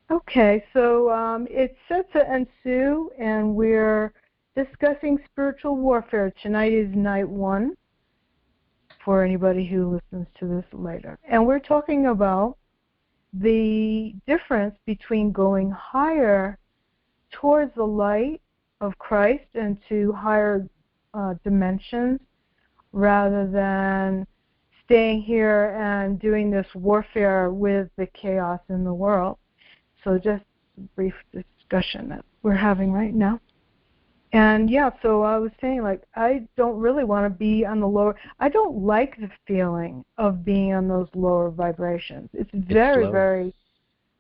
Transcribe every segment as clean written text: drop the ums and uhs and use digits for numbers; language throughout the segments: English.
Okay, so it's Setsah and Sue, and we're discussing spiritual warfare. Tonight is night 1 for anybody who listens to this later. And we're talking about the difference between going higher towards the light of Christ and to higher dimensions rather than staying here and doing this warfare with the chaos in the world. So just a brief discussion that we're having right now. And yeah, so I was saying, like, I don't really want to be on the lower, I don't like the feeling of being on those lower vibrations. It's very, very,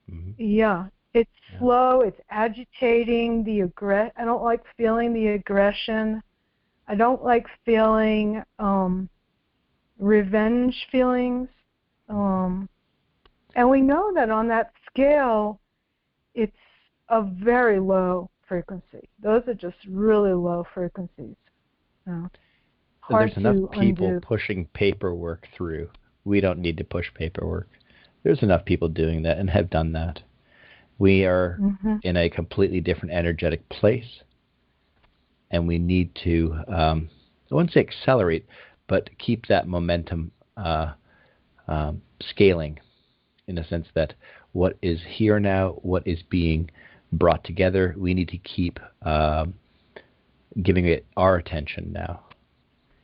it's slow, it's agitating, I don't like feeling the aggression. I don't like feeling revenge feelings. And we know that on that scale, it's a very low frequency. Those are just really low frequencies. There's enough people pushing paperwork through. We don't need to push paperwork. There's enough people doing that and have done that. We are in a completely different energetic place, and we need to, I wouldn't say accelerate, but keep that momentum scaling, in the sense that what is here now, what is being brought together, we need to keep giving it our attention now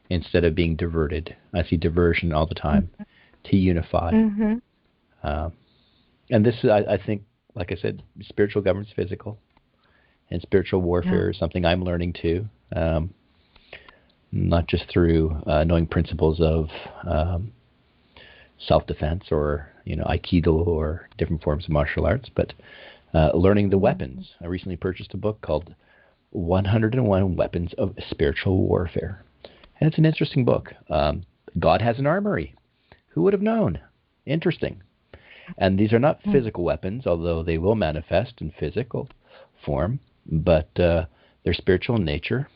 instead of being diverted. I see diversion all the time to unify. And this is, I think, like I said, spiritual governs physical, and spiritual warfare is something I'm learning too, not just through knowing principles of self-defense or Aikido or different forms of martial arts, but learning the weapons. I recently purchased a book called 101 Weapons of Spiritual Warfare. And it's an interesting book. God has an armory. Who would have known? Interesting. And these are not physical weapons, although they will manifest in physical form, but they're spiritual in nature.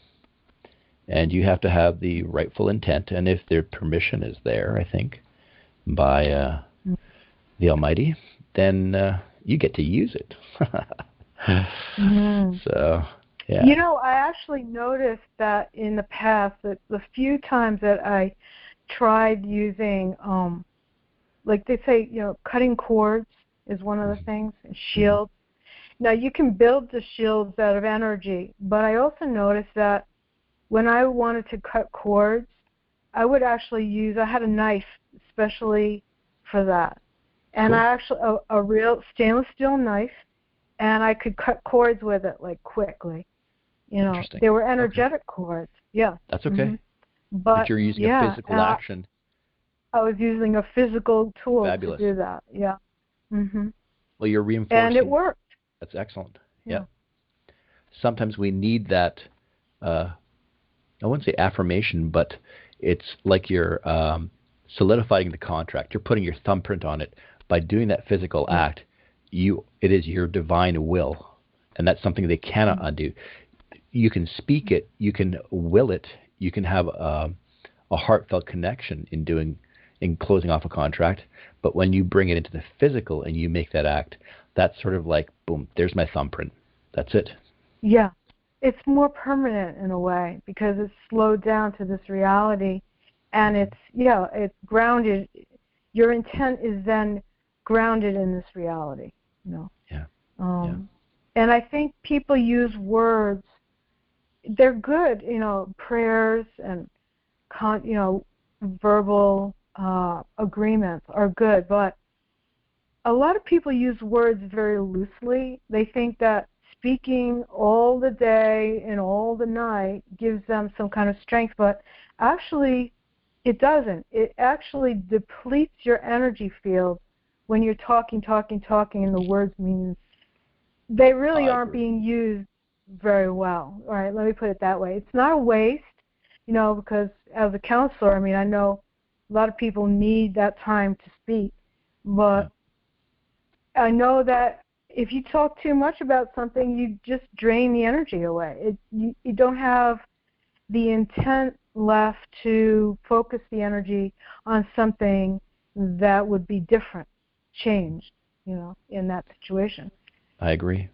And you have to have the rightful intent. And if their permission is there, I think, by the Almighty, then you get to use it. So, yeah. I actually noticed that in the past, that the few times that I tried using, like they say, cutting cords is one of the things, and shields. Now, you can build the shields out of energy, but I also noticed that when I wanted to cut cords, I would actually I had a knife especially for that. And I actually, a real stainless steel knife, and I could cut cords with it, like, quickly. They were energetic cords. Yeah. That's okay. But you're using a physical action. I was using a physical tool Fabulous. to do that. Yeah. Well, you're reinforcing. And it worked. That's excellent. Yeah. Sometimes we need that, I wouldn't say affirmation, but it's like you're solidifying the contract. You're putting your thumbprint on it. By doing that physical act, it is your divine will, and that's something they cannot undo. You can speak it, you can will it, you can have a heartfelt connection in closing off a contract, but when you bring it into the physical and you make that act, that's sort of like, boom, there's my thumbprint. That's it. Yeah. It's more permanent in a way because it's slowed down to this reality, and it's grounded. Your intent is then grounded in this reality, Yeah. And I think people use words. They're good, prayers and verbal agreements are good, but a lot of people use words very loosely. They think that speaking all the day and all the night gives them some kind of strength, but actually it doesn't. It actually depletes your energy field when you're talking, and the words mean they really aren't being used very well. All right, let me put it that way. It's not a waste, because as a counselor, I know a lot of people need that time to speak, but I know that if you talk too much about something, you just drain the energy away. You don't have the intent left to focus the energy on something that would be different, changed, in that situation. I agree.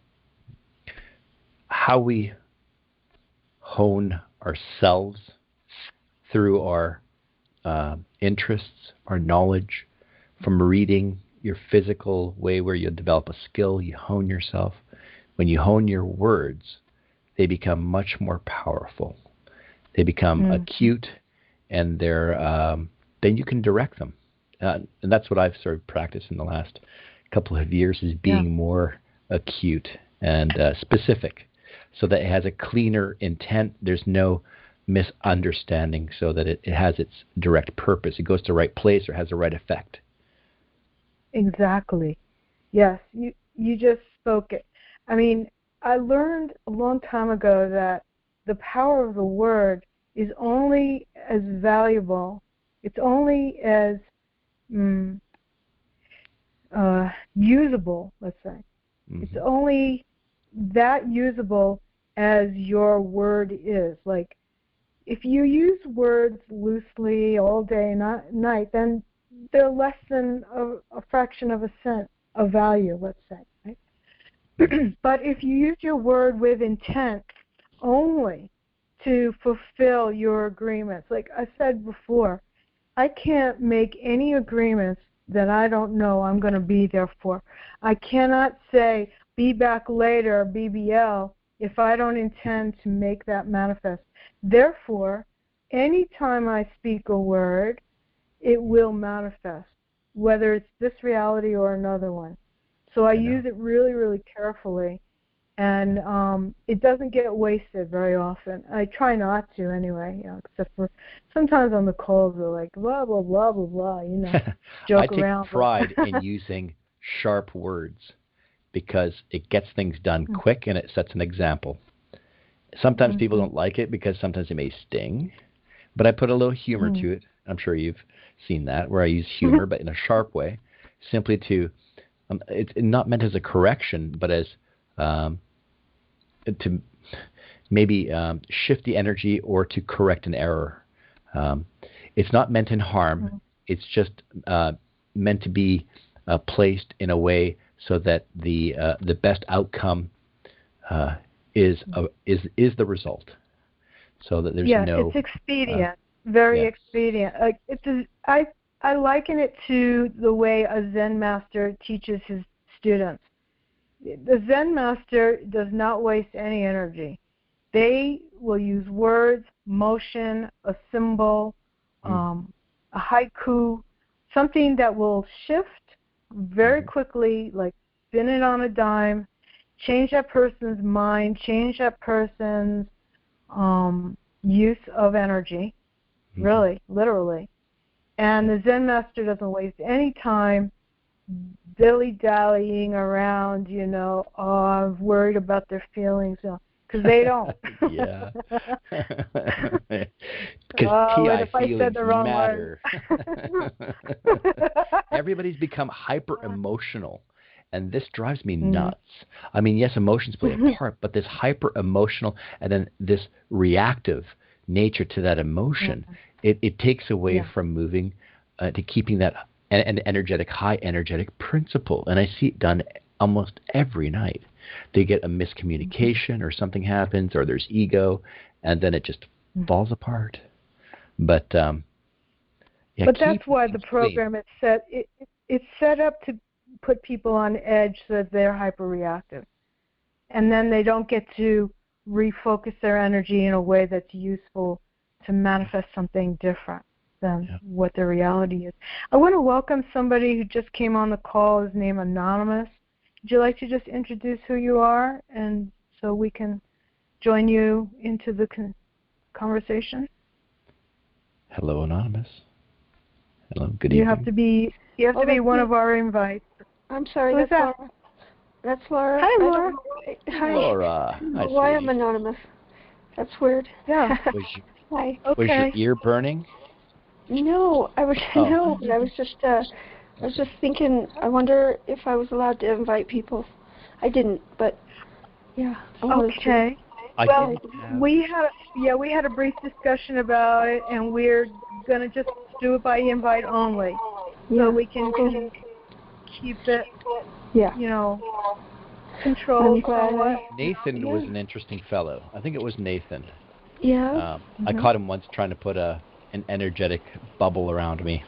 How we hone ourselves through our interests, our knowledge, from reading, your physical way where you develop a skill, you hone yourself. When you hone your words, they become much more powerful. They become acute, and then you can direct them. And that's what I've sort of practiced in the last couple of years, is being more acute and specific, so that it has a cleaner intent. There's no misunderstanding, so that it has its direct purpose. It goes to the right place or has the right effect. Exactly. Yes, you just spoke it. I mean, I learned a long time ago that the power of the word is only as valuable, it's only as usable, let's say. Mm-hmm. It's only that usable as your word is. Like, if you use words loosely all day and night, then they're less than a fraction of a cent of value, let's say. Right? But if you use your word with intent only to fulfill your agreements, like I said before, I can't make any agreements that I don't know I'm going to be there for. I cannot say, be back later, BBL, if I don't intend to make that manifest. Therefore, anytime I speak a word, it will manifest, whether it's this reality or another one. So I use it really, really carefully, and it doesn't get wasted very often. I try not to anyway, except for sometimes on the calls they're like, blah, blah, blah, blah, blah, joke around. I take pride in using sharp words because it gets things done quick and it sets an example. Sometimes people don't like it because sometimes it may sting, but I put a little humor to it. I'm sure you've seen that, where I use humor, but in a sharp way, simply to, it's not meant as a correction, but as to maybe shift the energy or to correct an error. It's not meant in harm. It's just meant to be placed in a way so that the best outcome is the result, so that there's no. Yes, it's expedient, very expedient. I liken it to the way a Zen master teaches his students. The Zen master does not waste any energy. They will use words, motion, a symbol, a haiku, something that will shift very quickly, like spin it on a dime, change that person's mind, change that person's use of energy, really, literally. And the Zen master doesn't waste any time dilly-dallying around, I'm worried about their feelings, because they don't. Yeah. Because TI feelings matter. Everybody's become hyper-emotional, and this drives me nuts. I mean, yes, emotions play a part, but this hyper-emotional and then this reactive nature to that emotion, it takes away from moving to keeping that an energetic, high energetic principle. And I see it done almost every night. They get a miscommunication or something happens or there's ego, and then it just falls apart. But but that's why the program is set. It's set up to put people on edge so that they're hyper-reactive. And then they don't get to refocus their energy in a way that's useful to manifest something different than what the reality is. I want to welcome somebody who just came on the call. His name Anonymous. Would you like to just introduce who you are, and so we can join you into the conversation? Hello, Anonymous. Hello, good evening. You have to be one of our invites. I'm sorry, that's Laura. That's Laura. Hi, Laura. Hi. Laura. Hi, why I'm anonymous. That's weird. Yeah. Hi. Was your ear burning? No, I was no, but I was just thinking, I wonder if I was allowed to invite people. I didn't, but yeah. Okay. Well, we had a brief discussion about it, and we're gonna just do it by invite only, so we can keep it, control. I'm glad. Nathan was an interesting fellow. I think it was Nathan. Yeah. I caught him once trying to put an energetic bubble around me.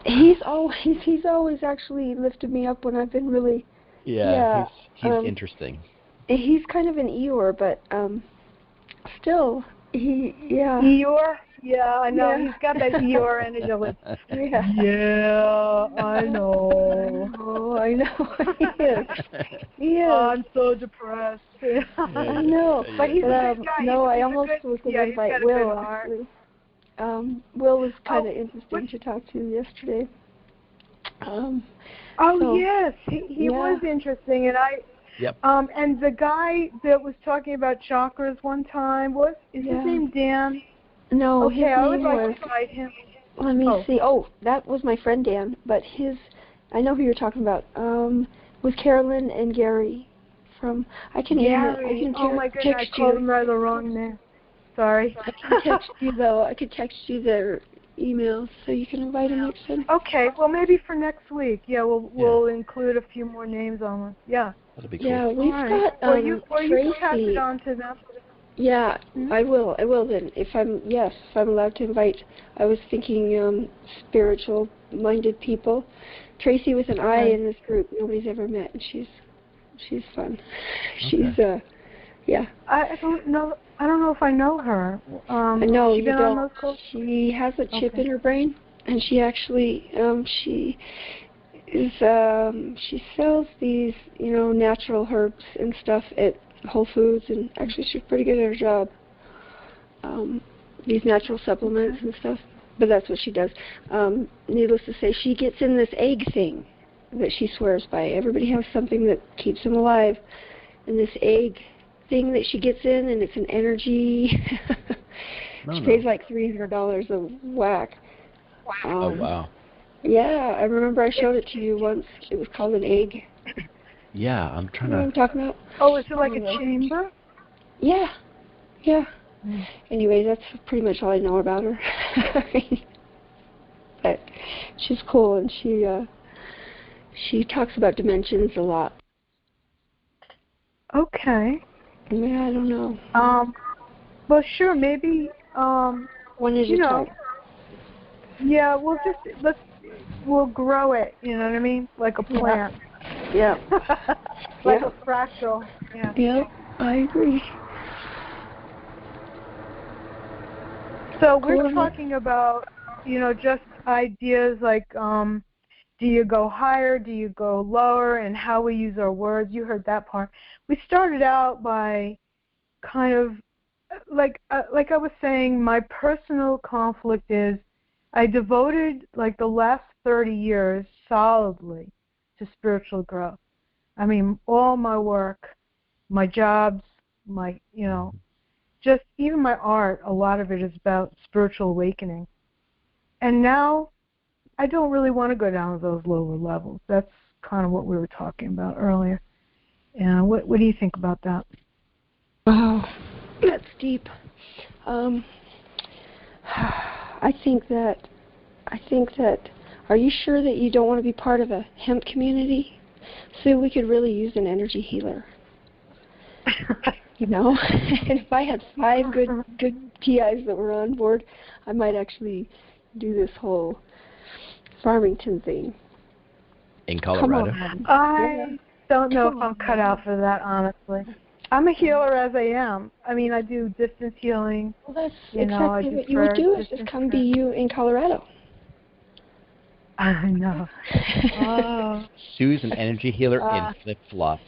He's always actually lifted me up when I've been really. Yeah. He's interesting. He's kind of an Eeyore, but still, yeah. Eeyore? Yeah, I know. Yeah. He's got that Eeyore energy. Yeah. Yeah, I know. Oh, I know. He is. He is. I'm so depressed. I know. But he's a good guy. No, I almost was going to he's got invite a Will, good heart. actually. Will was kind of interesting to talk to yesterday. Yes, he was interesting, and Yep. And the guy that was talking about chakras one time is his name Dan? No, okay, his name I would like was. to invite him. Let me see. Oh, that was my friend Dan, but I know who you're talking about. Was Carolyn and Gary from? I can Gary. Oh my goodness, I called him by the wrong name. Sorry. I can text you though. I could text you their emails so you can invite them next time. Okay, well maybe for next week. Yeah, we'll include a few more names on it. Yeah. That'll be cool. Yeah, we've got or you Tracy. can pass it on to them. Yeah, I will then. If I'm allowed to invite. I was thinking spiritual-minded people. Tracy with an I in this group. Nobody's ever met, and she's fun. Okay. She's I don't know if I know her. No, she you been don't. On those calls? She has a chip in her brain, and she actually she sells these natural herbs and stuff at Whole Foods, and actually she's pretty good at her job. These natural supplements and stuff, but that's what she does. Needless to say, she gets in this egg thing that she swears by. Everybody has something that keeps them alive, and this egg thing that she gets in, and it's an energy. She pays like $300 a whack. Oh, wow. Yeah, I remember I showed it to you once. It was called an egg. Yeah, I'm trying You know what I'm talking about? Oh, is it like a chamber? Yeah. Anyway, that's pretty much all I know about her. But she's cool, and she talks about dimensions a lot. Okay. Yeah, I don't know. Well, sure, maybe. When is your time? Yeah, we'll grow it. You know what I mean? Like a plant. Yeah. Like a fractal. Yeah. Yeah, I agree. So we're talking about, just ideas like, do you go higher, do you go lower, and how we use our words. You heard that part. We started out by kind of, like I was saying, my personal conflict is I devoted like the last 30 years solidly to spiritual growth. I mean, all my work, my jobs, my, just even my art, a lot of it is about spiritual awakening. And now I don't really want to go down to those lower levels. That's kind of what we were talking about earlier. And what do you think about that? Wow, that's deep. I think that. Are you sure that you don't want to be part of a hemp community? So we could really use an energy healer. And if I had 5 good TIs that were on board, I might actually do this whole Farmington thing. In Colorado? I don't know if I'm cut out for that, honestly. I'm a healer as I am. I mean, I do distance healing. Well, that's exactly what you would do is just come be you in Colorado. I know. Sue's an energy healer in flip-flops.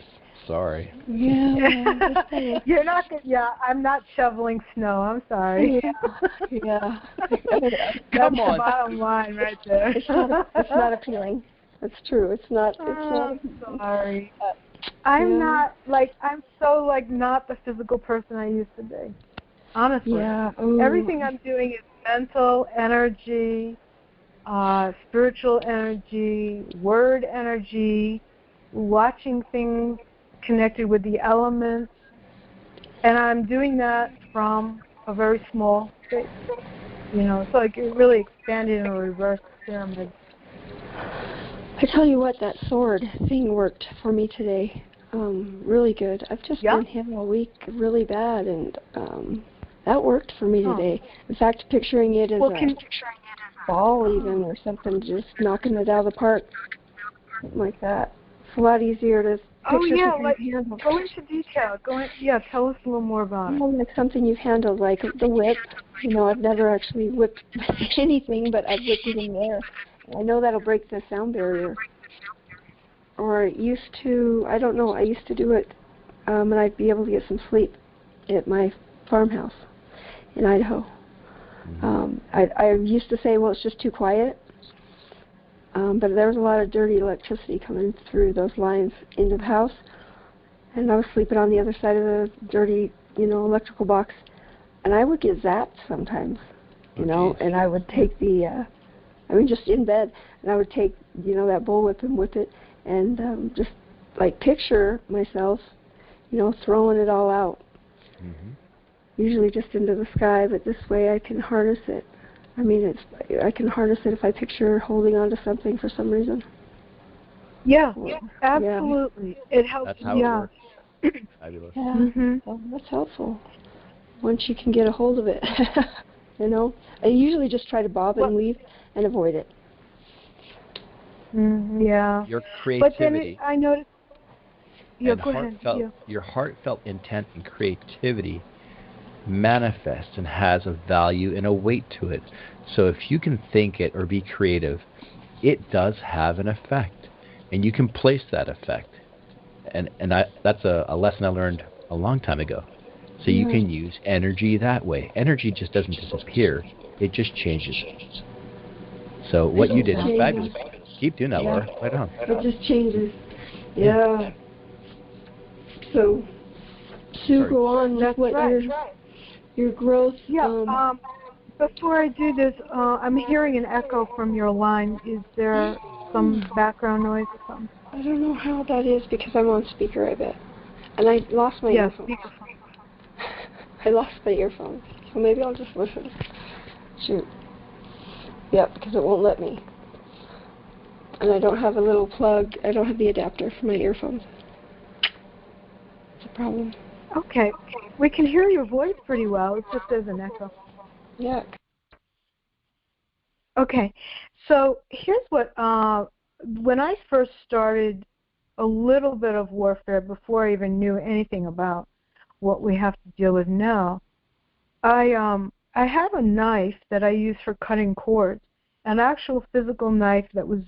Sorry. Yeah. You're not. I'm not shoveling snow. I'm sorry. Yeah. That's the bottom line right there. It's not appealing. That's true. It's not. I'm sorry. I'm not I'm so not the physical person I used to be. Honestly. Yeah. Everything I'm doing is mental energy, spiritual energy, word energy, watching things connected with the elements, and I'm doing that from a very small space. So it really expanded in a reverse pyramid. I tell you what, that sword thing worked for me today. Really good. I've just been hit all week really bad, and that worked for me today. In fact, picturing it as a ball even or something, just knocking it out of the park, something like that. It's a lot easier to picture something you handle. Go into detail. Tell us a little more about it. Like something you've handled, like the whip. I've never actually whipped anything, but I've whipped it in the air. I know that'll break the sound barrier. Or I used to do it, and I'd be able to get some sleep at my farmhouse in Idaho. I used to say, well, it's just too quiet, but there was a lot of dirty electricity coming through those lines into the house, and I was sleeping on the other side of the dirty, electrical box, and I would get zapped sometimes, and I would take just in bed, and I would take, that bullwhip and whip it, and just like picture myself, throwing it all out. Usually just into the sky, but this way I can harness it. I can harness it if I picture holding on to something for some reason. Yeah, absolutely. Yeah. It helps. That's how it works. Fabulous. Yeah, so that's helpful. Once you can get a hold of it, I usually just try to bob and weave and avoid it. Yeah. Your creativity. But then I noticed. Yeah, and go ahead. Your heartfelt intent and creativity manifests and has a value and a weight to it. So if you can think it or be creative, it does have an effect, and you can place that effect. And that's a lesson I learned a long time ago. So you can use energy that way. Energy just doesn't disappear; it just changes. So what you did is fabulous. Keep doing that, Laura. Right on. It just changes. Yeah. So, Sue, go on. That's what your growth. Yeah. Before I do this, I'm hearing an echo from your line. Is there some background noise or something? I don't know how that is because I'm on speaker, I bet. And I lost my earphones. I lost my earphones. So maybe I'll just listen. Shoot. Yep, because it won't let me. And I don't have a little plug. I don't have the adapter for my earphones. It's a problem. Okay. We can hear your voice pretty well. It's just there's an echo. Yeah. Okay. So here's what, when I first started a little bit of warfare before I even knew anything about what we have to deal with now, I have a knife that I use for cutting cords, an actual physical knife that was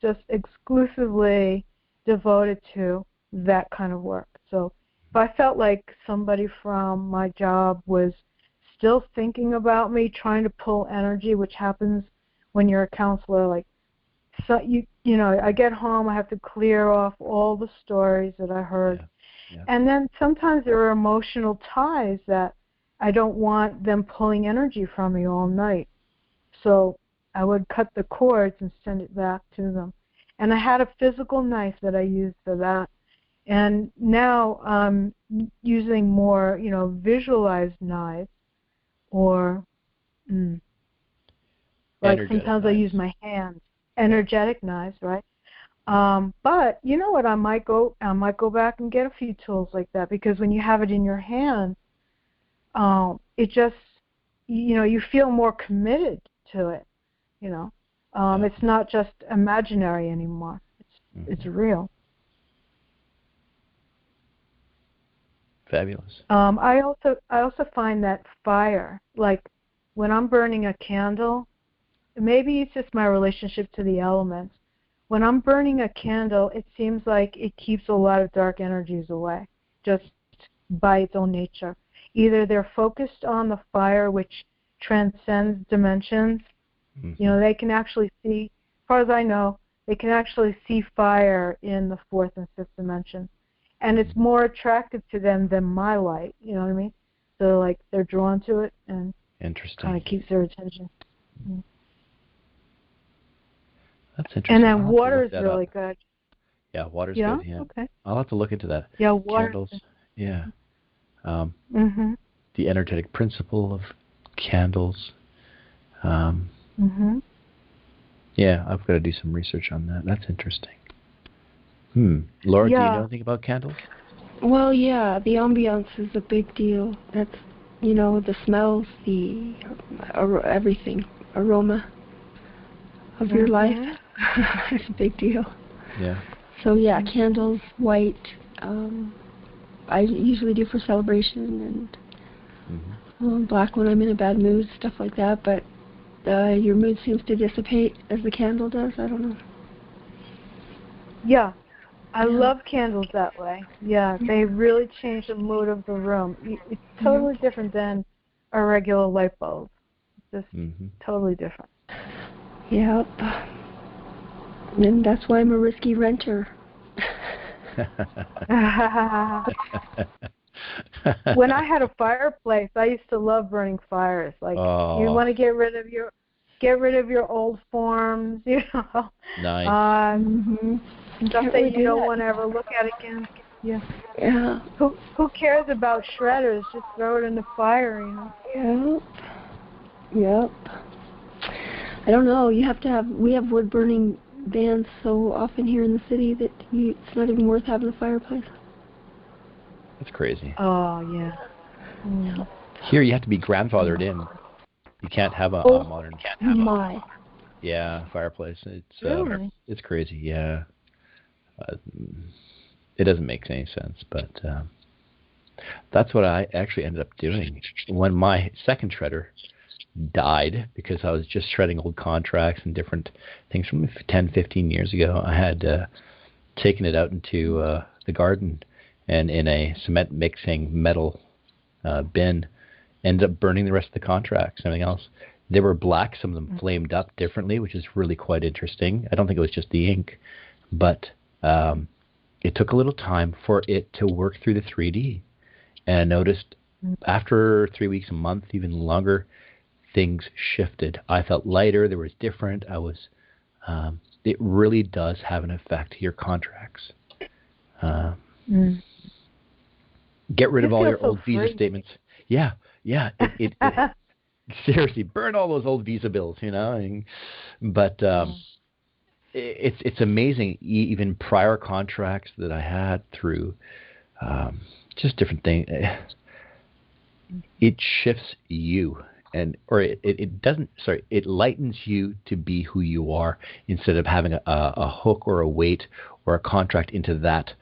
just exclusively devoted to that kind of work. So if I felt like somebody from my job was still thinking about me, trying to pull energy, which happens when you're a counselor, like, so I get home, I have to clear off all the stories that I heard. Yeah. And then sometimes there are emotional ties that I don't want them pulling energy from me all night. So I would cut the cords and send it back to them. And I had a physical knife that I used for that. And now I'm using more, visualized knives, or like sometimes I use my hands, energetic knives, right? But you know what? I might go back and get a few tools like that, because when you have it in your hand, it just, you feel more committed to it. It's not just imaginary anymore. It's real. Fabulous. I also find that fire, like when I'm burning a candle, maybe it's just my relationship to the elements. When I'm burning a candle, it seems like it keeps a lot of dark energies away, just by its own nature. Either they're focused on the fire, which transcends dimensions. They can actually see, as far as I know, they can actually see fire in the fourth and fifth dimension. And it's more attractive to them than my light, you know what I mean? So, like, they're drawn to it, and kind of keeps their attention. That's interesting. And then water is really good. Yeah, water's good, yeah. Okay. I'll have to look into that. Yeah, water. Candles, yeah. The energetic principle of candles. Yeah, I've got to do some research on that. That's interesting. Laura, do you Yeah. know anything about candles? Well, yeah, the ambiance is a big deal. That's, the smells, the everything, aroma of your life is a big deal. Yeah. So yeah, candles, white. I usually do for celebration, and black when I'm in a bad mood, stuff like that. But your mood seems to dissipate as the candle does. I don't know. Yeah. I love candles that way. Yeah, they really change the mood of the room. It's totally different than a regular light bulb. Just totally different. Yep. And that's why I'm a risky renter. When I had a fireplace, I used to love burning fires. Like you want to get rid of your old forms, Nice. Stuff that you don't want to ever look at again. Yeah. Yeah. Who cares about shredders? Just throw it in the fire, Yep. I don't know. We have wood burning bans so often here in the city that it's not even worth having a fireplace. That's crazy. Oh, yeah. Here you have to be grandfathered in. You can't have a modern fireplace. It's crazy. Yeah. It doesn't make any sense, but that's what I actually ended up doing when my second shredder died, because I was just shredding old contracts and different things from 10, 15 years ago. I had taken it out into the garden, and in a cement mixing metal bin, ended up burning the rest of the contracts and everything else. They were black. Some of them flamed up differently, which is really quite interesting. I don't think it was just the ink, but it took a little time for it to work through the 3D. And I noticed after 3 weeks, a month, even longer, things shifted. I felt lighter. There was different. It really does have an effect to your contracts. Get rid of all your old visa statements. Yeah. It seriously, burn all those old visa bills, But it's amazing. Even prior contracts that I had through just different things, it shifts you, it lightens you to be who you are, instead of having a hook or a weight or a contract into that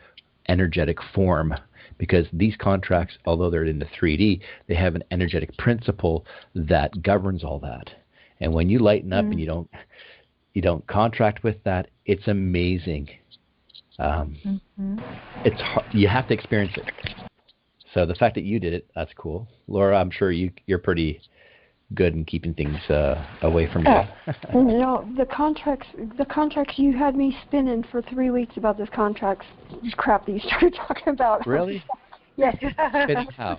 energetic form. Because these contracts, although they're in the 3D, they have an energetic principle that governs all that. And when you lighten up and you don't contract with that, it's amazing. It's hard, you have to experience it. So the fact that you did it, that's cool. Laura, I'm sure you're pretty good in keeping things away from you. The contracts you had me spinning for 3 weeks about this contracts crap that you started talking about. Really? Yes. Spinning how?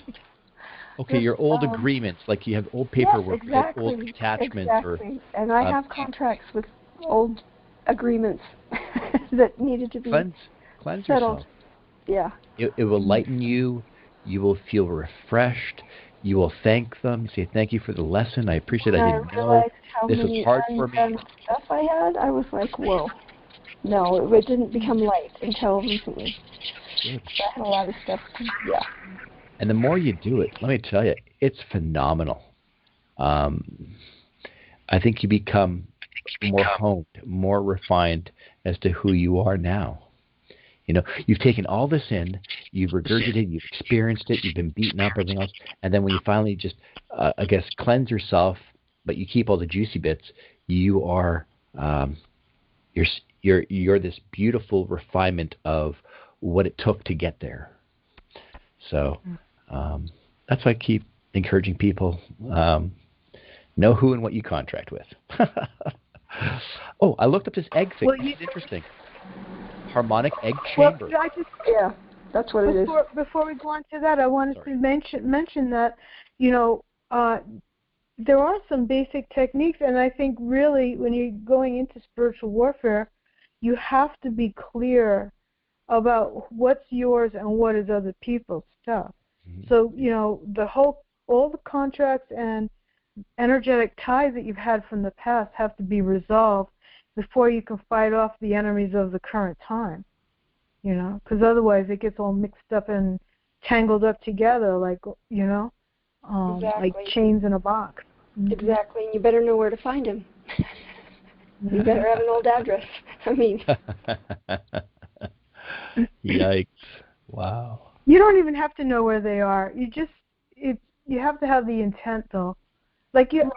Okay, your old agreements, like you have old paperwork, old attachments. Exactly. And I have contracts with old agreements that needed to be cleanse settled. yourself. Yeah. It will lighten you. You will feel refreshed. You will thank them. Say, thank you for the lesson. I appreciate it. I didn't know. This was hard for me. Stuff I had, I was like, whoa. No, it didn't become light until recently. Good. I had a lot of stuff. Yeah. And the more you do it, let me tell you, it's phenomenal. I think you become more honed, more refined as to who you are now. You've taken all this in, you've regurgitated, you've experienced it, you've been beaten up, everything else, and then when you finally just, cleanse yourself, but you keep all the juicy bits, you are, you're this beautiful refinement of what it took to get there. So that's why I keep encouraging people, know who and what you contract with. Oh, I looked up this egg thing. It's interesting. Harmonic egg chamber. Well, that's what it is. Before we go on to that, I wanted to mention that, there are some basic techniques, and I think really when you're going into spiritual warfare, you have to be clear about what's yours and what is other people's stuff. So, all the contracts and energetic ties that you've had from the past have to be resolved before you can fight off the enemies of the current time. you know, because otherwise it gets all mixed up and tangled up together, like, you know, like Exactly. chains in a box. Exactly, and you better know where to find him. You better have an old address. I mean, Yikes! Wow. you don't even have to know where they are. You have to have the intent, though. Like you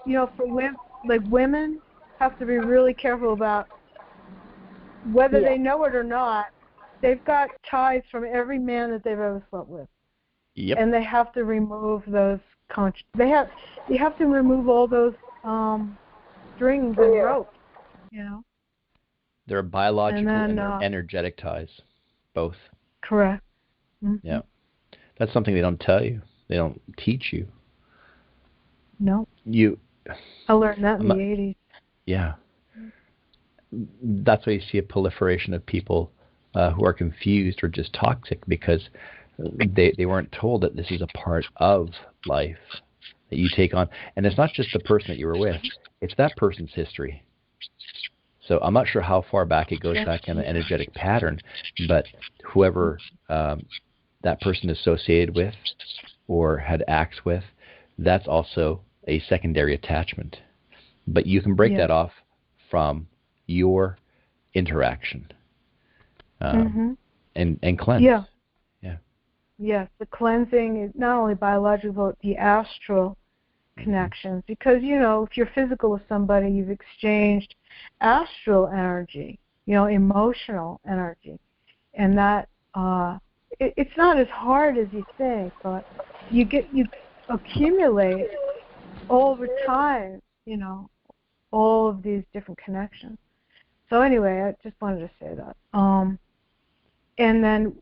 know, for women, like women have to be really careful about whether they know it or not. They've got ties from every man that they've ever slept with. Yep. And they have to remove those you have to remove all those strings and ropes, you know. There are biological and then, energetic ties, both. Correct. Mm-hmm. Yeah. That's something they don't tell you. They don't teach you. No. I learned that in the 80s. Yeah. That's why you see a proliferation of people who are confused or just toxic, because they weren't told that this is a part of life that you take on. And it's not just the person that you were with. It's that person's history. So I'm not sure how far back it goes back in an energetic pattern, but whoever that person associated with or had acts with, that's also a secondary attachment. But you can break that off from your interaction and cleanse. Yeah. Yeah. Yes, the cleansing is not only biological, but the astral connections. Because, you know, if you're physical with somebody, you've exchanged astral energy, you know, emotional energy. And that, it's not as hard as you think, but you accumulate over time, you know, all of these different connections. So anyway, I just wanted to say that. And then,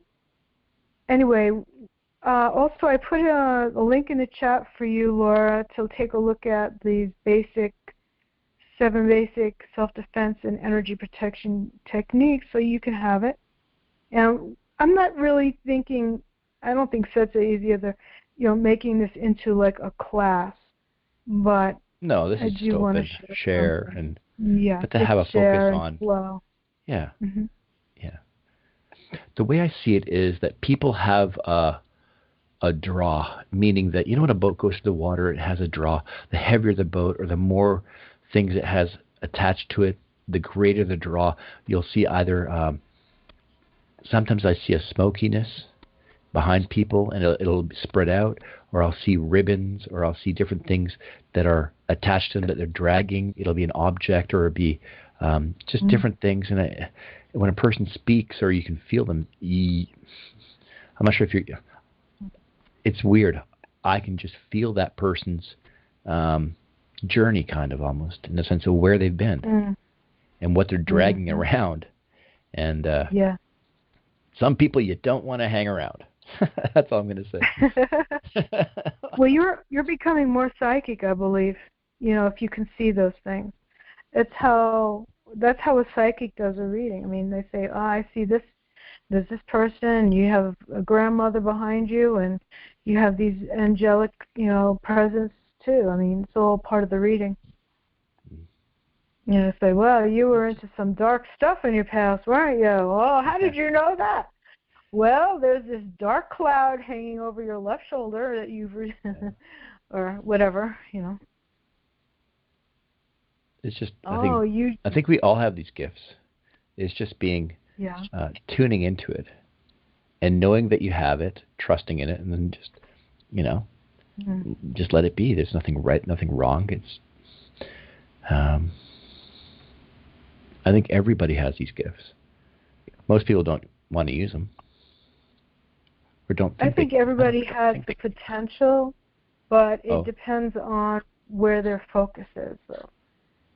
anyway, also I put a link in the chat for you, Laura, to take a look at these 7 basic self-defense and energy protection techniques, so you can have it. And I'm not really thinking, I don't think setsah is either, you know, making this into like a class, but no, this is just open, share, and but to have a focus on flow. Yeah. Mm-hmm. Yeah. The way I see it is that people have a draw, meaning that, you know, when a boat goes to the water, it has a draw. The heavier the boat or the more things it has attached to it, the greater the draw. You'll see either, sometimes I see a smokiness behind people and it'll spread out, or I'll see ribbons, or I'll see different things that are attached to them that they're dragging. It'll be an object, or it'll be just different things. And when a person speaks, or you can feel them, I'm not sure if you're, it's weird. I can just feel that person's journey, kind of, almost, in the sense of where they've been and what they're dragging around. And some people you don't want to hang around. That's all I'm going to say. Well, you're becoming more psychic, I believe. You know, if you can see those things, that's how a psychic does a reading. I mean, they say, "Oh, I see this. There's this person. You have a grandmother behind you, and you have these angelic, you know, presence too." I mean, it's all part of the reading. You know, say, "Well, you were into some dark stuff in your past, weren't you? Oh, how did you know that?" Well, there's this dark cloud hanging over your left shoulder that you've, or whatever, you know. It's just, I think we all have these gifts. It's just being, tuning into it and knowing that you have it, trusting in it, and then just, you know, just let it be. There's nothing right, nothing wrong. It's, I think everybody has these gifts. Most people don't want to use them. Or don't think I think everybody has the potential, but it depends on where their focus is, though.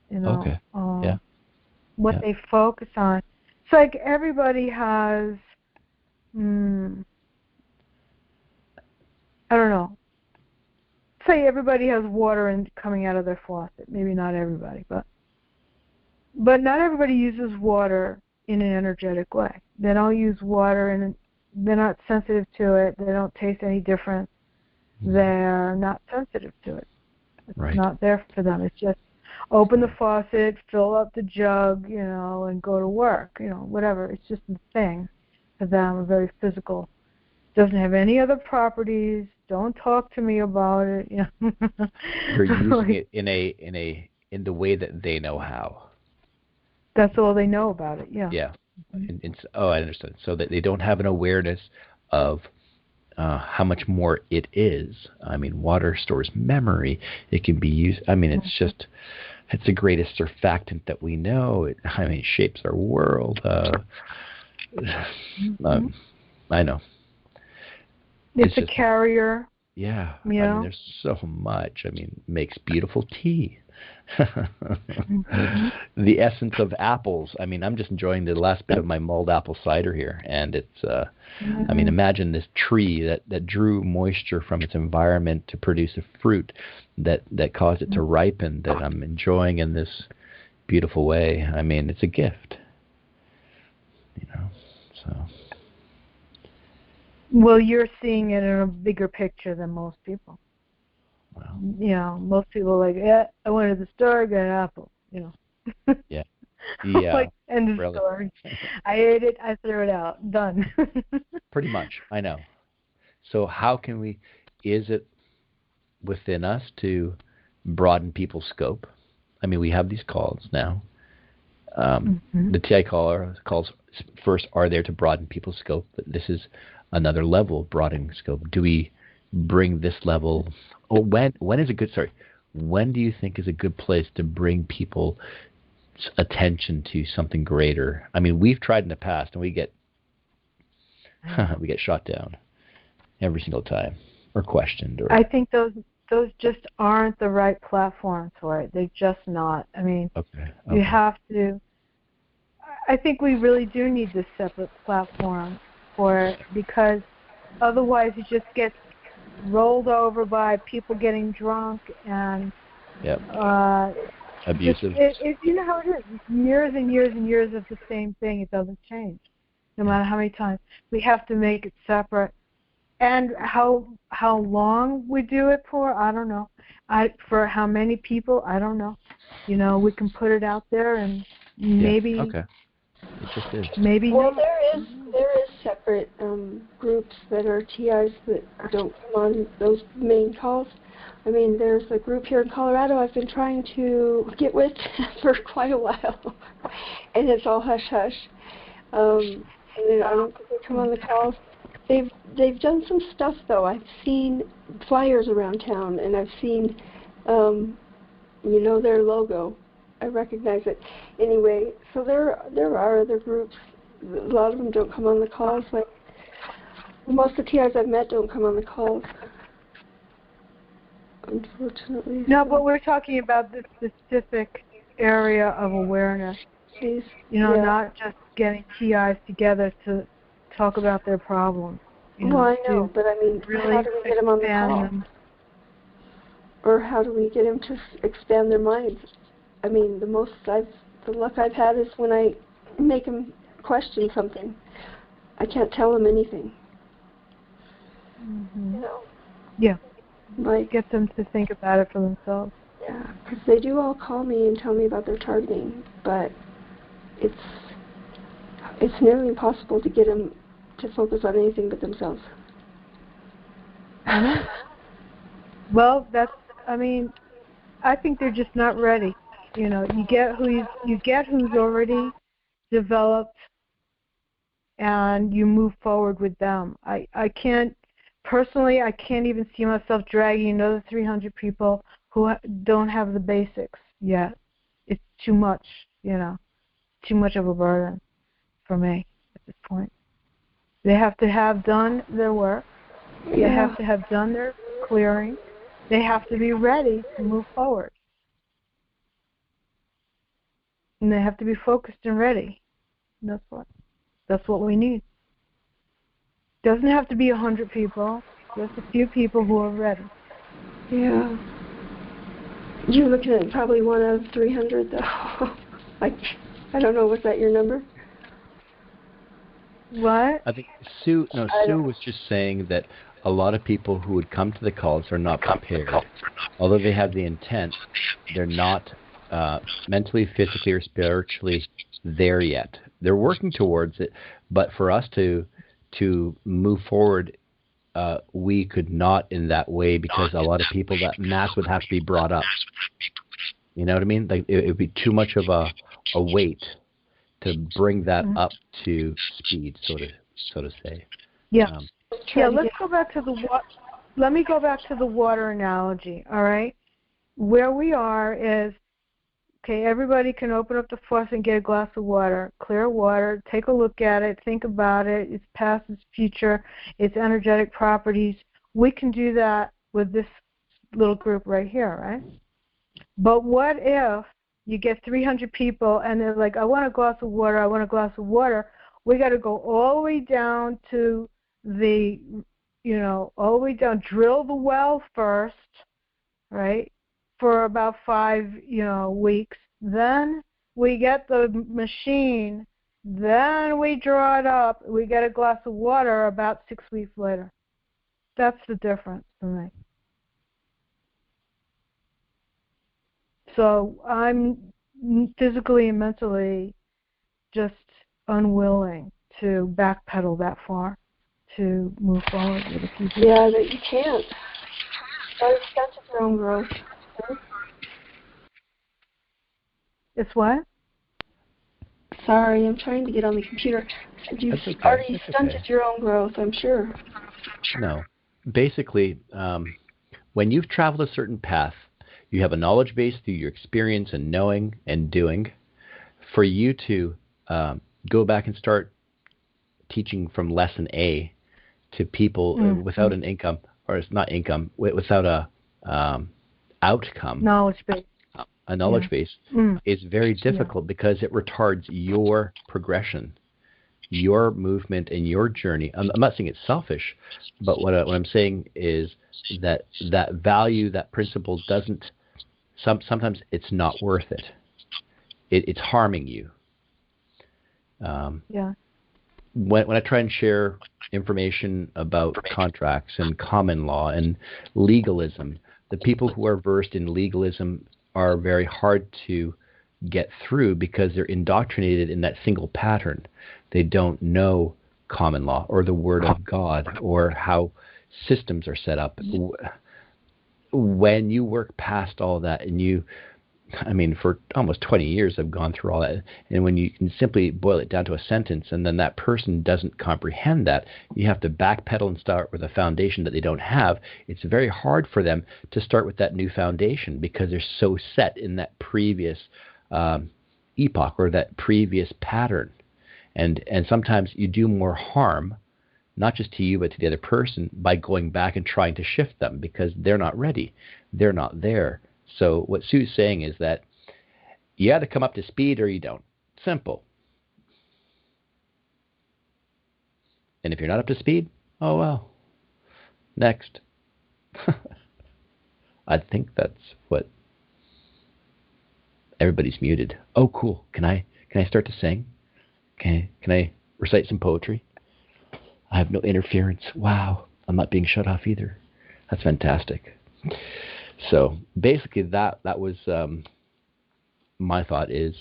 You know, what they focus on. It's like everybody has, I don't know. Say everybody has water coming out of their faucet. Maybe not everybody, but not everybody uses water in an energetic way. They don't use water and they're not sensitive to it. They don't taste any different. They're not sensitive to it. It's not there for them. It's just open the faucet, fill up the jug, you know, and go to work, you know, whatever. It's just a thing. for them, very physical. Doesn't have any other properties. Don't talk to me about it. You know? They're using it in the way that they know how. That's all they know about it. Yeah. Yeah. I understand. So that they don't have an awareness of how much more it is. I mean, water stores memory. It can be used. I mean, it's the greatest surfactant that we know. It shapes our world. I know. It's a carrier. Yeah. You know? I mean, there's so much. I mean, it makes beautiful tea. The essence of apples. I mean, I'm just enjoying the last bit of my mulled apple cider here, and it's. I mean, imagine this tree that drew moisture from its environment to produce a fruit that caused it to ripen. That I'm enjoying in this beautiful way. I mean, it's a gift. You know, so. Well, you're seeing it in a bigger picture than most people. Wow. You know, most people are like, yeah, I went to the store, got an apple. You know. Yeah. Yeah. Like, end of story. I ate it, I threw it out. Done. Pretty much. I know. So how can we? Is it within us to broaden people's scope? I mean, we have these calls now. The TI calls first are there to broaden people's scope, but this is another level of broadening scope. Do we bring this level? Or when is a good? Sorry, when do you think is a good place to bring people's attention to something greater? I mean, we've tried in the past, and we get shot down every single time, or questioned. Or I think those just aren't the right platforms for it. They're just not. I mean, you have to. I think we really do need this separate platform for it, because otherwise it just gets rolled over by people getting drunk and abusive. You know how it is. It's years and years and years of the same thing. It doesn't change, no matter how many times. We have to make it separate. And how long we do it for, I don't know. For how many people, I don't know. You know, we can put it out there and maybe. Yeah. Okay. It just is. Maybe. Well, there is separate groups that are TIs that don't come on those main calls. I mean, there's a group here in Colorado I've been trying to get with for quite a while, and it's all hush hush. And then I don't think they come on the calls. They've done some stuff though. I've seen flyers around town, and I've seen, their logo. I recognize it. Anyway, so there are other groups. A lot of them don't come on the calls. Like most of the TIs I've met don't come on the calls, unfortunately. No, but we're talking about this specific area of awareness. Please. Not just getting TIs together to talk about their problems. I know, but I mean, really how do we get them on the call? Or how do we get them to expand their minds? I mean, the luck I've had is when I make them question something. I can't tell them anything. Mm-hmm. Yeah. Like, get them to think about it for themselves. Yeah, because they do all call me and tell me about their targeting, but it's nearly impossible to get them to focus on anything but themselves. Well, I think they're just not ready. You get who's already developed, and you move forward with them. I can't even see myself dragging another 300 people who don't have the basics yet. It's too much, too much of a burden for me at this point. They have to have done their work. They have to have done their clearing. They have to be ready to move forward. And they have to be focused and ready. And that's what we need. Doesn't have to be 100 people. Just a few people who are ready. Yeah. You're looking at probably one out of 300, though. I don't know. Was that your number? What? I think Sue was just saying that a lot of people who would come to the calls are not prepared. Although they have the intent, they're not mentally, physically, or spiritually there yet. They're working towards it, But for us to move forward, we could not in that way because a lot of people, that mass would have to be brought up. You know what I mean? Like it would be too much of a weight to bring that up to speed, so to say. Yeah. Let's go back to let me go back to the water analogy. All right. Where we are is, okay, everybody can open up the faucet and get a glass of water, clear water, take a look at it, think about it, its past, its future, its energetic properties. We can do that with this little group right here, right? But what if you get 300 people and they're like, I want a glass of water, I want a glass of water. We got to go all the way down to all the way down, drill the well first, right, for about 5, weeks. Then we get the machine. Then we draw it up. We get a glass of water about 6 weeks later. That's the difference for me. So I'm physically and mentally just unwilling to backpedal that far to move forward with a few people. Yeah, that you can't. That's your own growth. It's what? Sorry, I'm trying to get on the computer. You've already stunted your own growth, I'm sure. No. Basically, when you've traveled a certain path, you have a knowledge base through your experience and knowing and doing. For you to go back and start teaching from lesson A to people without an income, or it's not income, without a outcome. Knowledge base. A knowledge base is very difficult because it retards your progression, your movement, and your journey. I'm not saying it's selfish, but what I'm saying is that value, that principle doesn't. Sometimes it's not worth it. It's harming you. When I try and share information about contracts and common law and legalism, the people who are versed in legalism are very hard to get through because they're indoctrinated in that single pattern. They don't know common law or the Word of God or how systems are set up. When you work past all that and for almost 20 years I've gone through all that, and when you can simply boil it down to a sentence and then that person doesn't comprehend that, you have to backpedal and start with a foundation that they don't have. It's very hard for them to start with that new foundation because they're so set in that previous epoch or that previous pattern. And sometimes you do more harm, not just to you but to the other person, by going back and trying to shift them because they're not ready. They're not there. So what Sue's saying is that you either come up to speed or you don't. Simple. And if you're not up to speed, oh well. Next. I think that's what everybody's muted. Oh, cool. Can I start to sing? Can I recite some poetry? I have no interference. Wow. I'm not being shut off either. That's fantastic. So basically that was my thought is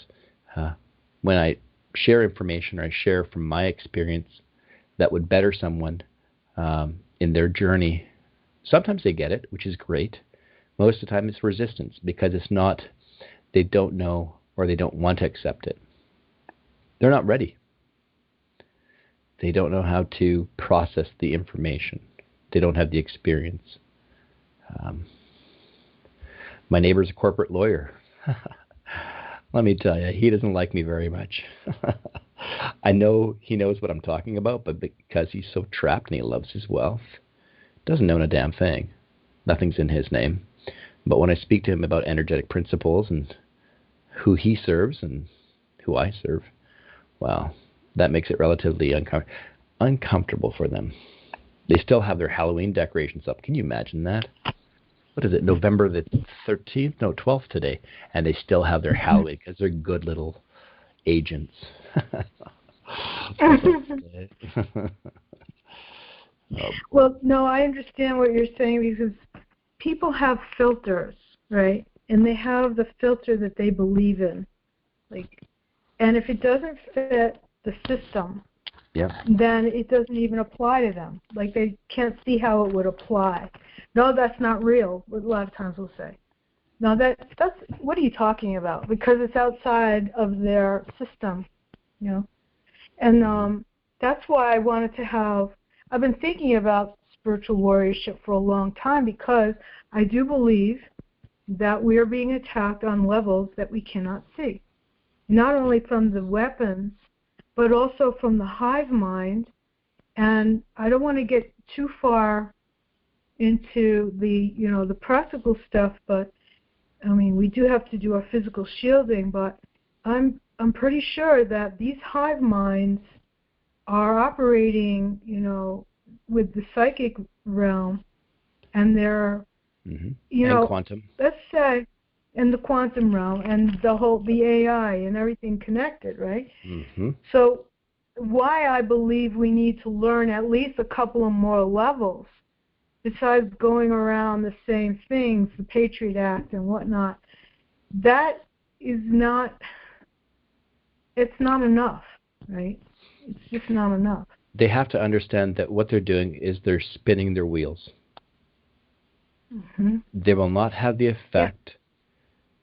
when I share information or I share from my experience that would better someone in their journey, sometimes they get it, which is great. Most of the time it's resistance because they don't know or they don't want to accept it. They're not ready. They don't know how to process the information. They don't have the experience. My neighbor's a corporate lawyer. Let me tell you, he doesn't like me very much. I know he knows what I'm talking about, but because he's so trapped and he loves his wealth, doesn't know a damn thing. Nothing's in his name. But when I speak to him about energetic principles and who he serves and who I serve, well, that makes it relatively uncomfortable for them. They still have their Halloween decorations up. Can you imagine that? What is it, November the 13th? No, 12th today. And they still have their Halloween because they're good little agents. Well, no, I understand what you're saying because people have filters, right? And they have the filter that they believe in. And if it doesn't fit the system, then it doesn't even apply to them. Like they can't see how it would apply. No, that's not real. A lot of times we'll say, no, that's what are you talking about? Because it's outside of their system, you know. And that's why I wanted to have. I've been thinking about spiritual warriorship for a long time because I do believe that we are being attacked on levels that we cannot see, not only from the weapons, but also from the hive mind. And I don't want to get too far into the, you know, the practical stuff, but I mean, we do have to do our physical shielding, but I'm pretty sure that these hive minds are operating, you know, with the psychic realm, and they're, you know, quantum. Let's say, in the quantum realm, and the AI and everything connected, right? So why I believe we need to learn at least a couple of more levels besides going around the same things, the Patriot Act and whatnot, that is not, it's not enough, right? It's just not enough. They have to understand that what they're doing is they're spinning their wheels. They will not have the effect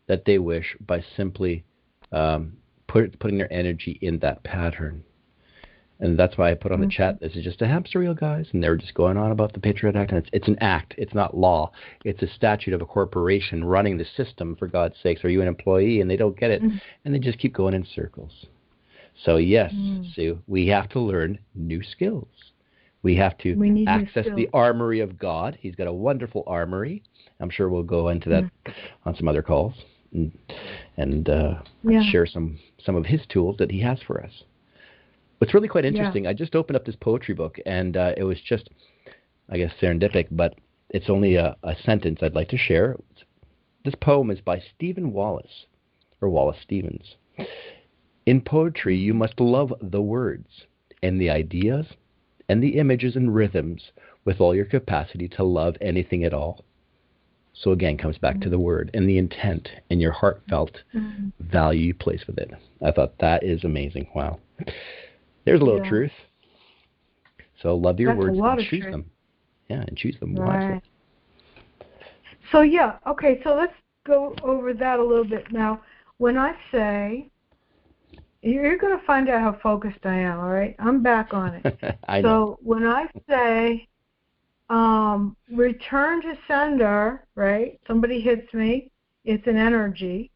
that they wish by simply putting their energy in that pattern. And that's why I put on the chat, this is just a hamster wheel, guys. And they were just going on about the Patriot Act. And it's an act. It's not law. It's a statute of a corporation running the system, for God's sakes. Are you an employee? And they don't get it. And they just keep going in circles. So, yes, Sue, we have to learn new skills. We have to access the armory of God. He's got a wonderful armory. I'm sure we'll go into that on some other calls and share some of his tools that he has for us. What's really quite interesting, I just opened up this poetry book, and it was just, I guess, serendipity, but it's only a sentence I'd like to share. This poem is by Stephen Wallace, or Wallace Stevens. In poetry, you must love the words and the ideas and the images and rhythms with all your capacity to love anything at all. So again, comes back to the word and the intent and your heartfelt value you place with it. I thought that is amazing. Wow. There's a little truth. So love your words and choose them. Yeah, and choose them wisely. So okay, so let's go over that a little bit now. When I say, you're going to find out how focused I am, all right? I'm back on it. I know. So when I say return to sender, right? Somebody hits me, it's an energy.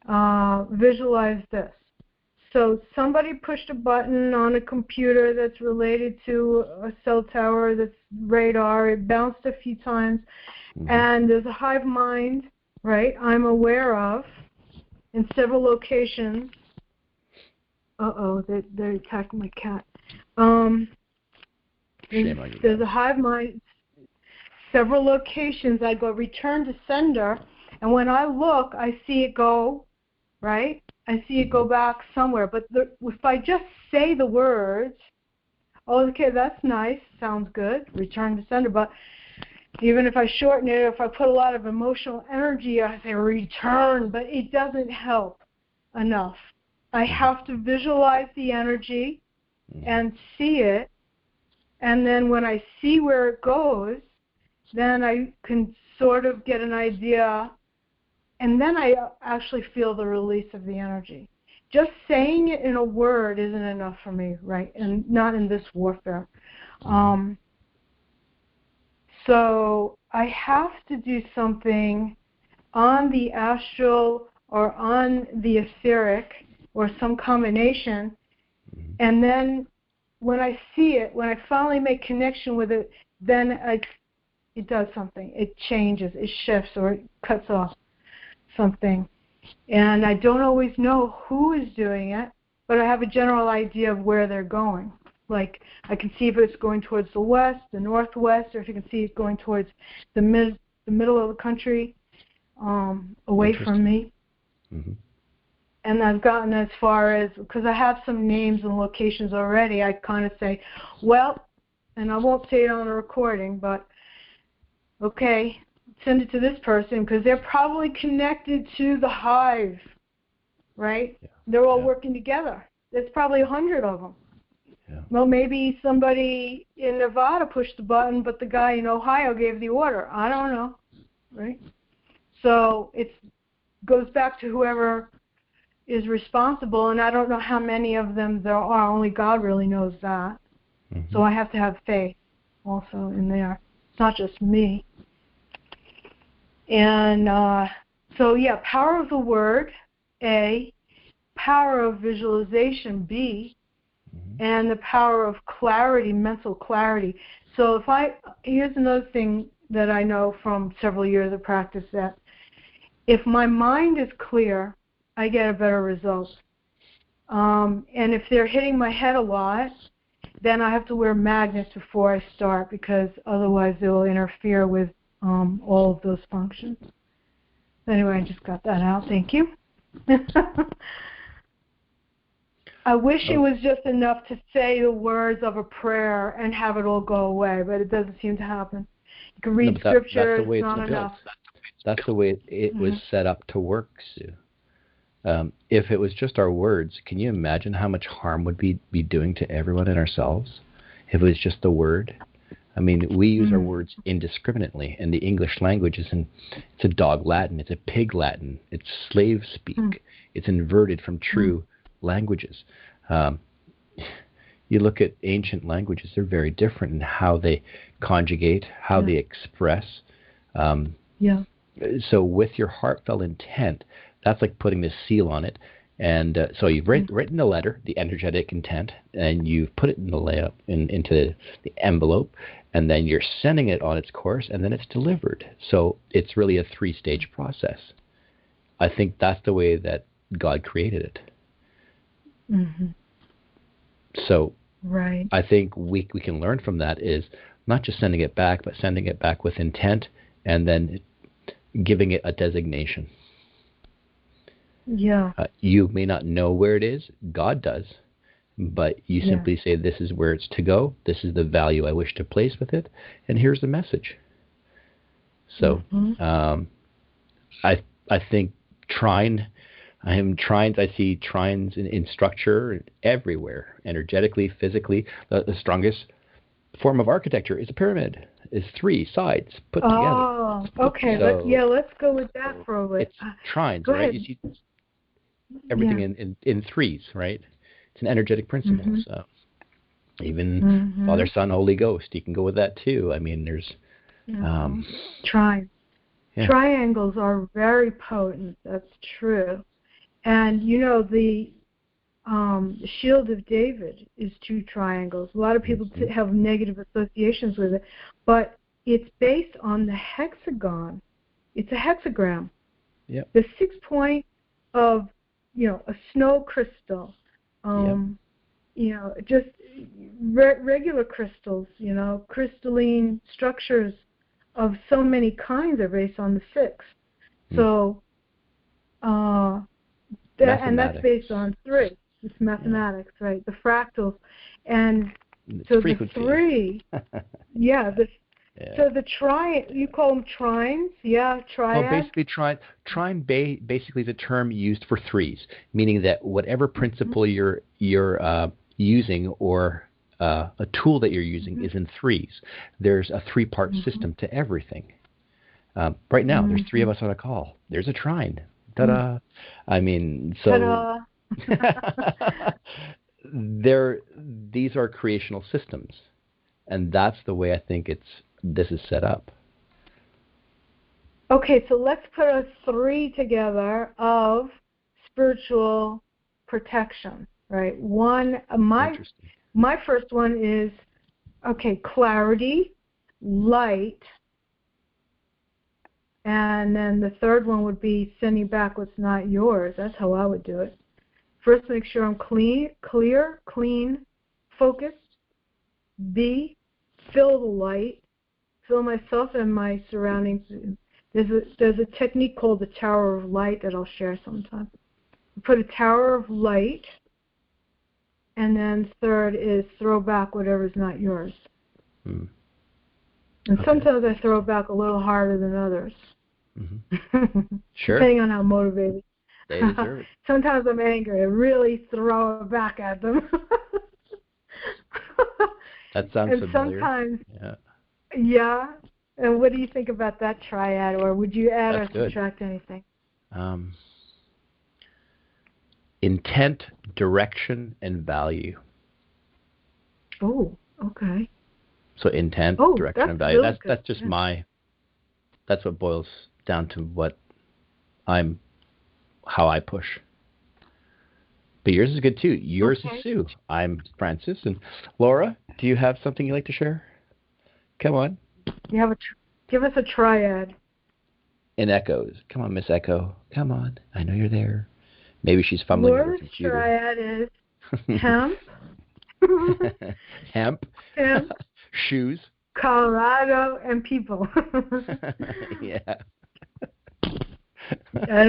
Visualize this. So somebody pushed a button on a computer that's related to a cell tower that's radar. It bounced a few times. And there's a hive mind, right, I'm aware of in several locations. They're attacking my cat. There's a hive mind, several locations. I go return to sender, and when I look, I see it go, right? I see it go back somewhere. But if I just say the words, okay, that's nice, sounds good, return to sender. But even if I shorten it, if I put a lot of emotional energy, I say return, but it doesn't help enough. I have to visualize the energy and see it. And then when I see where it goes, then I can sort of get an idea. And then I actually feel the release of the energy. Just saying it in a word isn't enough for me, right? And not in this warfare. So I have to do something on the astral or on the etheric or some combination. And then when I see it, when I finally make connection with it, then it does something. It changes, it shifts, or it cuts off something. And I don't always know who is doing it, but I have a general idea of where they're going. Like, I can see if it's going towards the west, the northwest, or if you can see it going towards the middle of the country, away from me. And I've gotten as far as, because I have some names and locations already, I kind of say, well, and I won't say it on a recording, but okay, send it to this person, because they're probably connected to the hive, right? They're all working together. There's probably 100 of them. Yeah. Well, maybe somebody in Nevada pushed the button, but the guy in Ohio gave the order. I don't know, right? So it goes back to whoever is responsible, and I don't know how many of them there are. Only God really knows that. Mm-hmm. So I have to have faith also in there. It's not just me. And so, yeah, power of the word, A, power of visualization, B, and the power of clarity, mental clarity. So here's another thing that I know from several years of practice, that if my mind is clear, I get a better result. And if they're hitting my head a lot, then I have to wear magnets before I start, because otherwise they will interfere with all of those functions. Anyway, I just got that out. Thank you. I wish it was just enough to say the words of a prayer and have it all go away, but it doesn't seem to happen. You can read scripture, that's the way it's it's not built. enough. That's the way it was set up to work, Sue. If it was just our words, can you imagine how much harm would be doing to everyone and ourselves if it was just the word? I mean, we use our words indiscriminately, and the English language it's a dog Latin, it's a pig Latin, it's slave speak, it's inverted from true languages. You look at ancient languages, they're very different in how they conjugate, how they express. So with your heartfelt intent, that's like putting the seal on it. And so you've written the letter, the energetic intent, and you've put it in the layup into the envelope, and then you're sending it on its course, and then it's delivered. So it's really a 3-stage process. I think that's the way that God created it. Mm-hmm. So right. I think we can learn from that is not just sending it back, but sending it back with intent, and then giving it a designation. Yeah. You may not know where it is. God does. But you simply say, this is where it's to go. This is the value I wish to place with it. And here's the message. So I think trine, I see trines in structure everywhere, energetically, physically. The strongest form of architecture is a pyramid. It's 3 sides put together. Oh, okay. So let's go with that for a bit. It's trines, go right? ahead. You see everything in 3s, right? It's an energetic principle. So even Father, Son, Holy Ghost, you can go with that too. I mean, there's trines. Yeah. Triangles are very potent. That's true. And you know, the Shield of David is 2 triangles. A lot of people have negative associations with it, but it's based on the hexagon. It's a hexagram. Yep. The 6 point of, a snow crystal, just regular crystals, crystalline structures of so many kinds are based on the 6. So, and that's based on 3. It's mathematics, right? The fractals. And it's so frequency. The 3, so the you call them trines? Yeah, triads? Well, basically, trine basically is a term used for 3s, meaning that whatever principle you're using or a tool that you're using is in 3s. There's a 3-part system to everything. Right now, there's 3 of us on a call. There's a trine. Ta-da! I mean, so ta-da. These are creational systems, and that's the way I think this is set up. Okay, so let's put a 3 together of spiritual protection, right? One, my first one is, clarity, light, and then the third one would be sending back what's not yours. That's how I would do it. First, make sure I'm clear, clean, focused. B, fill the light, fill myself and my surroundings. There's a technique called the Tower of Light that I'll share sometime. Put a tower of light, and then third is throw back whatever's not yours. And sometimes I throw it back a little harder than others. Sure. Depending on how motivated. They deserve it. Sometimes I'm angry. I really throw it back at them. That sounds and familiar. sometimes, Yeah. yeah. And what do you think about that triad, or would you add That's or good. subtract anything? Intent, direction, and value. Oh, okay. So intent, Oh, direction, that's and value. really good. That's just that's what boils down to how I push. But yours is good too. Yours is Sue. I'm Francis. And Laura, do you have something you'd like to share? Come on. Give us a triad. In echoes. Come on, Miss Echo. Come on. I know you're there. Maybe she's fumbling with her computer. Laura's triad is hemp. Hemp. Shoes. Colorado and people. Yeah. I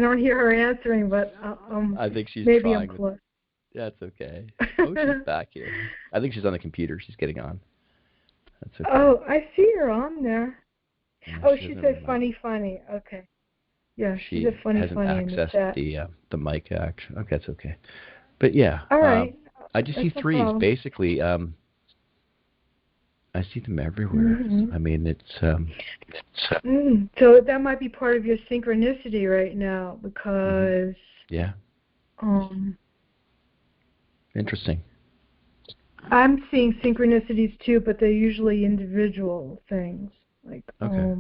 don't hear her answering, but I think she's maybe trying. I'm close. That's okay. Oh, she's back here. I think she's on the computer. She's getting on. That's okay. Oh, I see her on there. Yeah, she said funny. Okay. Yeah, she said funny hasn't in the accessed chat. the mic action. Okay, that's okay. But yeah. All right. I just see no threes. problem. Basically, I see them everywhere. Mm-hmm. I mean, it's. So that might be part of your synchronicity right now, because. Yeah. Interesting. I'm seeing synchronicities too, but they're usually individual things. Like, okay.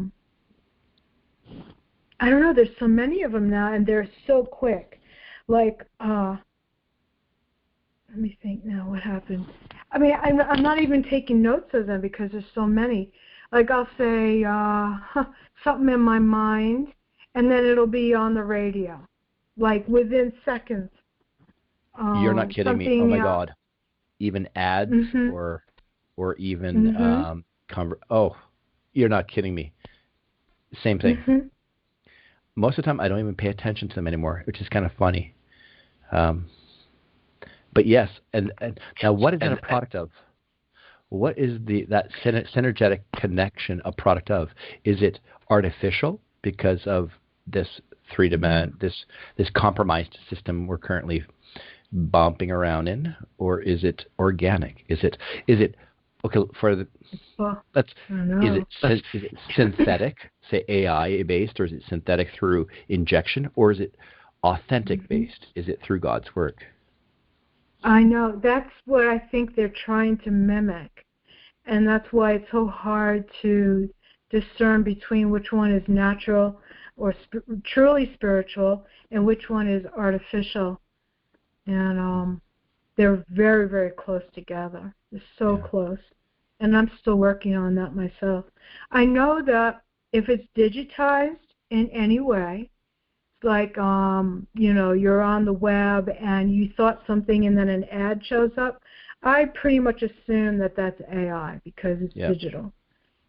I don't know. There's so many of them now, and they're so quick. Like, let me think now. What happened? I mean, I'm not even taking notes of them because there's so many. Like, I'll say something in my mind, and then it'll be on the radio, like within seconds. You're not kidding me. Oh my God. Even ads or even oh, you're not kidding me. Same thing. Most of the time I don't even pay attention to them anymore, which is kind of funny. But yes, and now what is that a product of? What is that synergetic connection a product of? Is it artificial because of this this compromised system we're currently bumping around in, or is it organic? Is it okay for the? Is it synthetic, say AI based, or is it synthetic through injection, or is it authentic based? Is it through God's work? I know, that's what I think they're trying to mimic, and that's why it's so hard to discern between which one is natural or truly spiritual and which one is artificial. And they're very, very close together. They're so close. And I'm still working on that myself. I know that if it's digitized in any way, like, you're on the web and you thought something and then an ad shows up, I pretty much assume that that's AI because it's digital.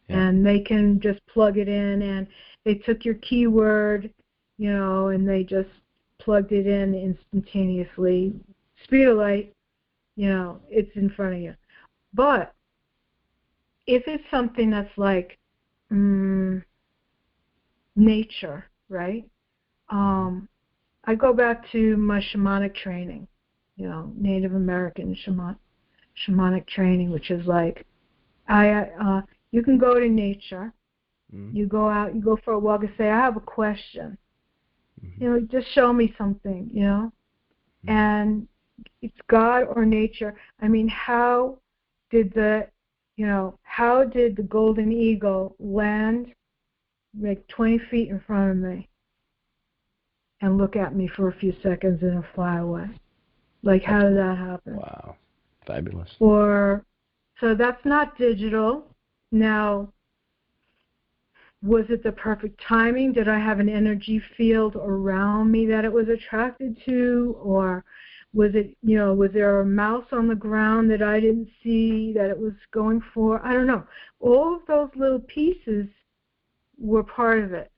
And they can just plug it in, and they took your keyword, and they just plugged it in instantaneously. Speed of light, it's in front of you. But if it's something that's like nature, right? I go back to my shamanic training, Native American shamanic training, which is like, you can go to nature, you go out, you go for a walk and say, I have a question. Just show me something, and it's God or nature. I mean, how did the golden eagle land like 20 feet in front of me and look at me for a few seconds and then fly away? Like, how did that happen? Wow. Fabulous. So that's not digital. Now, was it the perfect timing? Did I have an energy field around me that it was attracted to? Or was it, was there a mouse on the ground that I didn't see that it was going for? I don't know. All of those little pieces were part of it.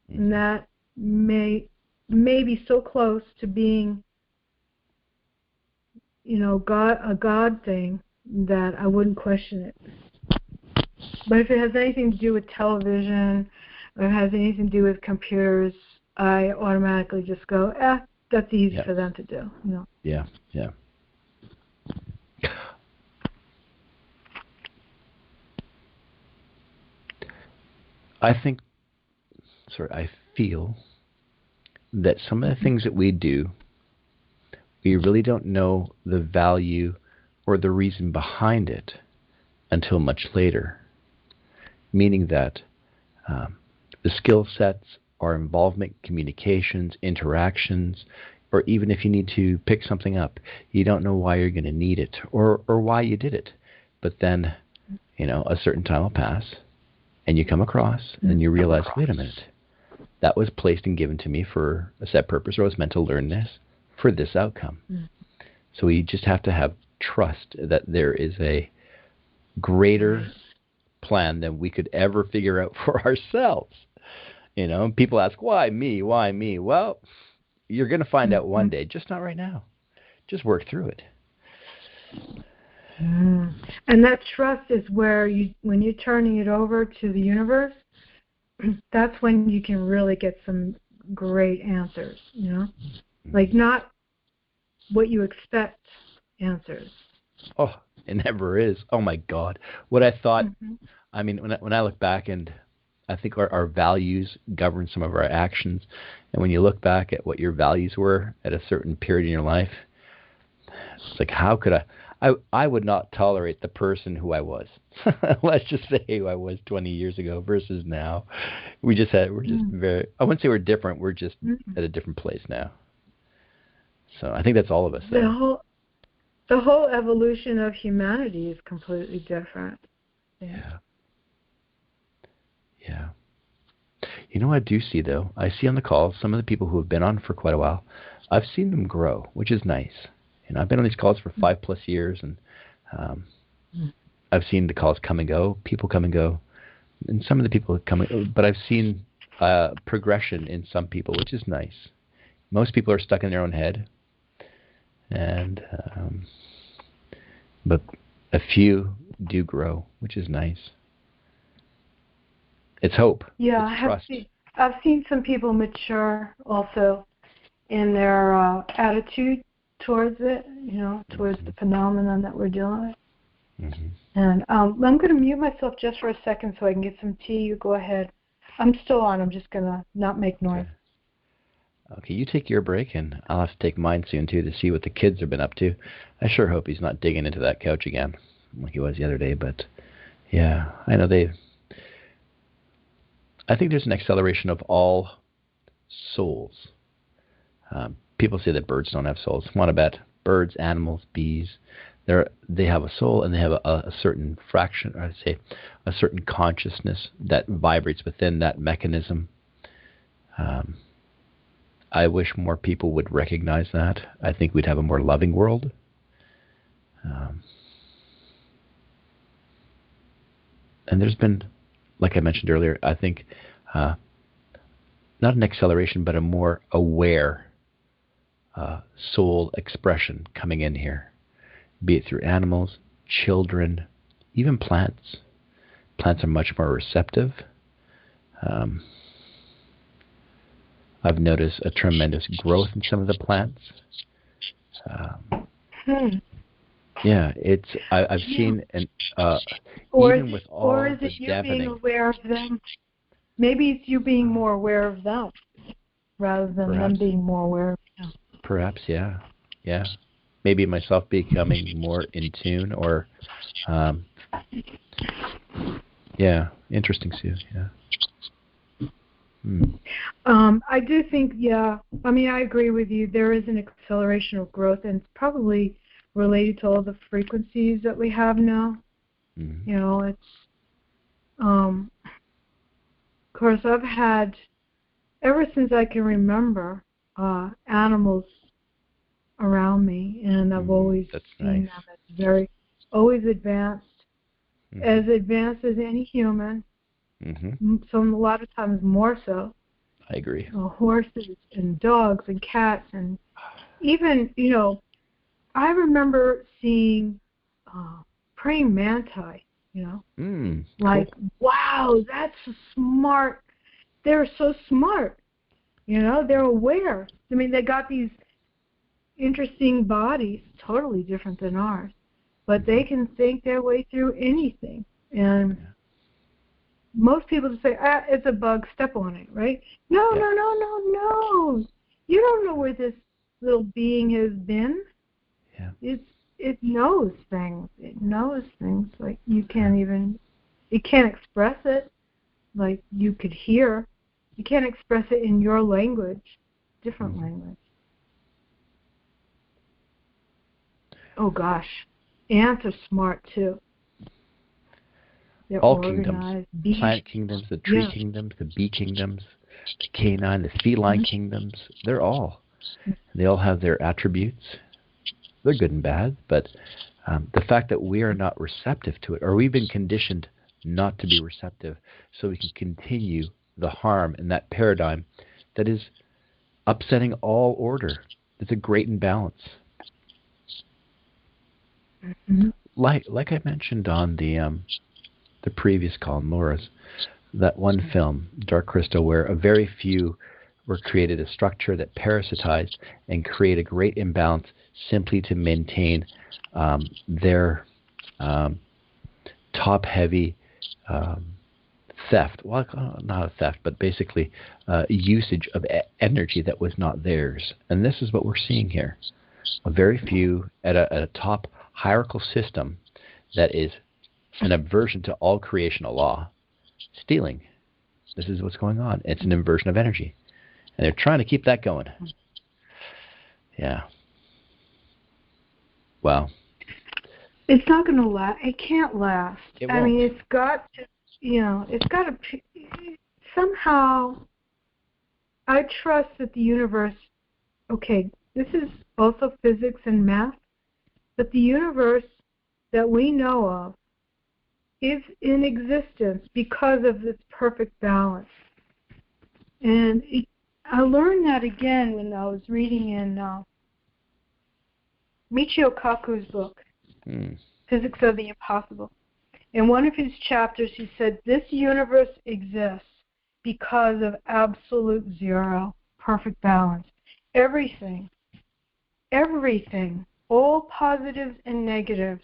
And that may be so close to being, a God thing that I wouldn't question it. But if it has anything to do with television, or it has anything to do with computers, I automatically just go, that's easy for them to do. Yeah. I feel that some of the things that we do, we really don't know the value or the reason behind it until much later. Meaning that the skill sets, our involvement, communications, interactions, or even if you need to pick something up, you don't know why you're going to need it or why you did it. But then, a certain time will pass and you come across and you realize, wait a minute, that was placed and given to me for a set purpose, or I was meant to learn this for this outcome. So we just have to have trust that there is a greater plan than we could ever figure out for ourselves. People ask, why me? Why me? Well, you're going to find out one day, just not right now. Just work through it. And that trust is where when you're turning it over to the universe, that's when you can really get some great answers, like not what you expect answers. Oh, it never is. Oh my God. What I thought, I mean, when I look back, and I think our values govern some of our actions. And when you look back at what your values were at a certain period in your life, it's like, how could I would not tolerate the person who I was. Let's just say who I was 20 years ago versus now. We're just very, I wouldn't say we're different. We're just at a different place now. So I think that's all of us. The whole evolution of humanity is completely different. Yeah. I do see, though, I see on the calls some of the people who have been on for quite a while, I've seen them grow, which is nice. I've been on these calls for 5+ years, and I've seen the calls come and go, people come and go, and some of the people come, but I've seen progression in some people, which is nice. Most people are stuck in their own head, and but a few do grow, which is nice. It's hope. Yeah, it's trust. I've seen some people mature also in their attitude towards it, towards the phenomenon that we're dealing with. And I'm going to mute myself just for a second so I can get some tea. You go ahead. I'm still on. I'm just going to not make noise. Okay, you take your break, and I'll have to take mine soon, too, to see what the kids have been up to. I sure hope he's not digging into that couch again like he was the other day. But, yeah, I know I think there's an acceleration of all souls. People say that birds don't have souls. Want to bet? Birds, animals, bees, they have a soul, and they have a certain fraction, or I'd say a certain consciousness that vibrates within that mechanism. I wish more people would recognize that. I think we'd have a more loving world. And there's been, like I mentioned earlier, I think not an acceleration, but a more aware soul expression coming in here, be it through animals, children, even plants. Plants are much more receptive. I've noticed a tremendous growth in some of the plants. Yeah, I've seen, and even with all or is the it you deafening, being aware of them? Maybe it's you being more aware of them rather than them being more aware of you. Perhaps, yeah. Maybe myself becoming more in tune, or interesting, Sue. Yeah. I do think, I agree with you. There is an acceleration of growth, and it's probably related to all the frequencies that we have now. It's, of course, I've had, ever since I can remember, animals around me, and I've always seen them as always advanced, as advanced as any human. Some a lot of times more so. I agree. Horses and dogs and cats, and even I remember seeing praying mantis. Like, wow, that's smart. They're so smart. They're aware. I mean, they got these interesting bodies, totally different than ours, but they can think their way through anything. And most people just say, it's a bug, step on it, right? No, Yeah. no. You don't know where this little being has been. Yeah. It knows things. It knows things like you can't even, it can't express it like you could hear. You can't express it in your language, different language. Oh gosh, ants are smart too. They're All organized. kingdoms, plant kingdoms, the tree kingdoms, the bee kingdoms, the canine, the feline kingdoms, they all have their attributes. They're good and bad, but the fact that we are not receptive to it, or we've been conditioned not to be receptive, so we can continue the harm in that paradigm that is upsetting all order. It's a great imbalance. Like I mentioned on the previous call, Laura's, that one film, Dark Crystal, where a very few were created a structure that parasitized and create a great imbalance simply to maintain their top-heavy theft. Well, not a theft, but basically usage of energy that was not theirs. And this is what we're seeing here. A very few at a top hierarchical system that is an aversion to all creational law, stealing. This is what's going on. It's an inversion of energy. And they're trying to keep that going. Yeah. Wow. It's not going to last. It can't last. It won't. I mean, it's got to, it's got to, somehow, I trust that the universe, okay, this is also physics and math, but the universe that we know of is in existence because of this perfect balance. And I learned that again when I was reading in Michio Kaku's book, Physics of the Impossible. In one of his chapters, he said, this universe exists because of absolute zero, perfect balance. Everything, all positives and negatives,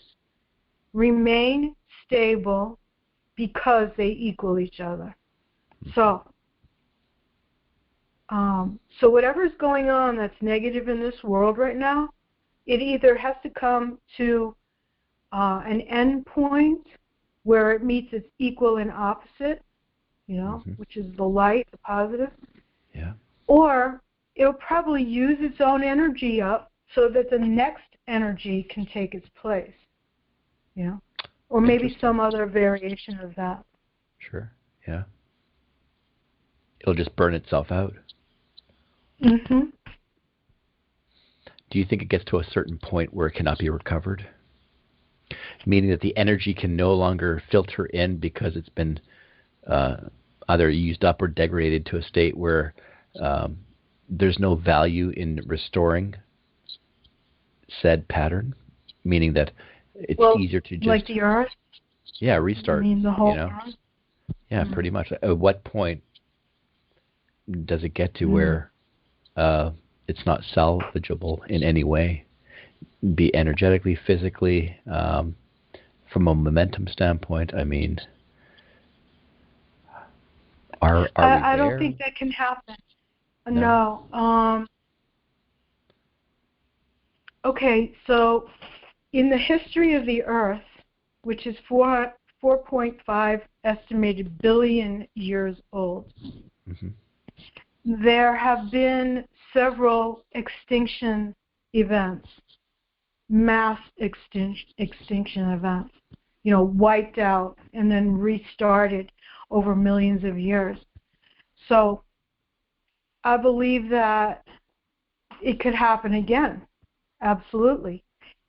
remain stable because they equal each other. So whatever's going on that's negative in this world right now, it either has to come to an end point where it meets its equal and opposite, which is the light, the positive. Yeah. Or it'll probably use its own energy up so that the next energy can take its place. Or maybe some other variation of that. Sure, yeah. It'll just burn itself out. Mm-hmm. Do you think it gets to a certain point where it cannot be recovered? Meaning that the energy can no longer filter in because it's been either used up or degraded to a state where there's no value in restoring said pattern? Meaning that it's easier to just... like the Earth? Yeah, restart. I mean, the whole Earth? Yeah, pretty much. At what point does it get to where it's not salvageable in any way? Be energetically, physically, from a momentum standpoint? I mean, are we there? I don't think that can happen. No. Okay, so in the history of the Earth, which is 4.5 estimated billion years old, there have been several extinction events, mass extinction events, wiped out and then restarted over millions of years. So I believe that it could happen again, absolutely.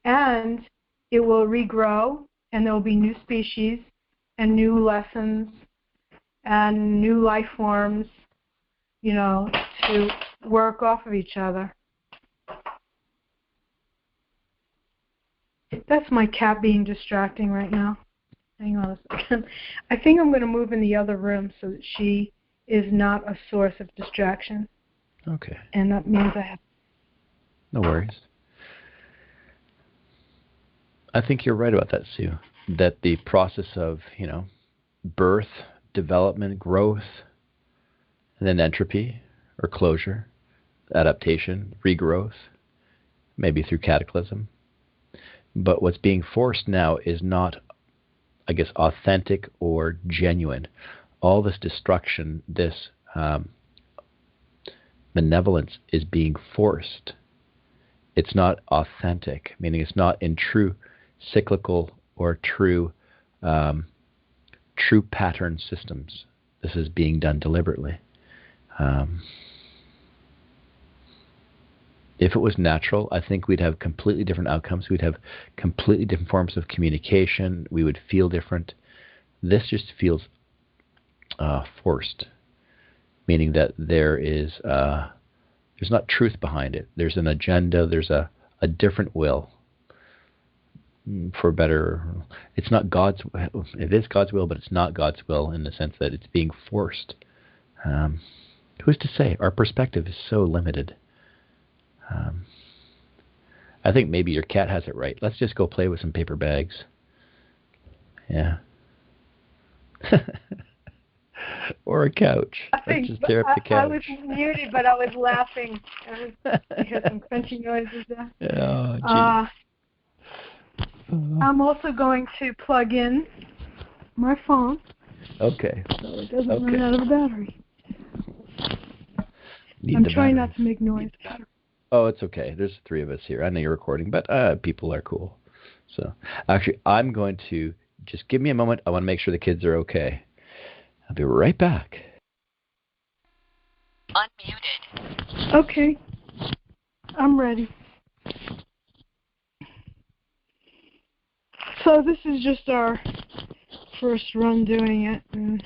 And it will regrow, and there will be new species and new lessons and new life forms, to work off of each other. That's my cat being distracting right now. Hang on a second. I think I'm going to move in the other room so that she is not a source of distraction. Okay. And that means I have... No worries. I think you're right about that, Sue. That the process of, birth, development, growth, and then entropy or closure, adaptation, regrowth, maybe through cataclysm. But what's being forced now is not, I guess, authentic or genuine. All this destruction, this benevolence is being forced. It's not authentic, meaning it's not in true cyclical or true pattern systems. This is being done deliberately. If it was natural, I think we'd have completely different outcomes. We'd have completely different forms of communication. We would feel different. This just feels forced, meaning that there's not truth behind it. There's an agenda. There's a different will. For better, it's not God's. It is God's will, but it's not God's will in the sense that it's being forced. Who's to say? Our perspective is so limited. I think maybe your cat has it right. Let's just go play with some paper bags. Yeah. Or a couch. Let's just tear up the couch. I was muted, but I was laughing. I heard some crunchy noises there. Oh, I'm also going to plug in my phone. Okay. So it doesn't run out of battery. I'm trying not to make noise. Oh, it's okay. There's 3 of us here. I know you're recording, but people are cool. So, actually, I'm going to just give me a moment. I want to make sure the kids are okay. I'll be right back. Unmuted. Okay. I'm ready. So this is just our first run doing it. And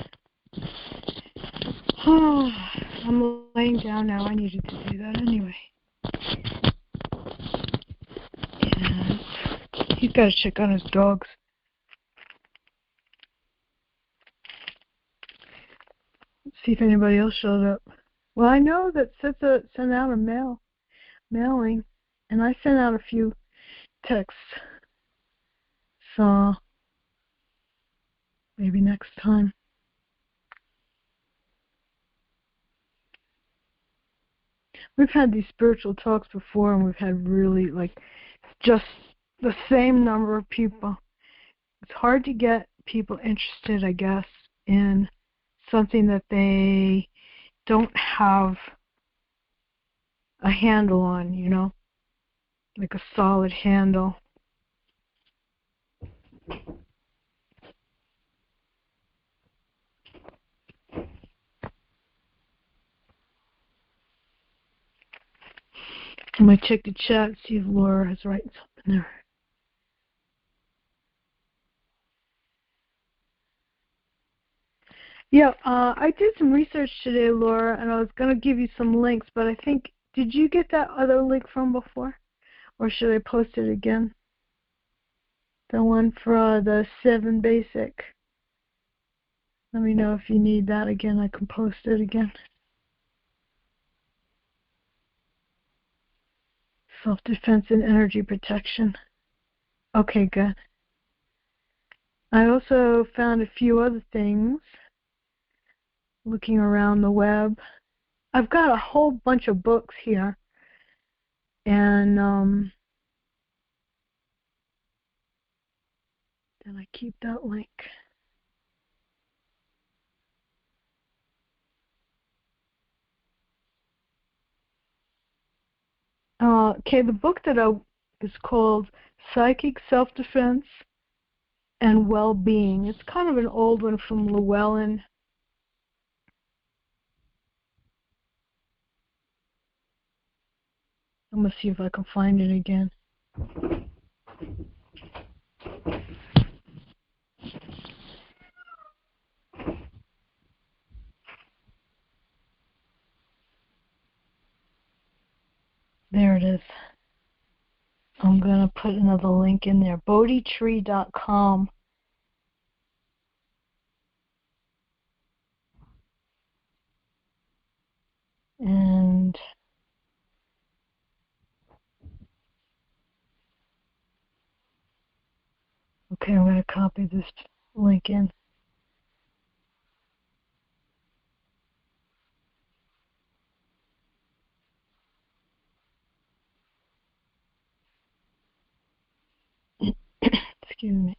I'm laying down now. I needed to do that anyway. And he's got to check on his dogs. Let's see if anybody else showed up. Well, I know that setsah sent out a mailing, and I sent out a few texts. So maybe next time. We've had these spiritual talks before, and we've had really, just the same number of people. It's hard to get people interested, I guess, in something that they don't have a handle on, like a solid handle. I'm going to check the chat, see if Laura is writing something there. Yeah, I did some research today, Laura, and I was going to give you some links, but I think, did you get that other link from before? Or should I post it again? The one for the 7 basic. Let me know if you need that again. I can post it again. Self-defense and energy protection. Okay, good. I also found a few other things looking around the web. I've got a whole bunch of books here, and did I keep that link? Okay, the book that is called Psychic Self-Defense and Well-Being. It's kind of an old one from Llewellyn. I'm going to see if I can find it again. There it is. I'm going to put another link in there. Bodhitree.com. And okay, I'm going to copy this link in. Excuse me.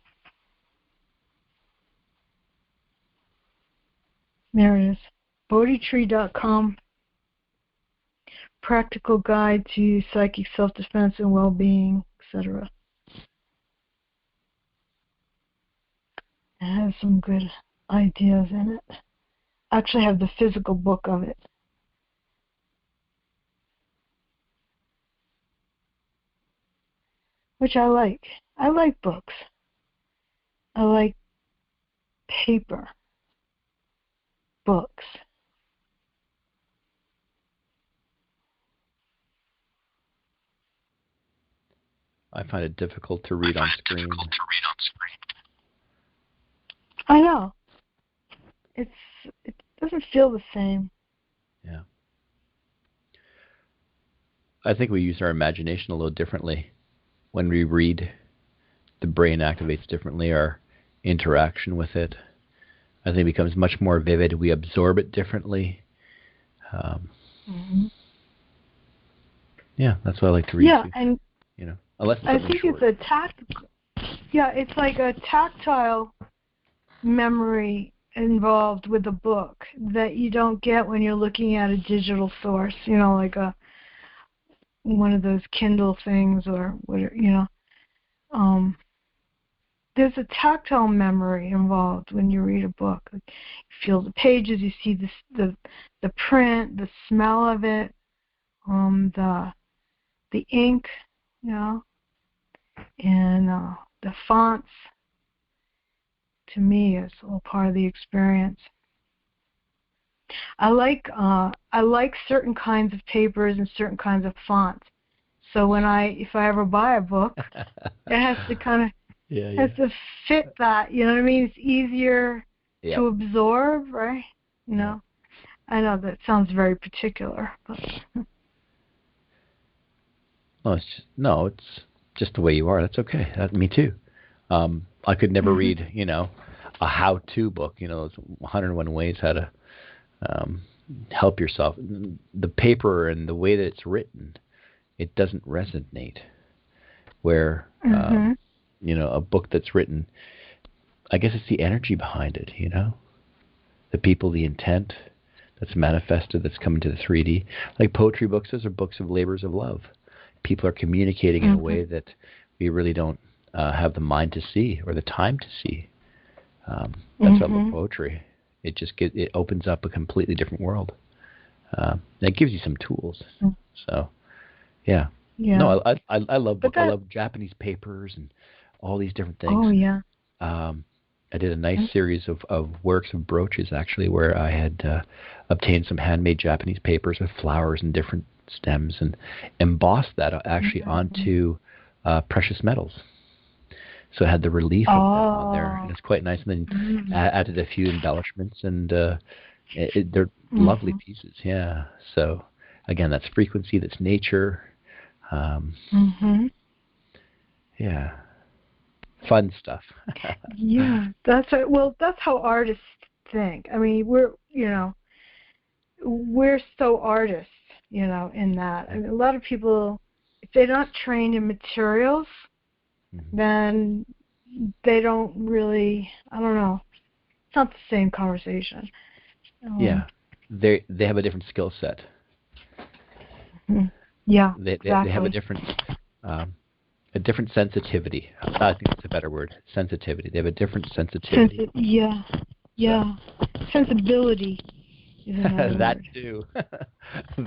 There it is. Bodhitree.com. Practical guide to psychic self-defense and well-being, etc. It has some good ideas in it. I actually have the physical book of it. Which I like. I like books. I like paper books. I find it difficult to read on screen. I know. It doesn't feel the same. Yeah. I think we use our imagination a little differently. When we read, the brain activates differently, our interaction with it. I think it becomes much more vivid. We absorb it differently. Yeah, that's what I like to read. Yeah, too. and Unless it's I think short. it's like a tactile memory involved with a book that you don't get when you're looking at a digital source, like one of those Kindle things or whatever, There's a tactile memory involved when you read a book. You feel the pages, you see the print, the smell of it, the ink, and the fonts. To me, it's all part of the experience. I like certain kinds of papers and certain kinds of fonts. So if I ever buy a book, it has to kind of has to fit that. You know what I mean? It's easier to absorb, right? I know that sounds very particular, but it's just the way you are. That's okay. Me too. I could never read, a how-to book. Those 101 ways how to help yourself. The paper and the way that it's written, it doesn't resonate. Where a book that's written, I guess it's the energy behind it. The people, the intent that's manifested, that's coming to the 3D. Like poetry books, those are books of labors of love. People are communicating in a way that we really don't have the mind to see or the time to see. That's why I love poetry. It opens up a completely different world. And it gives you some tools. So, yeah. No, I love books. I love Japanese papers and all these different things. Oh, yeah. I did a nice series of works of brooches, actually, where I had obtained some handmade Japanese papers with flowers and different stems and embossed that actually onto precious metals. So it had the relief of them on there, and it's quite nice. And then added a few embellishments, and they're lovely pieces. Yeah. So again, that's frequency, that's nature. Yeah. Fun stuff. Yeah, that's how artists think. I mean, we're so artists, in that. I mean, a lot of people, if they're not trained in materials, then they don't really, I don't know, it's not the same conversation. Yeah, they have a different skill set. Yeah, exactly. They have a different sensitivity. I think that's a better word. Sensitivity. They have a different sensitivity. Yeah. Sensibility is another that word. too.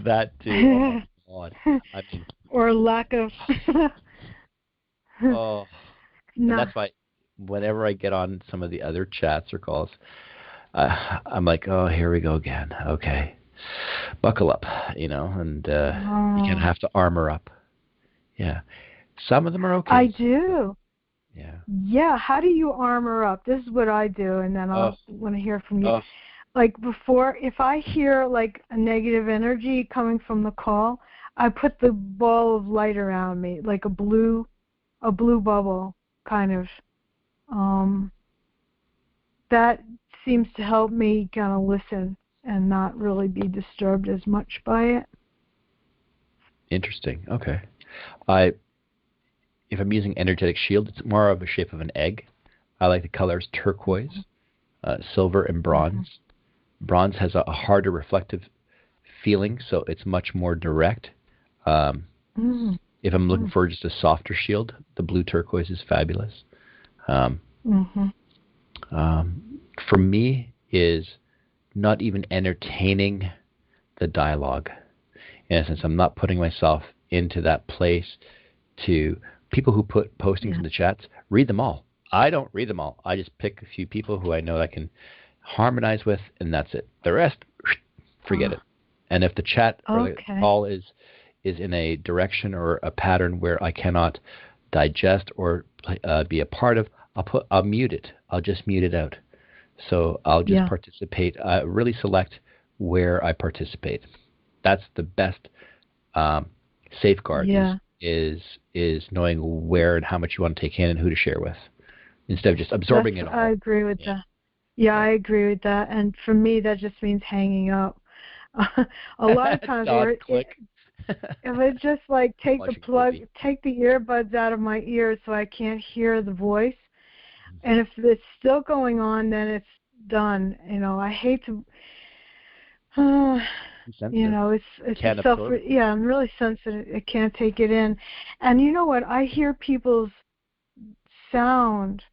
That too. Oh my God. Or lack of. And that's why whenever I get on some of the other chats or calls, I'm like, oh, here we go again. Okay. Buckle up, and you kind of have to armor up. Yeah. Some of them are okay. I do. Yeah. Yeah. How do you armor up? This is what I do, and then I'll want to hear from you. Like before, if I hear like a negative energy coming from the call, I put the ball of light around me, like a blue bubble, kind of. That seems to help me kind of listen and not really be disturbed as much by it. Interesting. Okay. if I'm using energetic shield, it's more of a shape of an egg. I like the colors turquoise, silver, and bronze. Bronze has a harder reflective feeling, so it's much more direct. If I'm looking for just a softer shield, the blue turquoise is fabulous. For me, is not even entertaining the dialogue. In a sense, I'm not putting myself into that place to people who put postings in the chats, read them all. I don't read them all. I just pick a few people who I know I can harmonize with, and that's it. The rest, forget it. And if the chat or the call is in a direction or a pattern where I cannot digest or be a part of, I'll mute it. I'll just mute it out. So I'll just participate. Really select where I participate. That's the best safeguard. Is knowing where and how much you want to take in and who to share with, instead of just absorbing it all. I agree with that. Yeah, I agree with that. And for me, that just means hanging up. A lot of times, if it's just like take the earbuds out of my ears so I can't hear the voice, and if it's still going on, then it's done. I hate to. It's I'm really sensitive. I can't take it in. And you know what? I hear people's sound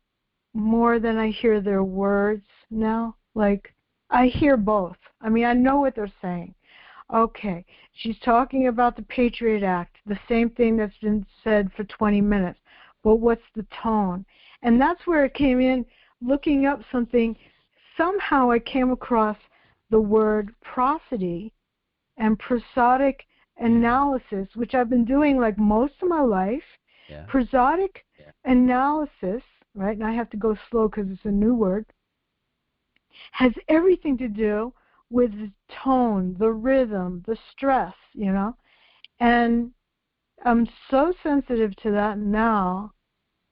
more than I hear their words now. Like, I hear both. I mean, I know what they're saying. Okay, she's talking about the Patriot Act, the same thing that's been said for 20 minutes. But what's the tone? And that's where it came in, looking up something. Somehow I came across the word prosody and prosodic analysis, which I've been doing like most of my life. Prosodic analysis, right, and I have to go slow because it's a new word, has everything to do with the tone, the rhythm, the stress, and I'm so sensitive to that now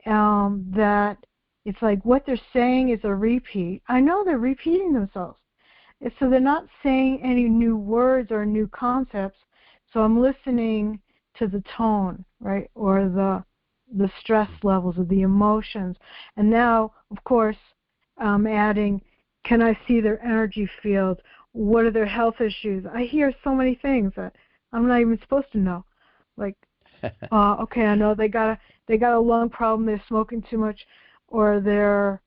that it's like what they're saying is a repeat. I know they're repeating themselves. So they're not saying any new words or new concepts. So I'm listening to the tone, right, or the stress levels or the emotions. And now, of course, I'm adding, can I see their energy field? What are their health issues? I hear so many things that I'm not even supposed to know. Like, okay, I know they got a lung problem, they're smoking too much, or their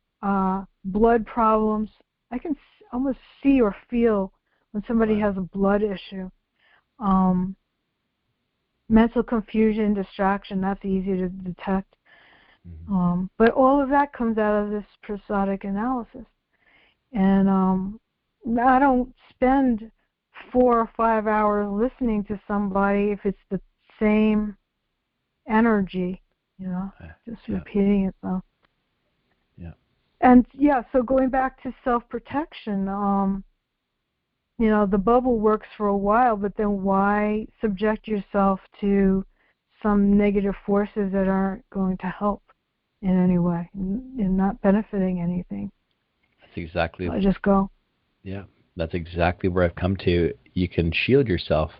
blood problems. I can almost see or feel when somebody has a blood issue. Mental confusion, distraction, that's easy to detect. But all of that comes out of this prosodic analysis. And I don't spend 4 or 5 hours listening to somebody if it's the same energy, just repeating itself. And so going back to self-protection, the bubble works for a while, but then why subject yourself to some negative forces that aren't going to help in any way and not benefiting anything? That's exactly. I just go. Yeah, that's exactly where I've come to. You can shield yourself,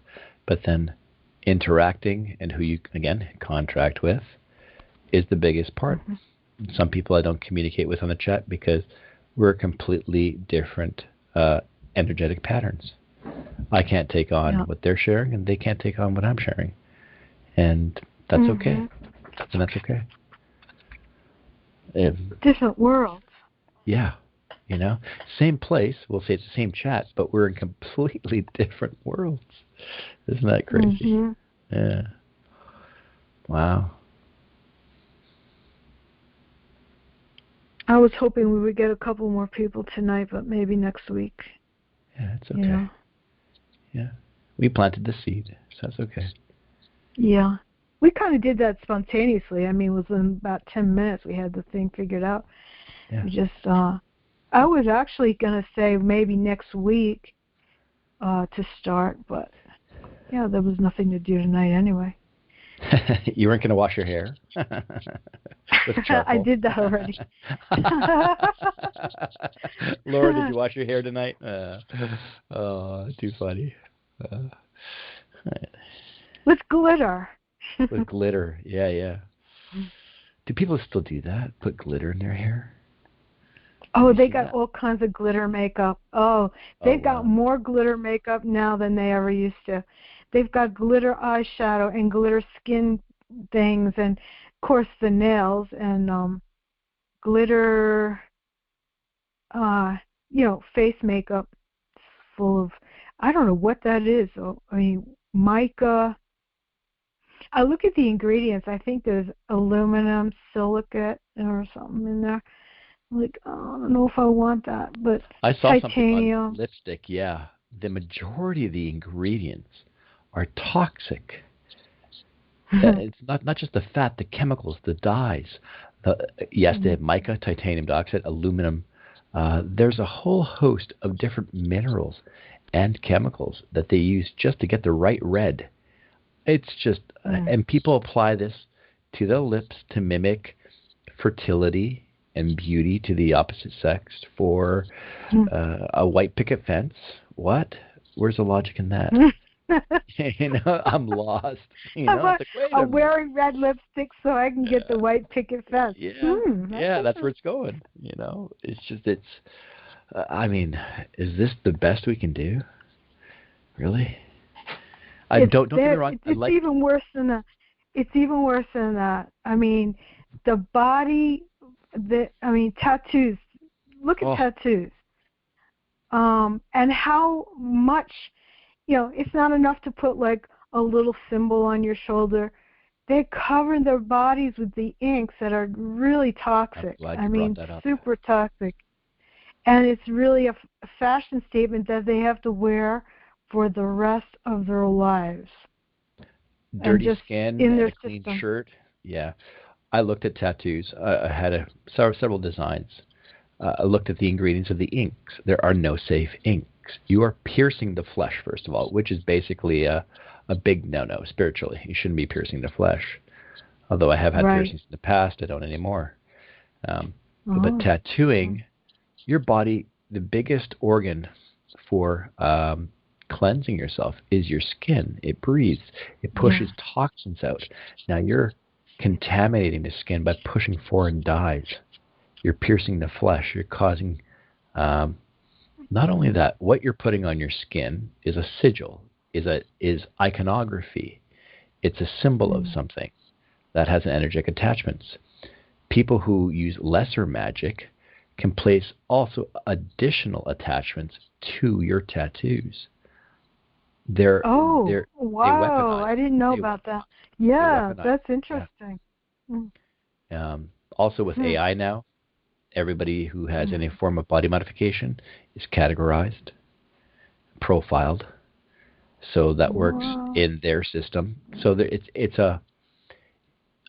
but then interacting and who you, again, contract with is the biggest part. Some people I don't communicate with on the chat because we're completely different energetic patterns. I can't take on what they're sharing, and they can't take on what I'm sharing. And that's okay. And that's okay. Different worlds. Yeah. Same place. We'll say it's the same chat, but we're in completely different worlds. Isn't that crazy? Yeah. Wow. I was hoping we would get a couple more people tonight, but maybe next week. Yeah, it's okay. Yeah. We planted the seed, so that's okay. Yeah. We kind of did that spontaneously. I mean, within about 10 minutes we had the thing figured out. Yeah. We just, I was actually going to say maybe next week to start, but there was nothing to do tonight anyway. You weren't going to wash your hair? With charcoal? I did that already. Laura, did you wash your hair tonight? Too funny. With glitter. With glitter, yeah. Do people still do that? Put glitter in their hair? Oh, Have you they seen got that? all kinds of glitter makeup. Oh, Oh, they've got wow. more glitter makeup now than they ever used to. They've got glitter eyeshadow and glitter skin things, and of course the nails and glitter, uh, face makeup. It's full of, I don't know what that is. I mean, mica. I look at the ingredients. I think there's aluminum, silicate, or something in there. Like, oh, I don't know if I want that, but I saw something on titanium. lipstick, yeah. The majority of the ingredients are toxic. It's not just the fat, the chemicals, the dyes. Yes, they have mica, titanium dioxide, aluminum. There's a whole host of different minerals and chemicals that they use just to get the right red. It's just, and people apply this to their lips to mimic fertility and beauty to the opposite sex for a white picket fence. What? Where's the logic in that? I'm lost. It's like, wait a I'm minute. wearing red lipstick so I can get the white picket fence. That's where it's going. I mean, is this the best we can do? Really? Don't get me wrong. It's even worse than that. It's even worse than that. I mean, the body, tattoos. Look at tattoos. And how much, it's not enough to put like a little symbol on your shoulder. They cover their bodies with the inks that are really toxic. I'm glad you brought that up. Super toxic. And it's really a fashion statement that they have to wear for the rest of their lives. Dirty skin and a clean shirt. Yeah. I looked at tattoos. I had several designs. I looked at the ingredients of the inks. There are no safe inks. You are piercing the flesh, first of all, which is basically a big no-no spiritually. You shouldn't be piercing the flesh. Although I have had piercings in the past, I don't anymore. But tattooing, your body, the biggest organ for cleansing yourself is your skin. It breathes. It pushes toxins out. Now you're contaminating the skin by pushing foreign dyes. You're piercing the flesh. You're causing, not only that, what you're putting on your skin is a sigil, is iconography. It's a symbol of something that has an energetic attachments. People who use lesser magic can place also additional attachments to your tattoos. Wow! They weaponize. I didn't know about that. Yeah, that's interesting. Yeah. Also with AI now, everybody who has any form of body modification is categorized, profiled, so that works in their system. So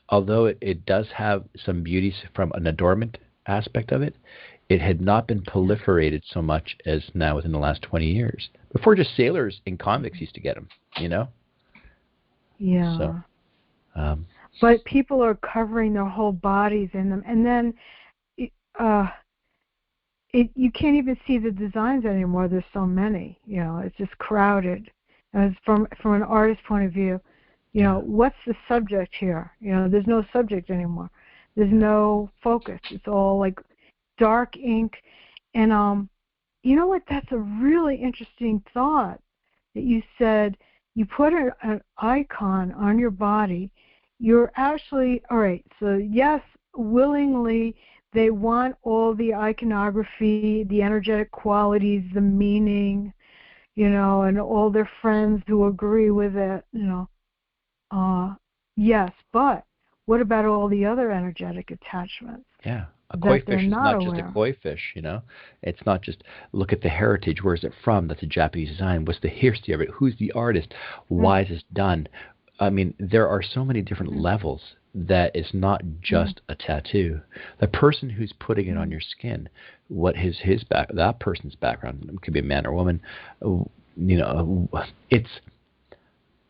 although it does have some beauty from an adornment aspect of it, it had not been proliferated so much as now within the last 20 years. Before, just sailors and convicts used to get them, Yeah. So, but people are covering their whole bodies in them, and then you can't even see the designs anymore. There's so many, it's just crowded. As from an artist's point of view, what's the subject here? There's no subject anymore. There's no focus. It's all like dark ink. And you know what? That's a really interesting thought that you said. You put an icon on your body. You're actually, all right, so yes, willingly, they want all the iconography, the energetic qualities, the meaning, and all their friends who agree with it, yes, but what about all the other energetic attachments? Yeah. A koi fish is not just a koi fish, It's not just look at the heritage. Where is it from? That's a Japanese design. What's the history of it? Who's the artist? Why is this done? I mean, there are so many different levels that it's not just a tattoo. The person who's putting it on your skin, what is that person's background? It could be a man or woman. It's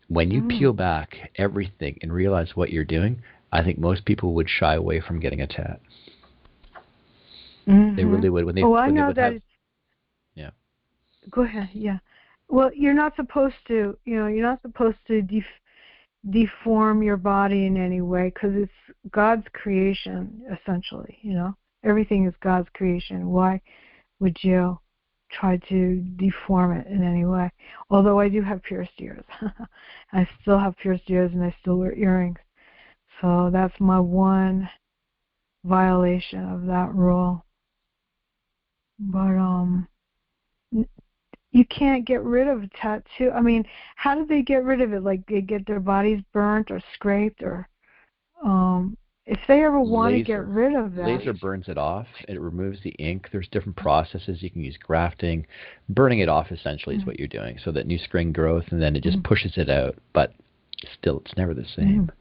when you peel back everything and realize what you're doing, I think most people would shy away from getting a tat. They really would. When they yeah. Go ahead. Yeah. Well, you're not supposed to. You're not supposed to deform your body in any way, because it's God's creation, essentially, you know. Everything is God's creation. Why would you try to deform it in any way? Although I do have pierced ears. I still have pierced ears and I still wear earrings. So that's my one violation of that rule. But you can't get rid of a tattoo. I mean, how do they get rid of it? Like they get their bodies burnt or scraped, or if they ever want to get rid of that. Laser burns it off. It removes the ink. There's different processes. You can use grafting. Burning it off essentially is what you're doing, so that new skin growth, and then it just pushes it out. But still, it's never the same.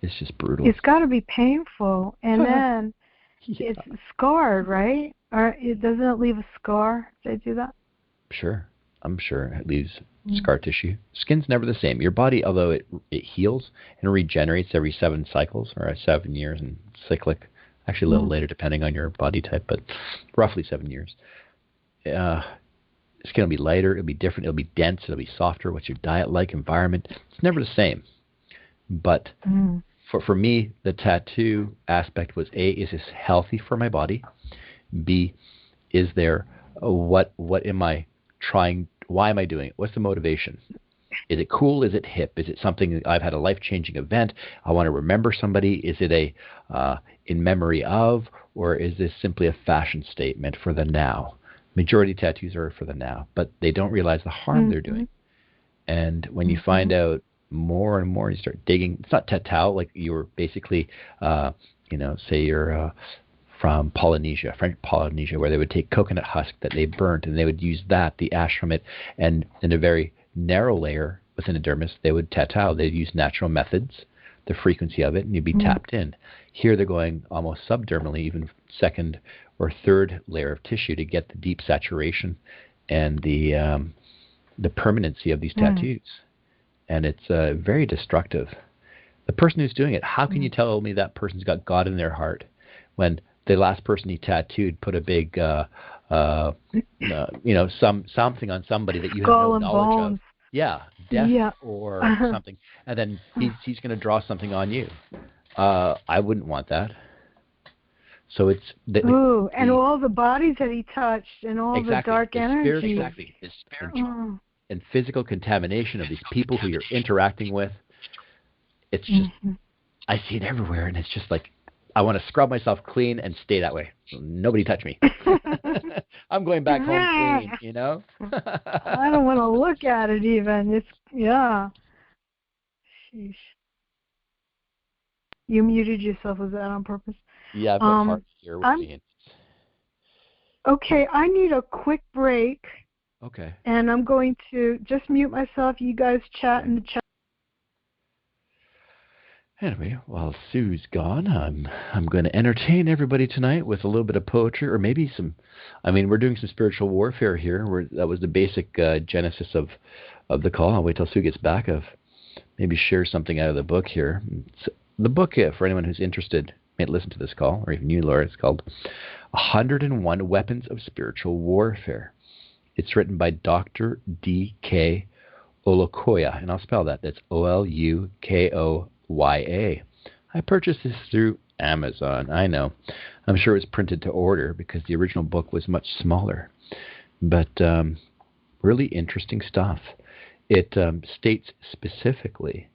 It's just brutal. It's got to be painful, and then it's scarred, right? Or doesn't it leave a scar if they do that? Sure. I'm sure it leaves scar tissue. Skin's never the same. Your body, although it heals and regenerates every 7 cycles, or 7 years, and cyclic, actually a little later depending on your body type, but roughly 7 years. Skin will be lighter, it'll be different, it'll be dense, it'll be softer. What's your diet like, environment? It's never the same. But for me, the tattoo aspect was A, is this healthy for my body? B, is there, what am I trying, why am I doing it? What's the motivation? Is it cool? Is it hip? Is it something, I've had a life-changing event, I want to remember somebody? Is it a in memory of, or is this simply a fashion statement for the now? Majority of tattoos are for the now, but they don't realize the harm they're doing. And when you find out more and more, you start digging. It's not tattoo, like you were basically, say you're from Polynesia, French Polynesia, where they would take coconut husk that they burnt, and they would use that, the ash from it, and in a very narrow layer within the dermis, they would tattoo. They'd use natural methods, the frequency of it, and you'd be tapped in. Here they're going almost subdermally, even second or third layer of tissue to get the deep saturation and the permanency of these tattoos. And it's very destructive. The person who's doing it, how can you tell me that person's got God in their heart when the last person he tattooed put a big, something on somebody that you have no knowledge of? Yeah, death or something. And then he's going to draw something on you. I wouldn't want that. So it's... and all the bodies that he touched and all the dark energy. Exactly. The spiritual and physical contamination of these people who you're interacting with. It's just... I see it everywhere, and it's just like, I want to scrub myself clean and stay that way. Nobody touch me. I'm going back home clean, you know? I don't want to look at it even. It's, Sheesh. You muted yourself. Was that on purpose? Yeah, I've got hearts here with me. Okay, I need a quick break. Okay. And I'm going to just mute myself. You guys chat in the chat. Anyway, while Sue's gone, I'm going to entertain everybody tonight with a little bit of poetry, or maybe some. I mean, we're doing some spiritual warfare here. That was the basic genesis of the call. I'll wait till Sue gets back. Of maybe share something out of the book here. The book, for anyone who's interested, may listen to this call, or even you, Laura. It's called 101 Weapons of Spiritual Warfare. It's written by Dr. D.K. Olukoya, and I'll spell that. That's Olukoya. I purchased this through Amazon. I know. I'm sure it was printed to order because the original book was much smaller. But really interesting stuff. It states specifically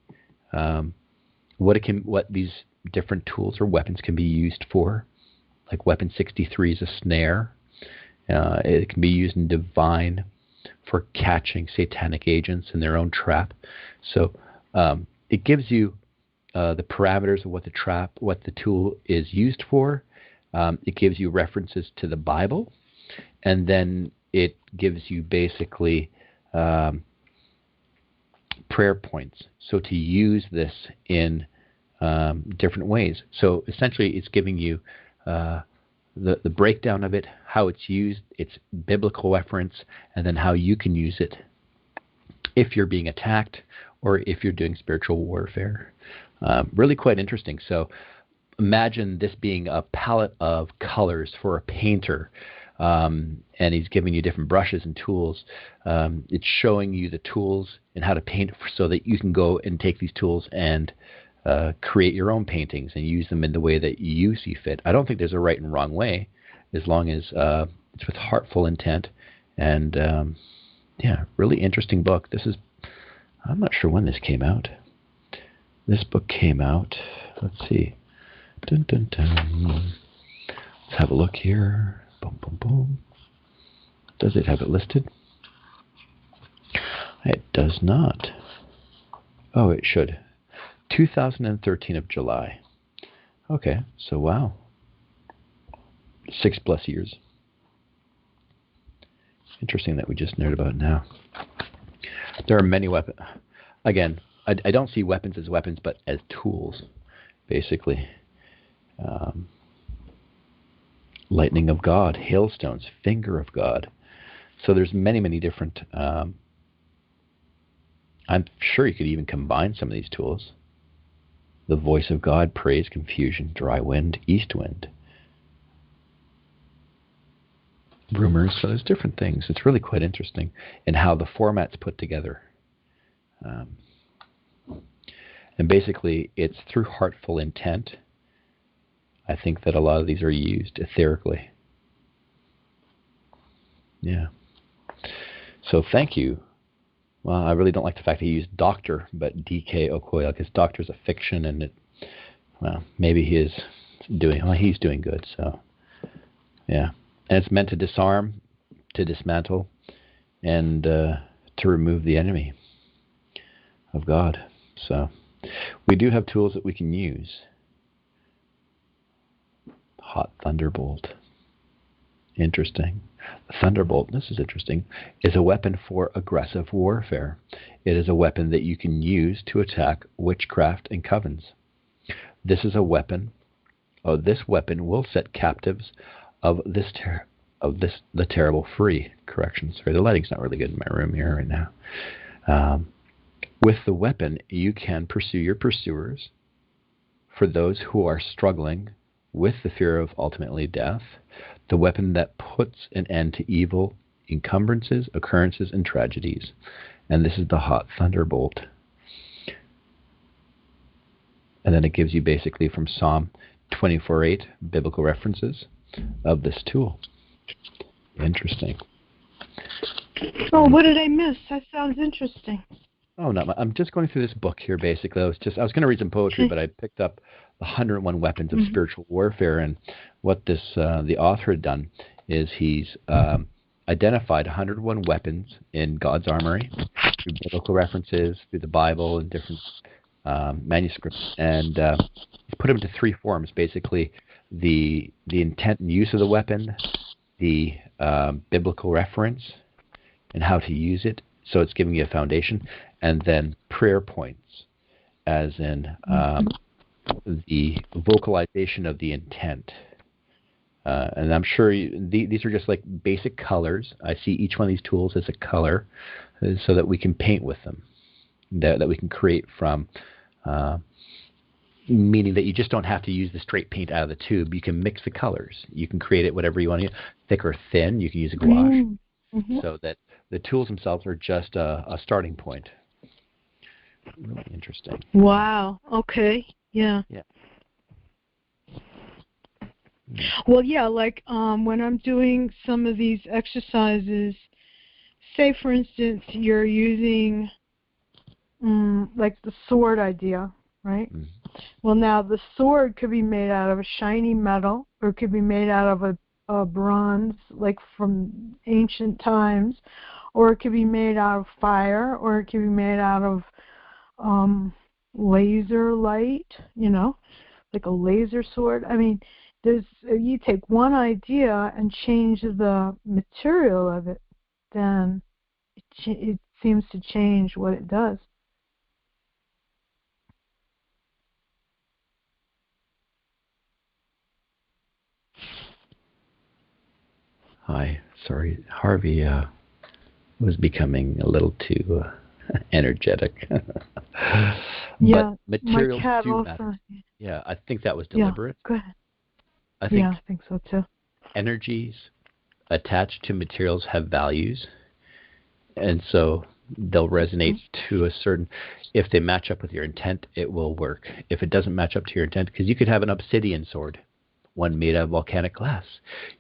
what these different tools or weapons can be used for. Like weapon 63 is a snare. It can be used in divine for catching satanic agents in their own trap. So it gives you the parameters of what the tool is used for. It gives you references to the Bible, and then it gives you basically prayer points. So to use this in different ways. So essentially, it's giving you the breakdown of it, how it's used, its biblical reference, and then how you can use it if you're being attacked or if you're doing spiritual warfare. Really quite interesting. So imagine this being a palette of colors for a painter and he's giving you different brushes and tools. It's showing you the tools and how to paint so that you can go and take these tools and create your own paintings and use them in the way that you see fit. I don't think there's a right and wrong way, as long as it's with heartful intent. And really interesting book. I'm not sure when this came out. This book came out, let's see. Dun, dun, dun. Let's have a look here. Boom, boom, boom. Does it have it listed? It does not. Oh, it should. 2013 of July. Okay, so wow. 6+ years. Interesting that we just nerd about it now. There are many weapons. Again, I don't see weapons as weapons, but as tools, basically. Lightning of God, hailstones, finger of God. So there's many, many different... I'm sure you could even combine some of these tools. The voice of God, praise, confusion, dry wind, east wind. Rumors, so there's different things. It's really quite interesting in how the format's put together. And basically, it's through heartful intent. I think that a lot of these are used etherically. Yeah. So thank you. Well, I really don't like the fact that he used doctor, but D.K. Okoye, because doctor is a fiction, and maybe he's doing good. So, yeah. And it's meant to disarm, to dismantle, and to remove the enemy of God. So we do have tools that we can use. Hot thunderbolt. Interesting. The thunderbolt, this is interesting, is a weapon for aggressive warfare. It is a weapon that you can use to attack witchcraft and covens. This is a weapon. This weapon will set captives of the terrible free. Correction, sorry, the lighting's not really good in my room here right now. With the weapon, you can pursue your pursuers. For those who are struggling with the fear of ultimately death, the weapon that puts an end to evil, encumbrances, occurrences, and tragedies. And this is the hot thunderbolt. And then it gives you basically from Psalm 24:8 biblical references of this tool. Interesting. Oh, what did I miss? That sounds interesting. Oh, no, I'm just going through this book here, basically. I was going to read some poetry, but I picked up the 101 Weapons of Spiritual Warfare, and what the author had done is he's identified 101 weapons in God's armory through biblical references, through the Bible, and different manuscripts, and he's put them into 3 forms, basically the intent and use of the weapon, the biblical reference, and how to use it. So it's giving you a foundation, and then prayer points, as in the vocalization of the intent. And I'm sure these are just like basic colors. I see each one of these tools as a color, so that we can paint with them, that we can create from, meaning that you just don't have to use the straight paint out of the tube. You can mix the colors. You can create it whatever you want to use, thick or thin. You can use a gouache, so that the tools themselves are just a starting point. Really interesting. Wow. Okay. Yeah. Yeah. Well, yeah, like when I'm doing some of these exercises, say, for instance, you're using like the sword idea, right? Mm-hmm. Well, now the sword could be made out of a shiny metal, or it could be made out of a bronze, like from ancient times, or it could be made out of fire, or it could be made out of laser light, like a laser sword. I mean, you take one idea and change the material of it, then it seems to change what it does. Hi, sorry, Harvey was becoming a little too energetic. Yeah, but materials my cat do also. matter. Yeah, I think that was deliberate. Yeah, go ahead. I think I think so too. Energies attached to materials have values, and so they'll resonate to a certain, if they match up with your intent, it will work. If it doesn't match up to your intent, because you could have an obsidian sword, one made out of volcanic glass.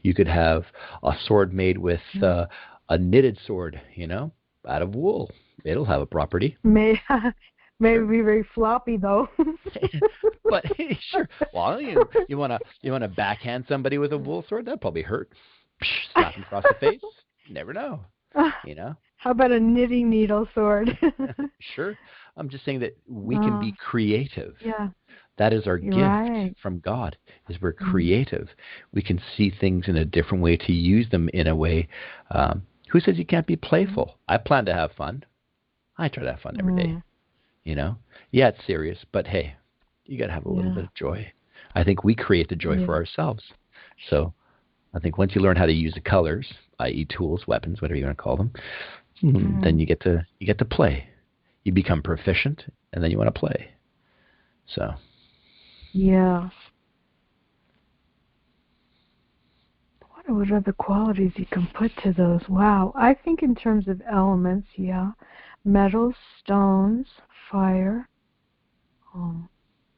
You could have a sword made with a knitted sword, out of wool. It'll have a property. Maybe be very floppy though. But sure. Well, you wanna backhand somebody with a wool sword? That'd probably hurt. Slap him across the face. Never know. How about a knitting needle sword? Sure. I'm just saying that we can be creative. Yeah. That is our gift from God, is we're creative. We can see things in a different way, to use them in a way. Who says you can't be playful? I plan to have fun. I try to have fun every day. Yeah, it's serious, but hey, you got to have a little bit of joy. I think we create the joy for ourselves. So I think once you learn how to use the colors, i.e. tools, weapons, whatever you want to call them, then you get to play. You become proficient, and then you want to play. So. Yeah. What other qualities you can put to those? Wow. I think in terms of elements, metals, stones, fire.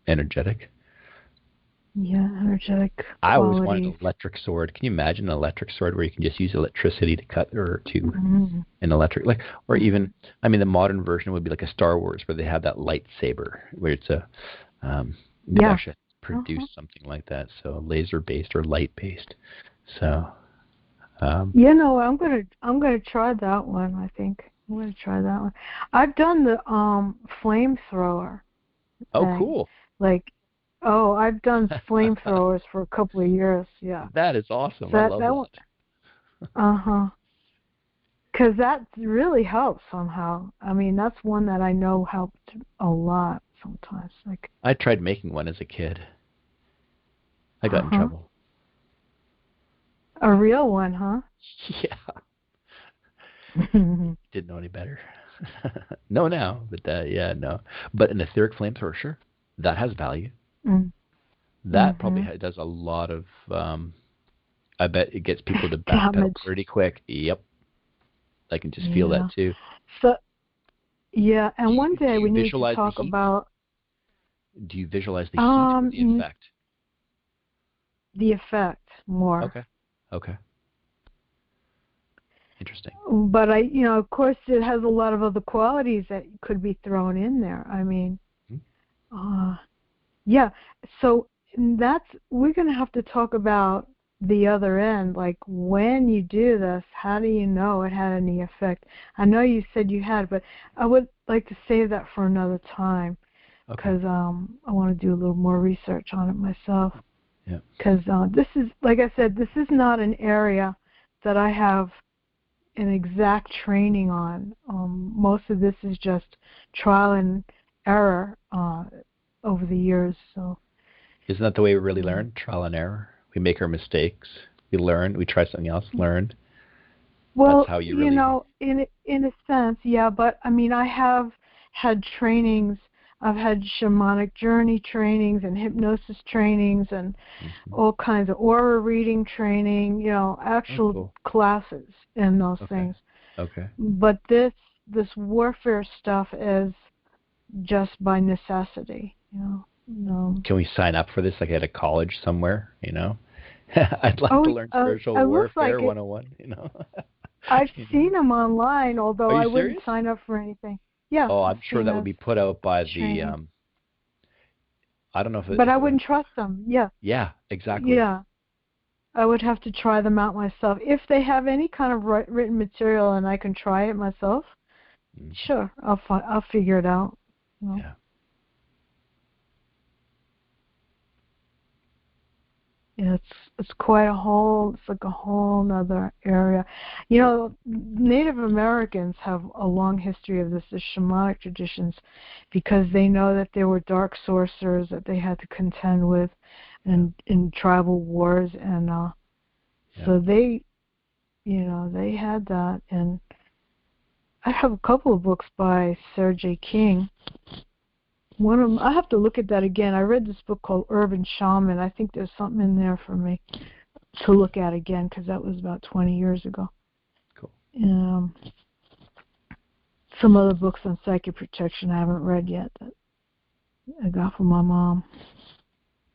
Energetic. Yeah, energetic qualities. I always wanted an electric sword. Can you imagine an electric sword where you can just use electricity to cut, or to an electric, or even, the modern version would be like a Star Wars where they have that lightsaber where it's a they actually produce something like that. So laser based or light based. So I'm gonna try that one. I think I'm gonna try that one. I've done the flamethrower. Oh, cool! I've done flamethrowers for a couple of years. Yeah, that is awesome. I love that. Because that really helps somehow. That's one that I know helped a lot sometimes. I tried making one as a kid. I got in trouble. A real one, huh? Yeah. Didn't know any better. No, now, but no. But an etheric flamethrower, sure, that has value. That probably does a lot of. I bet it gets people to backpedal pretty quick. Yep, I can just feel that too. So, and one day we need to talk about. Do you visualize the heat or the effect? The effect more. Okay. Interesting. But of course, it has a lot of other qualities that could be thrown in there. So we're going to have to talk about the other end. Like, when you do this, how do you know it had any effect? I know you said you had, but I would like to save that for another time, because I want to do a little more research on it myself. Yeah. Because this is, like I said, this is not an area that I have an exact training on. Most of this is just trial and error over the years. So. Isn't that the way we really learn? Trial and error. We make our mistakes. We learn. We try something else. Learn. Well, that's how you really. In a sense, yeah. But I have had trainings. I've had shamanic journey trainings and hypnosis trainings and all kinds of aura reading training, actual classes in those things. Okay. But this warfare stuff is just by necessity, No. Can we sign up for this, like at a college somewhere, I'd like to learn spiritual warfare 101, I've seen them online, although I wouldn't serious? sign up for anything. Yeah. Oh, I'm sure that would be put out by the, I don't know if it... But I wouldn't trust them, yeah. Yeah, exactly. Yeah. I would have to try them out myself. If they have any kind of written material and I can try it myself, sure, I'll figure it out. Yeah. Yeah, it's quite it's like a whole other area. Native Americans have a long history of this, the shamanic traditions, because they know that there were dark sorcerers that they had to contend with in tribal wars, and so they had that. And I have a couple of books by Sarah J. King. One of them, I have to look at that again. I read this book called Urban Shaman. I think there's something in there for me. to look at again because that was about 20 years ago. Cool. Some other books on psychic protection I haven't read yet that I got from my mom.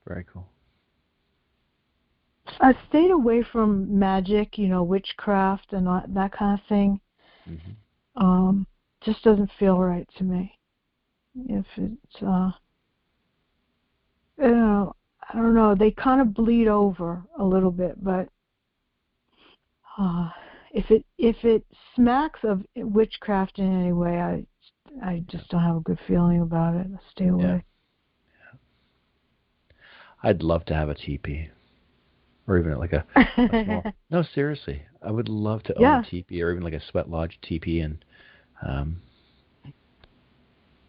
Very cool. I stayed away from magic, witchcraft and that kind of thing. Mm-hmm. Just doesn't feel right to me. If it's, I don't know, they kind of bleed over a little bit, but if it smacks of witchcraft in any way, I just don't have a good feeling about it. I stay away. Yeah. I'd love to have a teepee, or even like a small. No, seriously, I would love to own a teepee, or even like a sweat lodge teepee, and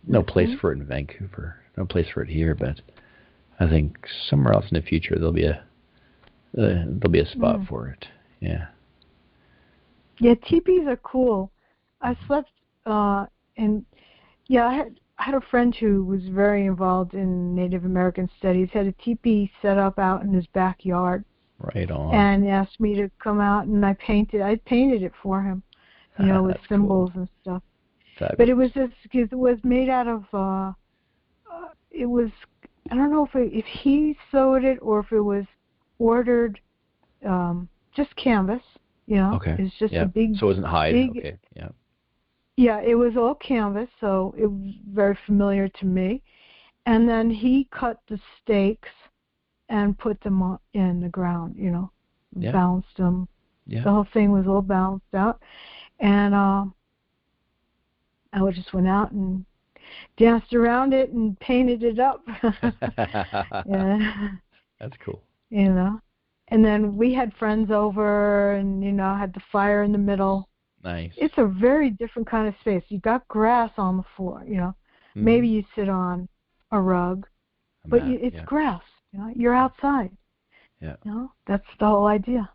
no place for it in Vancouver, no place for it here, but I think somewhere else in the future there'll be a spot for it. Yeah. Yeah, teepees are cool. I slept in. Yeah, I had a friend who was very involved in Native American studies. Had a teepee set up out in his backyard. Right on. And asked me to come out, and I painted it for him, with symbols and stuff. Fabulous. But it was made out of. It was, I don't know if he sewed it or if it was ordered, just canvas. Okay. It's just a big. So it wasn't hide. Okay. Yeah. Yeah, it was all canvas, so it was very familiar to me. And then he cut the stakes and put them in the ground, balanced them. Yeah. The whole thing was all balanced out. And I just went out and danced around it and painted it up. Yeah. That's cool. And then we had friends over and, had the fire in the middle. Nice. It's a very different kind of space. You got grass on the floor, Mm-hmm. Maybe you sit on a rug, but it's grass. You're outside. Yeah. That's the whole idea.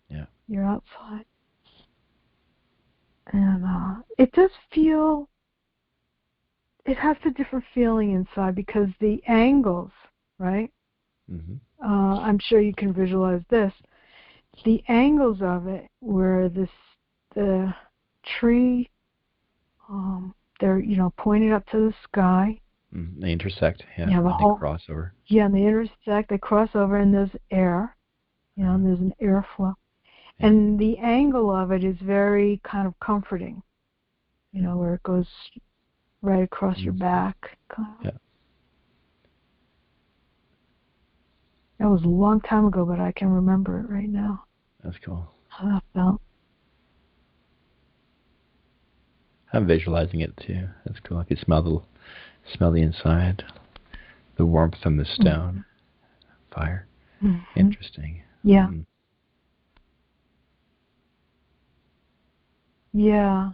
Yeah. You're outside. And it does feel, it has a different feeling inside because the angles, right? Mm-hmm. I'm sure you can visualize this. The angles of it where the tree, they're, pointed up to the sky. Mm-hmm. They intersect, they crossover. Yeah, and they intersect, they cross over, and there's air, and there's an airflow. Yeah. And the angle of it is very kind of comforting, where it goes right across your back. Kind of. Yeah. That was a long time ago, but I can remember it right now. That's cool. How that felt. I'm visualizing it too. That's cool. I can smell the inside, the warmth from the stone, fire. Mm-hmm. Interesting. Yeah. Yeah.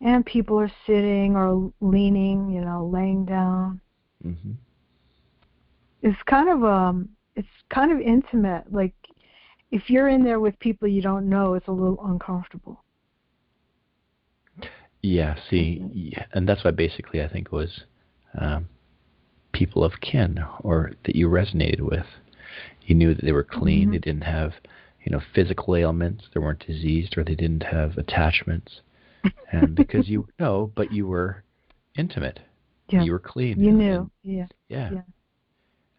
And people are sitting or leaning, laying down. Mm-hmm. It's kind of intimate. Like if you're in there with people you don't know, it's a little uncomfortable. Yeah, and that's why basically I think it was people of kin or that you resonated with. You knew that they were clean, they didn't have, physical ailments, they weren't diseased, or they didn't have attachments. And because but you were intimate. Yeah. You were clean. You knew. Yeah. And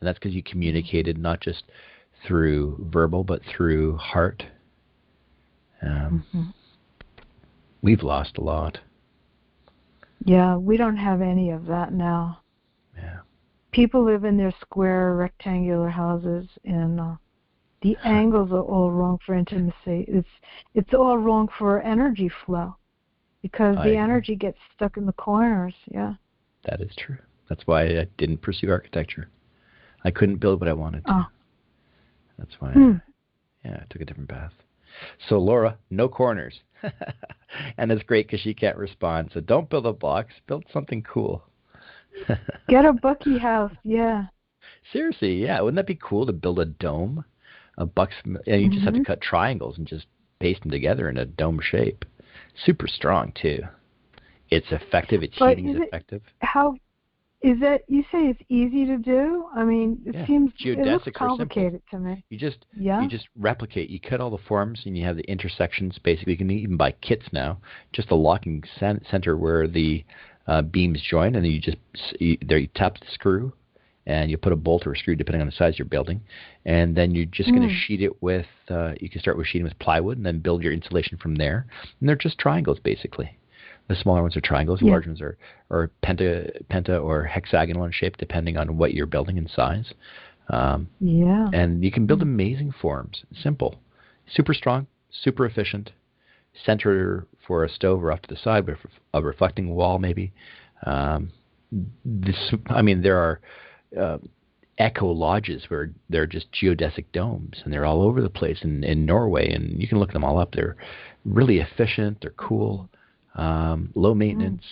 that's because you communicated not just through verbal, but through heart. We've lost a lot. Yeah, we don't have any of that now. Yeah. People live in their square, rectangular houses, and the angles are all wrong for intimacy. It's all wrong for energy flow, because the energy gets stuck in the corners. Yeah. That is true. That's why I didn't pursue architecture. I couldn't build what I wanted to. Oh. That's why I took a different path. So Laura, no corners. And it's great because she can't respond. So don't build a box. Build something cool. Get a Bucky house, yeah. Seriously, yeah. Wouldn't that be cool to build a dome? And you just have to cut triangles and just paste them together in a dome shape. Super strong, too. It's effective. Its heating is effective. Is that, you say it's easy to do? I mean, it seems, it looks complicated to me. You just replicate. You cut all the forms, and you have the intersections. Basically, you can even buy kits now. Just a locking center where the beams join, and then you tap the screw, and you put a bolt or a screw depending on the size of your building, and then you're just going to sheet it with. You can start with sheeting with plywood, and then build your insulation from there. And they're just triangles, basically. The smaller ones are triangles. The large ones are penta or hexagonal in shape, depending on what you're building in size. And you can build amazing forms. Simple, super strong, super efficient. Center for a stove or off to the side with a reflecting wall, maybe. There are echo lodges where they're just geodesic domes, and they're all over the place in Norway, and you can look them all up. They're really efficient. They're cool. Low maintenance,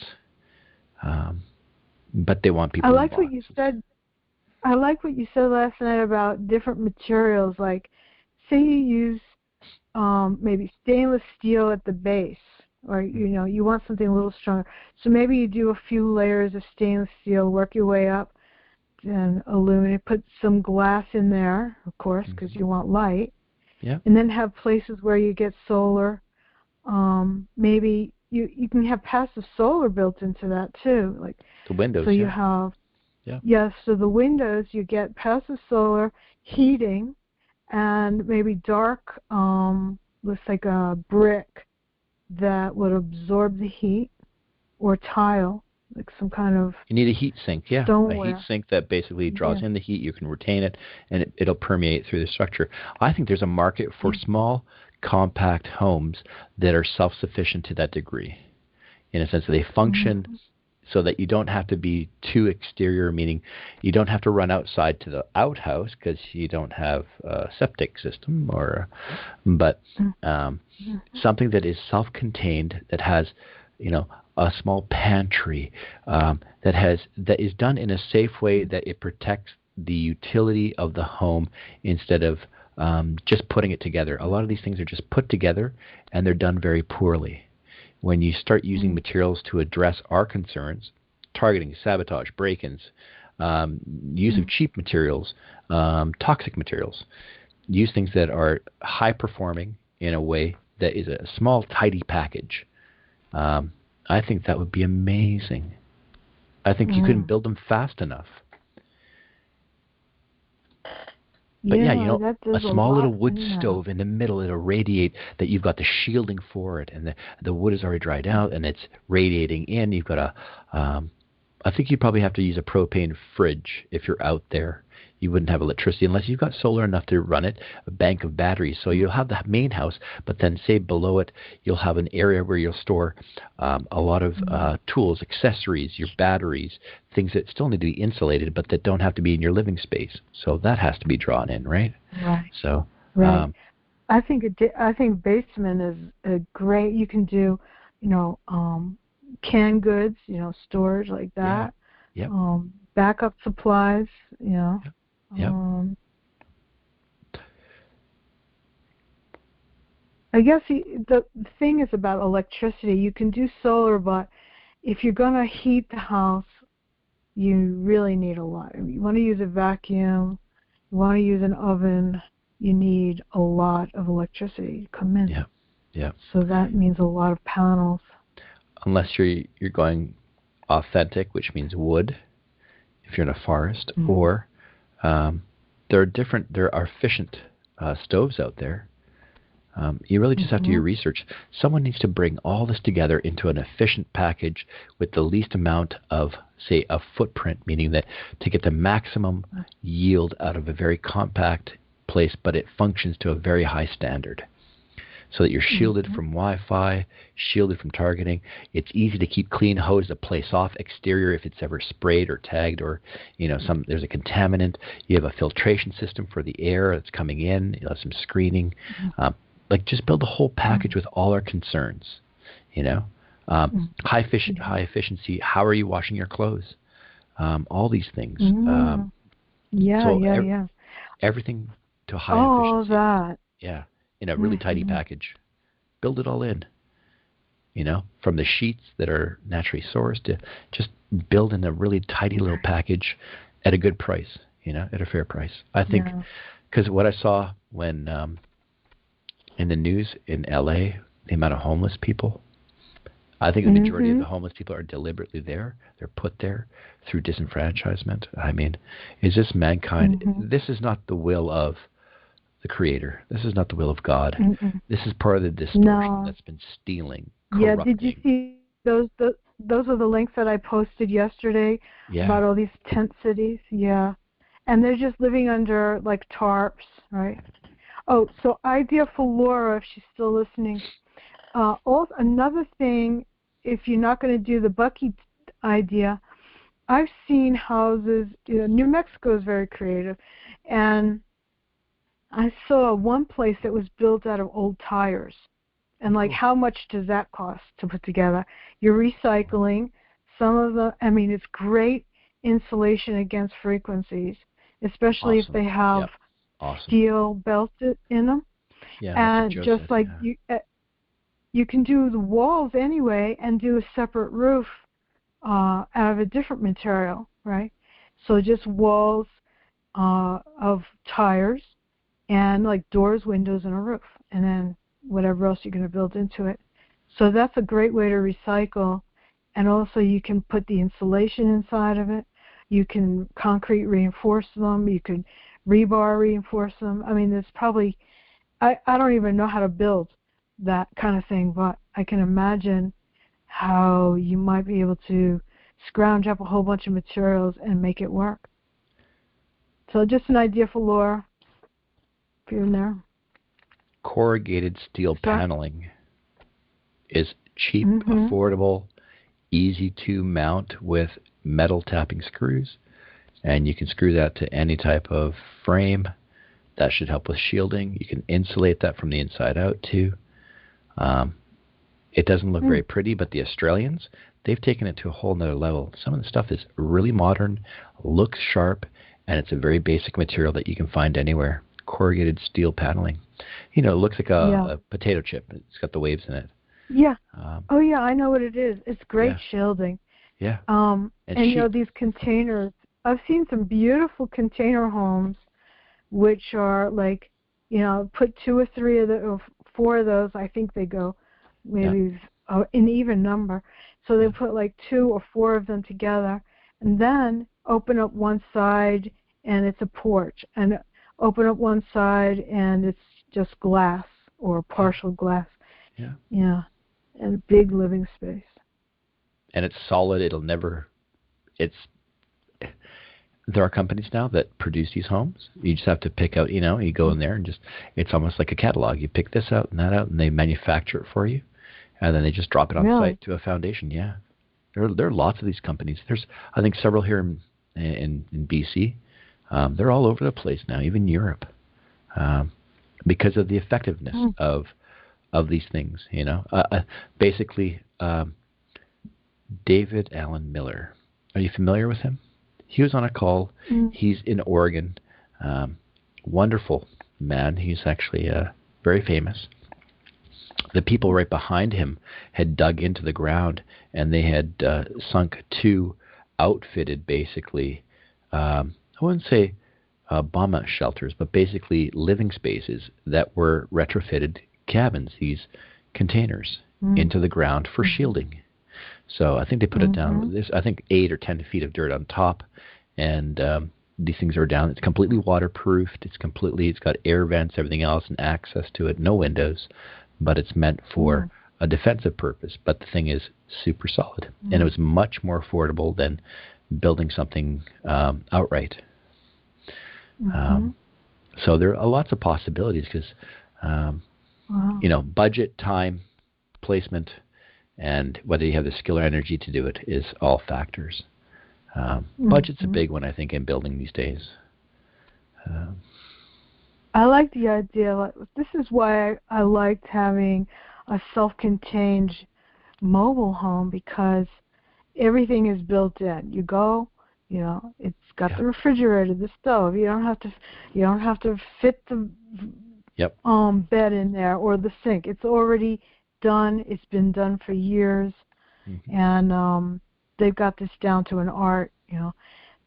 but they want people. I like what you said. I like what you said last night about different materials. Like, say you use maybe stainless steel at the base, or you want something a little stronger. So maybe you do a few layers of stainless steel, work your way up, and aluminum. Put some glass in there, of course, because you want light. Yeah. And then have places where you get solar. Maybe. You can have passive solar built into that too, like the windows. So you have, so the windows, you get passive solar, heating, and maybe dark, looks like a brick that would absorb the heat, or tile, like some kind of. You need a heat sink, stoneware. A heat sink that basically draws in the heat. You can retain it, and it'll permeate through the structure. I think there's a market for small, compact homes that are self-sufficient to that degree, in a sense that they function so that you don't have to be too exterior, meaning you don't have to run outside to the outhouse because you don't have a septic system, but something that is self-contained, that has a small pantry, that is done in a safe way, that it protects the utility of the home instead of just putting it together. A lot of these things are just put together, and they're done very poorly. When you start using materials to address our concerns, targeting, sabotage, break-ins, use of cheap materials, toxic materials, use things that are high-performing in a way that is a small, tidy package. I think that would be amazing. I think you couldn't build them fast enough. But a small little wood stove in the middle, it'll radiate, that you've got the shielding for it, and the wood is already dried out, and it's radiating in. You've got I think you'd probably have to use a propane fridge if you're out there. You wouldn't have electricity unless you've got solar enough to run it, a bank of batteries. So you'll have the main house, but then say below it, you'll have an area where you'll store a lot of tools, accessories, your batteries, things that still need to be insulated, but that don't have to be in your living space. So that has to be drawn in, right? Right. So, I think basement is a great. You can do, canned goods, storage like that. Yeah. Backup supplies, I guess the thing is about electricity. You can do solar, but if you're going to heat the house, you really need a lot. You want to use a vacuum, you want to use an oven, you need a lot of electricity to come in. Yeah. So that means a lot of panels. Unless you're going authentic, which means wood, if you're in a forest, or there are efficient stoves out there. You really just have to do your research. Someone needs to bring all this together into an efficient package with the least amount of, say, a footprint, meaning that to get the maximum yield out of a very compact place, but it functions to a very high standard. So that you're shielded from Wi-Fi, shielded from targeting. It's easy to keep clean, hose the place off exterior if it's ever sprayed or tagged, or there's a contaminant. You have a filtration system for the air that's coming in. You have some screening. Just build a whole package with all our concerns. High efficiency. How are you washing your clothes? All these things. Everything to high efficiency. All that. Yeah. In a really tidy package. Build it all in. from the sheets that are naturally sourced to just build in a really tidy little package at a good price, at a fair price. I think, because what I saw when in the news in LA, the amount of homeless people, I think the majority of the homeless people are deliberately there. They're put there through disenfranchisement. I mean, is this mankind? This is not the will of the Creator. This is not the will of God. This is part of the distortion that's been stealing, corrupting. Yeah, did you see those are the links that I posted yesterday about all these tent cities? Yeah. And they're just living under, like, tarps, right? Oh, so idea for Laura, if she's still listening. Also, another thing, if you're not going to do the Bucky idea, I've seen houses, New Mexico is very creative, and I saw one place that was built out of old tires. And, like, how much does that cost to put together? You're recycling some of it's great insulation against frequencies, especially if they have steel belted in them. Yeah, and just like you can do the walls anyway and do a separate roof out of a different material, right? So just walls of tires and like doors, windows, and a roof, and then whatever else you're going to build into it. So that's a great way to recycle. And also you can put the insulation inside of it. You can concrete reinforce them. You can rebar reinforce them. I mean, there's probably, I don't even know how to build that kind of thing, but I can imagine how you might be able to scrounge up a whole bunch of materials and make it work. So just an idea for Laura, if you're in there. Corrugated steel paneling is cheap, affordable, easy to mount with metal tapping screws, and you can screw that to any type of frame. That should help with shielding. You can insulate that from the inside out too. It doesn't look very pretty, but the Australians, they've taken it to a whole nother level. Some of the stuff is really modern, looks sharp, and it's a very basic material that you can find anywhere. Corrugated steel paneling. It looks like a potato chip. It's got the waves in it. Yeah. I know what it is. It's great shielding. Yeah. And these containers. I've seen some beautiful container homes, which are like, put 2 or 3 of or 4 of those. I think they go maybe in even number. So they put like 2 or 4 of them together, and then open up one side, and it's a porch, and open up one side, and it's just glass or partial glass. Yeah. Yeah. And a big living space. And it's solid. There are companies now that produce these homes. You just have to pick out, you go in there and it's almost like a catalog. You pick this out and that out, and they manufacture it for you. And then they just drop it on site to a foundation. Yeah. There are lots of these companies. There's, I think, several here in BC. They're all over the place now, even Europe, because of the effectiveness of these things. Basically, David Allen Miller. Are you familiar with him? He was on a call. He's in Oregon. Wonderful man. He's actually very famous. The people right behind him had dug into the ground, and they had sunk 2 outfitted, basically, I wouldn't say bomb shelters, but basically living spaces that were retrofitted cabins, these containers, into the ground for shielding. So I think they put it down. This, I think, 8 or 10 feet of dirt on top, and these things are down. It's completely waterproofed. It's got air vents, everything else, and access to it. No windows, but it's meant for a defensive purpose. But the thing is super solid, and it was much more affordable than building something outright. So there are lots of possibilities because, budget, time, placement, and whether you have the skill or energy to do it is all factors. Budget's a big one, I think, in building these days. I like the idea. This is why I liked having a self-contained mobile home, because everything is built in. You go, it's got the refrigerator, the stove. You don't have to fit the bed in there or the sink. It's already done. It's been done for years, and they've got this down to an art.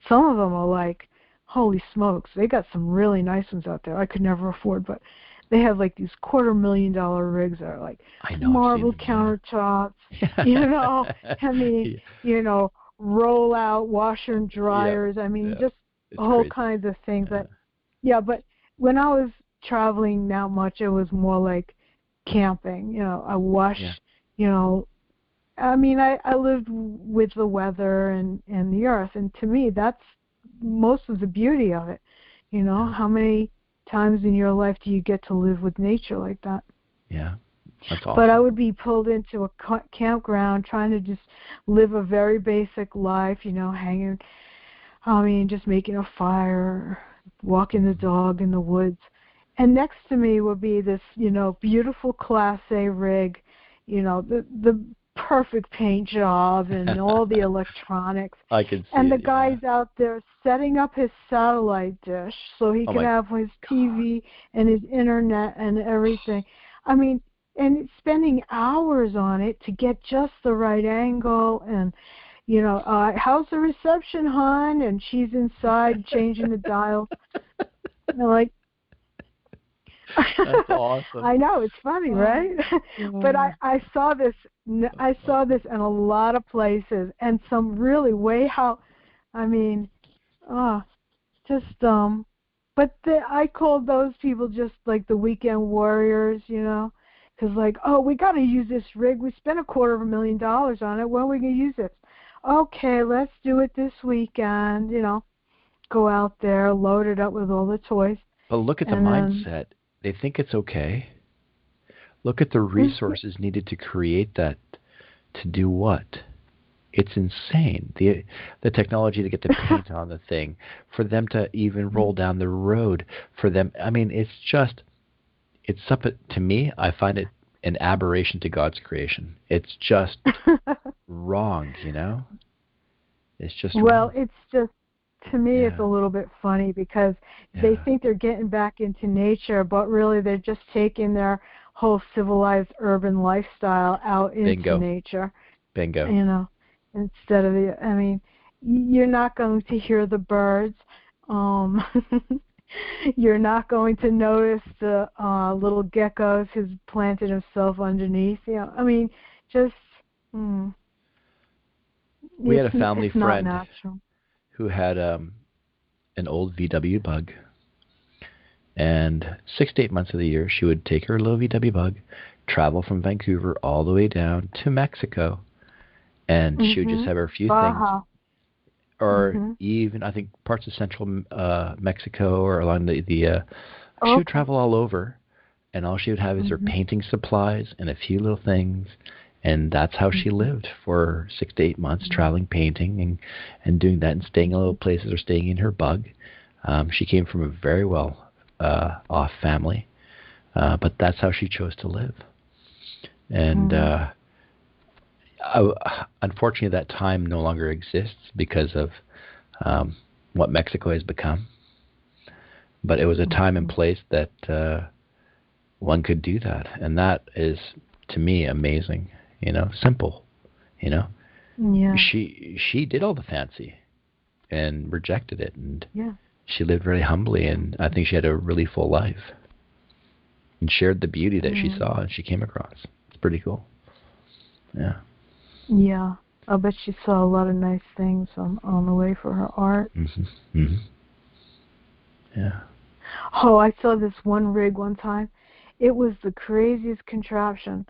Some of them are like, holy smokes, they got some really nice ones out there I could never afford, but they have like these $250,000 rigs that are like marble countertops, I mean, roll out washer and dryers. I mean, just whole kinds of things. But but when I was traveling that much, it was more like camping. I wash, I mean, I lived with the weather and the earth, and to me, that's most of the beauty of it. How many times in your life do you get to live with nature like that? Yeah, that's awesome. But I would be pulled into a campground trying to just live a very basic life, hanging, just making a fire, walking the dog in the woods. And next to me would be this, beautiful Class A rig, the perfect paint job and all the electronics. I can see and the guy's out there setting up his satellite dish so he can have his TV and his internet and everything. I mean, and spending hours on it to get just the right angle and, how's the reception, hon? And she's inside changing the dials. And they're like, that's awesome. I know, it's funny, right? But I saw this in a lot of places, and some really but I called those people just like the weekend warriors, because we got to use this rig. We spent $250,000 on it. When are we going to use it? Okay, let's do it this weekend. Go out there, load it up with all the toys. But look at the mindset. They think it's okay. Look at the resources needed to create that. To do what? It's insane. The technology to get the paint on the thing, for them to even roll down the road, for them. I mean, it's something, to me, I find it an aberration to God's creation. It's just wrong, It's just wrong. It's just, to me, it's a little bit funny because they think they're getting back into nature, but really they're just taking their whole civilized urban lifestyle out into nature. Bingo. Instead of you're not going to hear the birds. You're not going to notice the little geckos who's planted himself underneath. We had a family friend who had an old VW bug, and 6 to 8 months of the year she would take her little VW bug, travel from Vancouver all the way down to Mexico, and she would just have her few things, or even I think parts of central Mexico or along the she would travel all over, and all she would have is her painting supplies and a few little things. And that's how she lived for 6 to 8 months, traveling, painting, and doing that, and staying in little places or staying in her bug. She came from a very well off family, but that's how she chose to live. And unfortunately, that time no longer exists because of what Mexico has become. But it was a time and place that one could do that, and that is, to me, amazing. Simple. Yeah. She did all the fancy, and rejected it, and she lived very humbly, and I think she had a really full life, and shared the beauty that she saw and she came across. It's pretty cool. Yeah. Yeah, I bet she saw a lot of nice things on the way for her art. Yeah. Oh, I saw this one rig one time. It was the craziest contraption.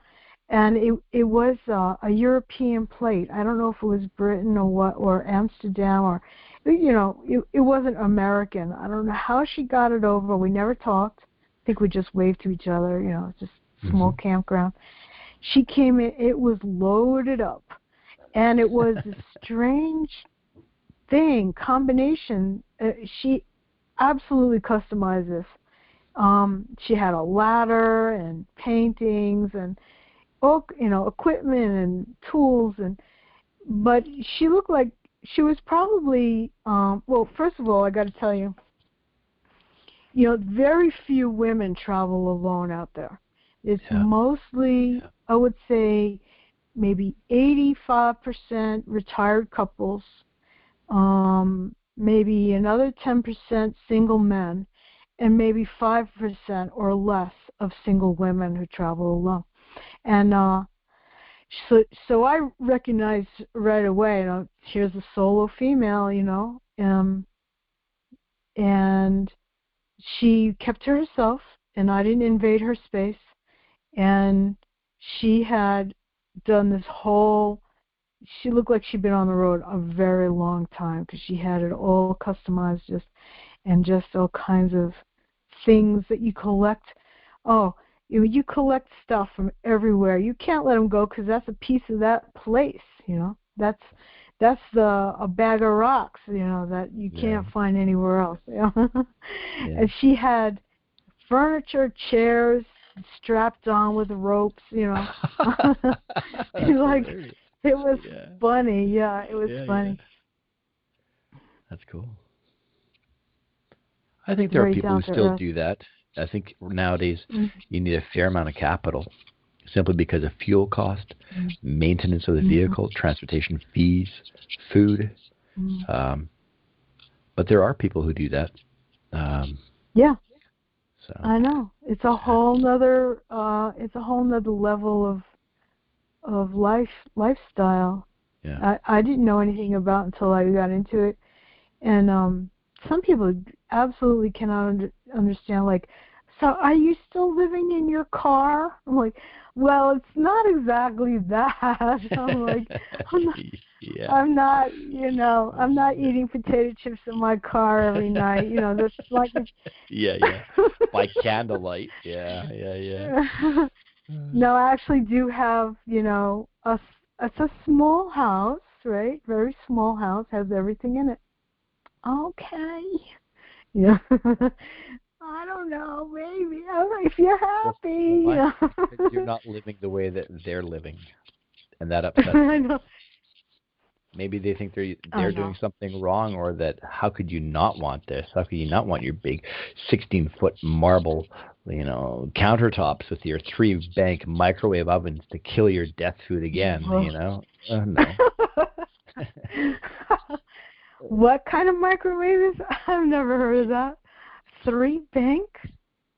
And it was a European plate. I don't know if it was Britain or Amsterdam, or, it wasn't American. I don't know how she got it over. We never talked. I think we just waved to each other, just small campground. She came in, it was loaded up. And it was a strange combination. She absolutely customized this. She had a ladder and paintings and equipment and tools, but she looked like she was probably first of all, I got to tell you, very few women travel alone out there. It's mostly I would say maybe 85% retired couples, maybe another 10% single men, and maybe 5% or less of single women who travel alone. And so I recognized right away, here's a solo female, and she kept to herself, and I didn't invade her space. And she had done this whole, she looked like she'd been on the road a very long time, because she had it all customized, just all kinds of things that you collect. Oh, you collect stuff from everywhere. You can't let them go, because that's a piece of that place. That's a bag of rocks. That you can't find anywhere else. And she had furniture, chairs strapped on with ropes. Like it was funny. Yeah, it was funny. Yeah. That's cool. I think there are people who still do that. I think nowadays you need a fair amount of capital, simply because of fuel cost, maintenance of the vehicle, transportation fees, food. But there are people who do that. Yeah. So I know. It's a whole nother level of lifestyle. Yeah. I didn't know anything about until I got into it. And some people absolutely cannot understand, like, so are you still living in your car? I'm like, well, it's not exactly that. I'm like, I'm not eating potato chips in my car every night. That's like by candlelight. Yeah. No, I actually do have, it's a small house, right? Very small house, has everything in it. Okay. Yeah. I don't know, maybe. If you're happy. Because you're not living the way that they're living, and that upsets I them. know. Maybe they think they're doing something wrong, or that how could you not want this? How could you not want your big 16-foot marble, countertops with your 3-bank microwave ovens to kill your death food again? No. What kind of microwave is that? I've never heard of that. 3-bank?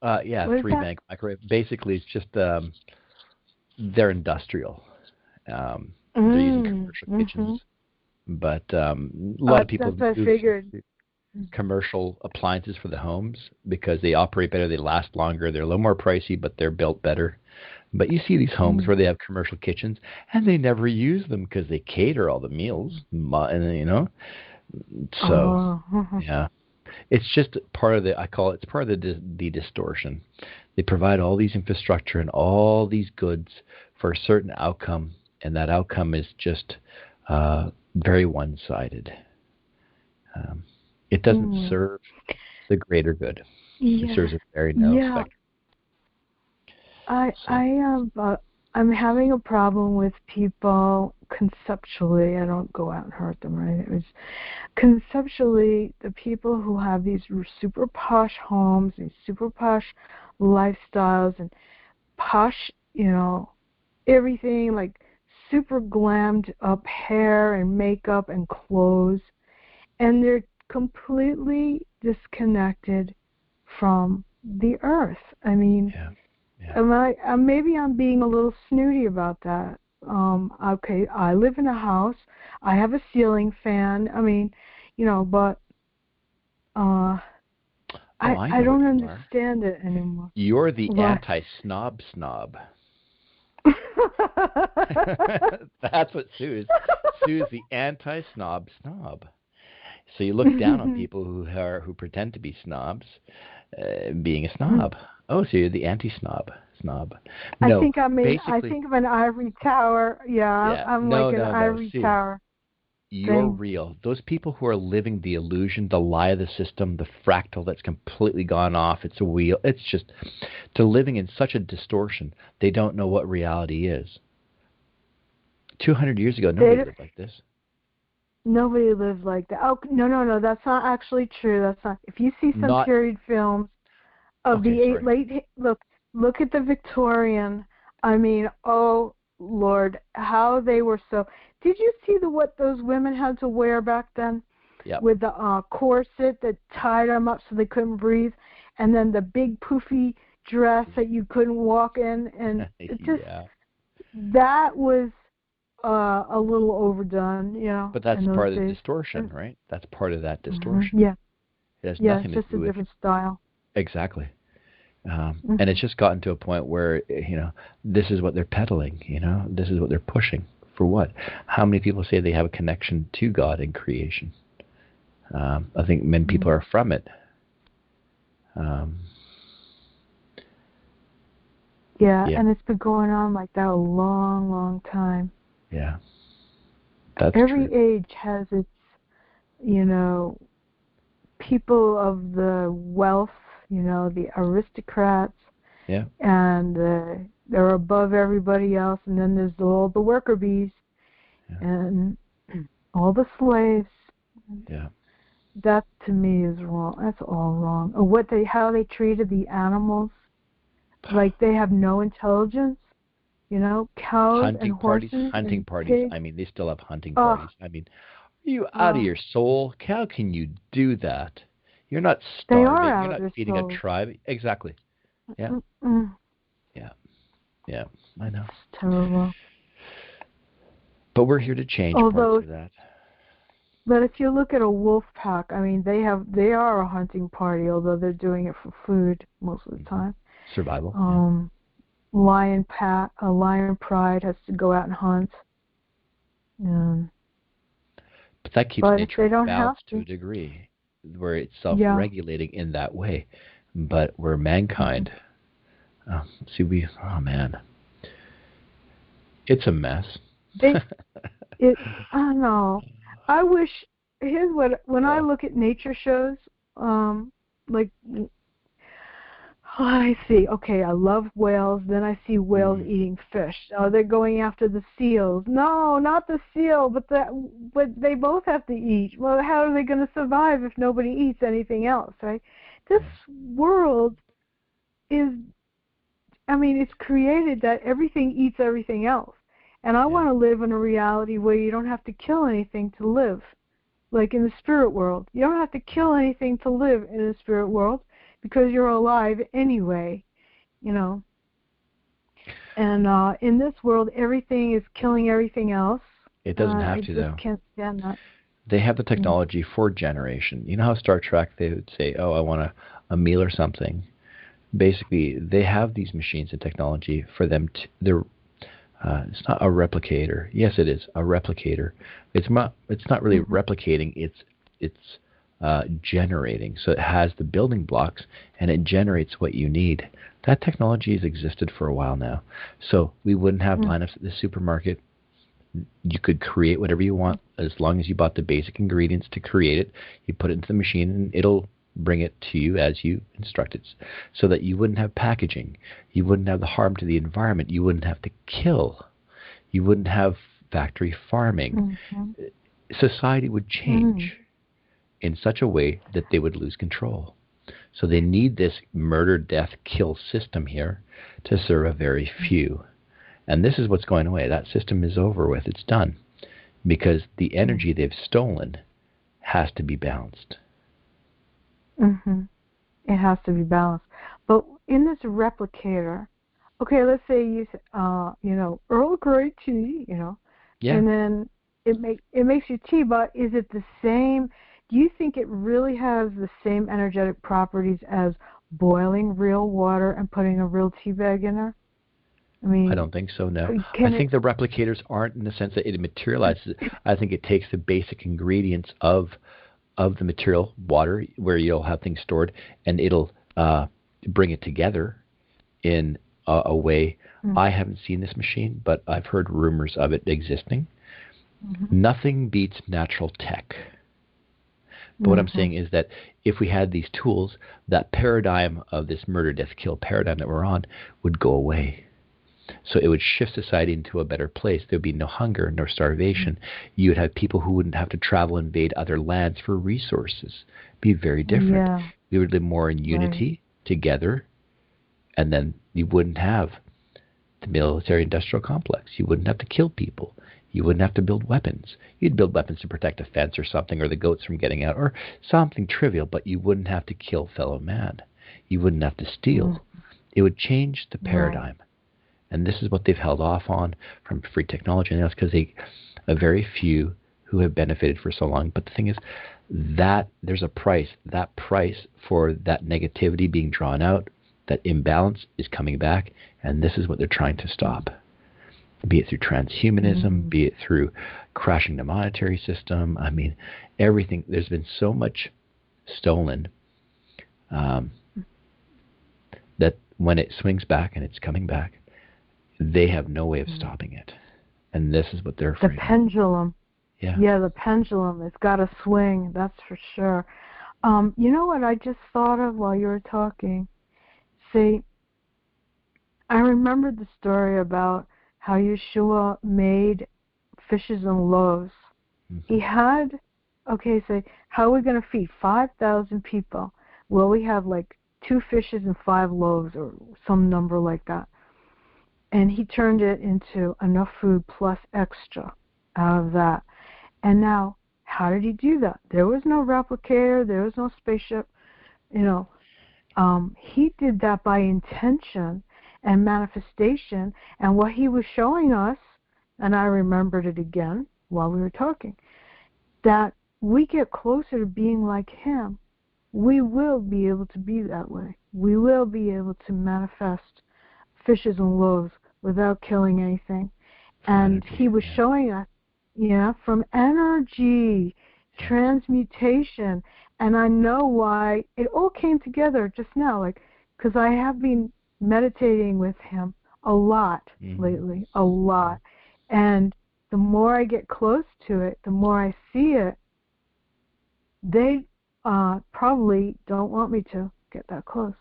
Yeah, 3-bank microwave. Basically, it's just they're industrial. They're using commercial kitchens, but a lot of people use commercial appliances for the homes because they operate better, they last longer, they're a little more pricey, but they're built better. But you see these homes where they have commercial kitchens, and they never use them because they cater all the meals, and So, yeah, it's just part of it's part of the distortion. They provide all these infrastructure and all these goods for a certain outcome, and that outcome is just very one-sided. It doesn't serve the greater good. It serves a very narrow spectrum. I'm having a problem with people conceptually. I don't go out and hurt them, right? It was conceptually the people who have these super posh homes, these super posh lifestyles, and posh, everything, like super glammed up hair and makeup and clothes, and they're completely disconnected from the earth. I mean, maybe I'm being a little snooty about that. Okay, I live in a house. I have a ceiling fan. I mean, but I don't understand it anymore. You're the anti-snob. That's what Sue is. Sue is the anti-snob. So you look down on people who pretend to be snobs, being a snob. Oh, so you're the anti-snob. No, I think I'm an ivory tower. Yeah, I'm like an ivory tower. You're real. Those people who are living the illusion, the lie of the system, the fractal that's completely gone off. It's a wheel. It's just to living in such a distortion. They don't know what reality is. 200 years ago, nobody lived like this. Nobody lived like that. Oh, no. That's not actually true. That's not. If you see some period films of late, look at the Victorian. I mean, oh Lord, how they were so. Did you see what those women had to wear back then? Yep. With the corset that tied them up so they couldn't breathe, and then the big poofy dress that you couldn't walk in, and it just that was a little overdone, you know. But that's in those part of the days. distortion, right? That's part of that distortion. Yeah. It has Yeah, nothing it's just to do a with different style. exactly. And it's just gotten to a point where, you know, this is what they're peddling, you know, this is what they're pushing. For what? How many people say they have a connection to God and creation? I think many people are from it. Yeah, and it's been going on like that a long, long time. Yeah. That's Every true. age has its, you know, people of the wealth, you know, the aristocrats. Yeah. And they're above everybody else. And then there's all the worker bees and all the slaves. Yeah. That to me is wrong. That's all wrong. Or how they treated the animals, like they have no intelligence. You know, cows Hunting and horses parties, hunting and parties. pigs. I mean, they still have hunting parties. I mean, are you out of your soul? How can you do that? You're not They starving. are out You're of not their feeding souls. a tribe. Exactly. Yeah. Yeah. Yeah. I know. It's terrible. But we're here to change parts of that. But if you look at a wolf pack, I mean, they are a hunting party, although they're doing it for food most of the time. Survival. Lion pride has to go out and hunt. But that keeps nature balanced to a degree, where it's self-regulating in that way. But we're mankind. Oh man, it's a mess. I don't know. I wish. Here's when I look at nature shows, like I see. Okay, I love whales. Then I see whales eating fish. Oh, they're going after the seals. No, not the seal, but they both have to eat. Well, how are they going to survive if nobody eats anything else, right? This world is, I mean, it's created that everything eats everything else. And I want to live in a reality where you don't have to kill anything to live. Like in the spirit world. You don't have to kill anything to live in the spirit world because you're alive anyway, you know. And in this world, everything is killing everything else. It doesn't have to, though. I just can't stand that. They have the technology for generation. You know how Star Trek, they would say, oh, I want a meal or something. Basically, they have these machines and technology for them to... it's not a replicator. Yes, it is a replicator. It's not really replicating. It's generating. So it has the building blocks and it generates what you need. That technology has existed for a while now. So we wouldn't have lineups at the supermarket. You could create whatever you want as long as you bought the basic ingredients to create it. You put it into the machine and it'll bring it to you as you instruct it, so that you wouldn't have packaging, you wouldn't have the harm to the environment, you wouldn't have to kill, you wouldn't have factory farming. Society would change in such a way that they would lose control. So they need this murder, death, kill system here to serve a very few. And this is what's going away. That system is over with. It's done. Because the energy they've stolen has to be balanced. It has to be balanced. But in this replicator, okay, let's say you know, Earl Grey tea, you know, and then it makes you tea, but is it the same? Do you think it really has the same energetic properties as boiling real water and putting a real tea bag in there? I mean, I don't think so, no. I think the replicators aren't in the sense that it materializes. I think it takes the basic ingredients of the material, water, where you'll have things stored, and it'll bring it together in a way. I haven't seen this machine, but I've heard rumors of it existing. Nothing beats natural tech. But what I'm saying is that if we had these tools, that paradigm of this murder, death, kill paradigm that we're on would go away. So it would shift society into a better place. There would be no hunger, no starvation. You would have people who wouldn't have to travel and invade other lands for resources. It'd be very different. We would live more in unity together, and then you wouldn't have the military-industrial complex. You wouldn't have to kill people. You wouldn't have to build weapons. You'd build weapons to protect a fence or something, or the goats from getting out, or something trivial, but you wouldn't have to kill fellow man. You wouldn't have to steal. It would change the paradigm. And this is what they've held off on from free technology, and that's because a very few who have benefited for so long. But the thing is that there's a price. That price for that negativity being drawn out, that imbalance is coming back, and this is what they're trying to stop. Be it through transhumanism, be it through crashing the monetary system. I mean, everything. There's been so much stolen that when it swings back, and it's coming back, they have no way of stopping it. And this is what they're afraid of. The pendulum. Yeah, the pendulum. It's got to swing, that's for sure. You know what I just thought of while you were talking? See, I remembered the story about how Yeshua made fishes and loaves. He had, say, how are we going to feed 5,000 people? Well, we have like 2 fishes and 5 loaves, or some number like that. And he turned it into enough food plus extra out of that. And now, how did he do that? There was no replicator. There was no spaceship. He did that by intention and manifestation. And what he was showing us, and I remembered it again while we were talking, that we get closer to being like him, we will be able to be that way. We will be able to manifest fishes and loaves without killing anything. And he was showing us, from energy, transmutation. And I know why it all came together just now, because I have been meditating with him a lot lately, a lot. And the more I get close to it, the more I see it. They probably don't want me to get that close.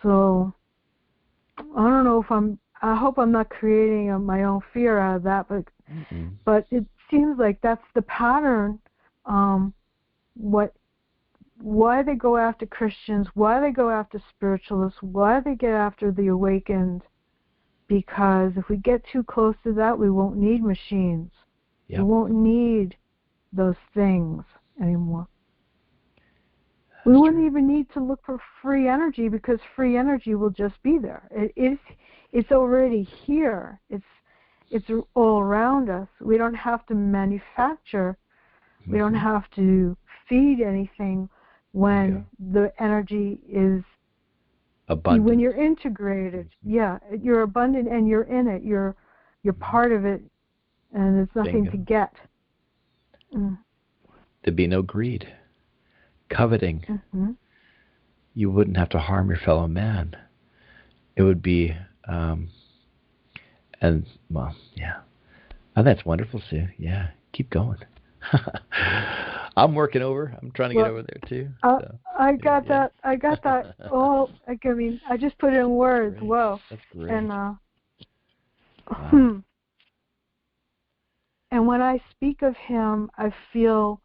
So I don't know if I hope I'm not creating my own fear out of that, but it seems like that's the pattern. Why they go after Christians, why they go after spiritualists, why they get after the awakened, because if we get too close to that, we won't need machines. We won't need those things anymore. We wouldn't even need to look for free energy, because free energy will just be there. It's already here. It's all around us. We don't have to manufacture. We don't have to feed anything when the energy is abundant. When you're integrated, you're abundant and you're in it. You're part of it, and there's nothing to get. There'd be no greed, coveting. You wouldn't have to harm your fellow man. It would be, Oh, that's wonderful, Sue. Yeah, keep going. I'm working over. I'm trying to get over there too. I got that. I got that. Oh, I just put it in words. Great. Whoa. That's great. And wow. And when I speak of him, I feel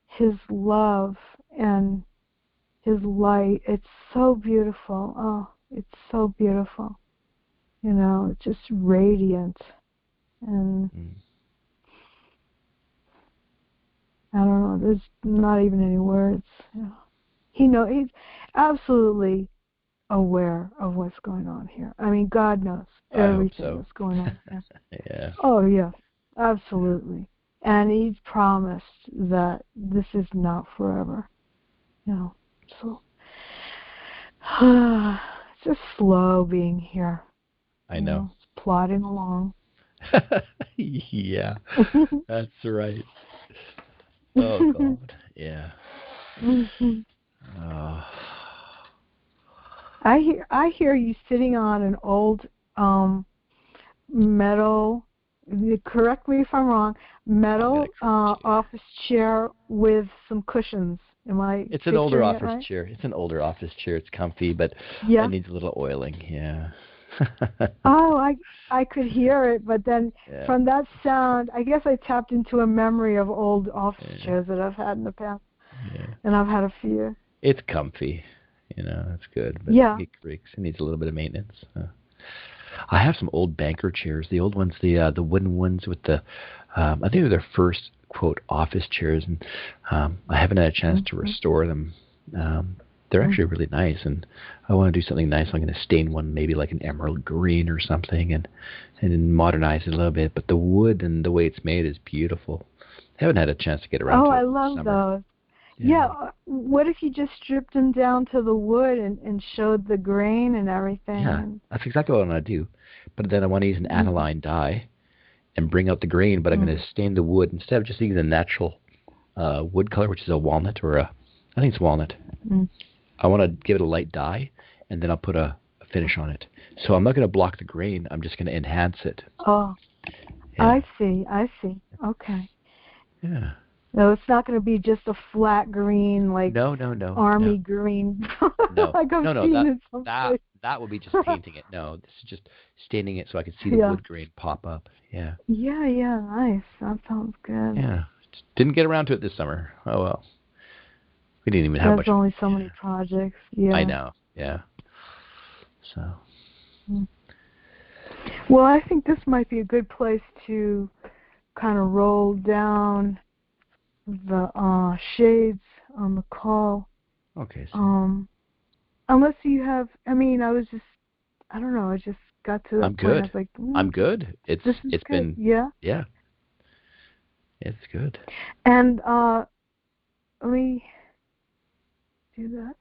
his love and his light. It's so beautiful. Oh, it's so beautiful. It's just radiant. And I don't know, there's not even any words. He's absolutely aware of what's going on here. I mean, God knows everything that's going on here. Yeah. Oh, yeah, absolutely. And he's promised that this is not forever. So it's just slow being here. I know. It's plodding along. Yeah, that's right. Oh, God. Yeah. Oh. I hear you sitting on an old metal, correct me if I'm wrong, metal office chair with some cushions. It's an older office right? chair. It's an older office chair. It's comfy, but it needs a little oiling. Yeah. Oh, I could hear it, but then from that sound, I guess I tapped into a memory of old office chairs that I've had in the past. Yeah. And I've had a few. It's comfy. It's good. But it creaks. It needs a little bit of maintenance. I have some old banker chairs, the old ones, the wooden ones with the, I think they're their first quote office chairs, and I haven't had a chance to restore them. They're actually really nice, and I want to do something nice. I'm going to stain one maybe like an emerald green or something, and then modernize it a little bit. But the wood and the way it's made is beautiful. I haven't had a chance to get around to it I this love summer. those. Yeah. What if you just stripped them down to the wood and showed the grain and everything? Yeah, that's exactly what I want to do. But then I want to use an aniline dye and bring out the grain, but I'm going to stain the wood instead of just using the natural wood color, which is a walnut or I think it's walnut. I want to give it a light dye, and then I'll put a finish on it. So I'm not going to block the grain. I'm just going to enhance it. Oh, Yeah. I see. Okay. Yeah. No, it's not going to be just a flat green, like No. army green. No. Like I've No. seen in some place. That would be just painting it. No, this is just staining it so I can see the wood grain pop up. Yeah. Yeah, nice. That sounds good. Yeah. Just didn't get around to it this summer. Oh well. We didn't even have much. There's only so many projects. Yeah. I know. Yeah. So. Well, I think this might be a good place to kind of roll down the shades on the call. Okay. So. Unless you have, I don't know, I just got to that I'm point. good. I was like, I'm good. It's good. been Yeah. It's good. And let me do that.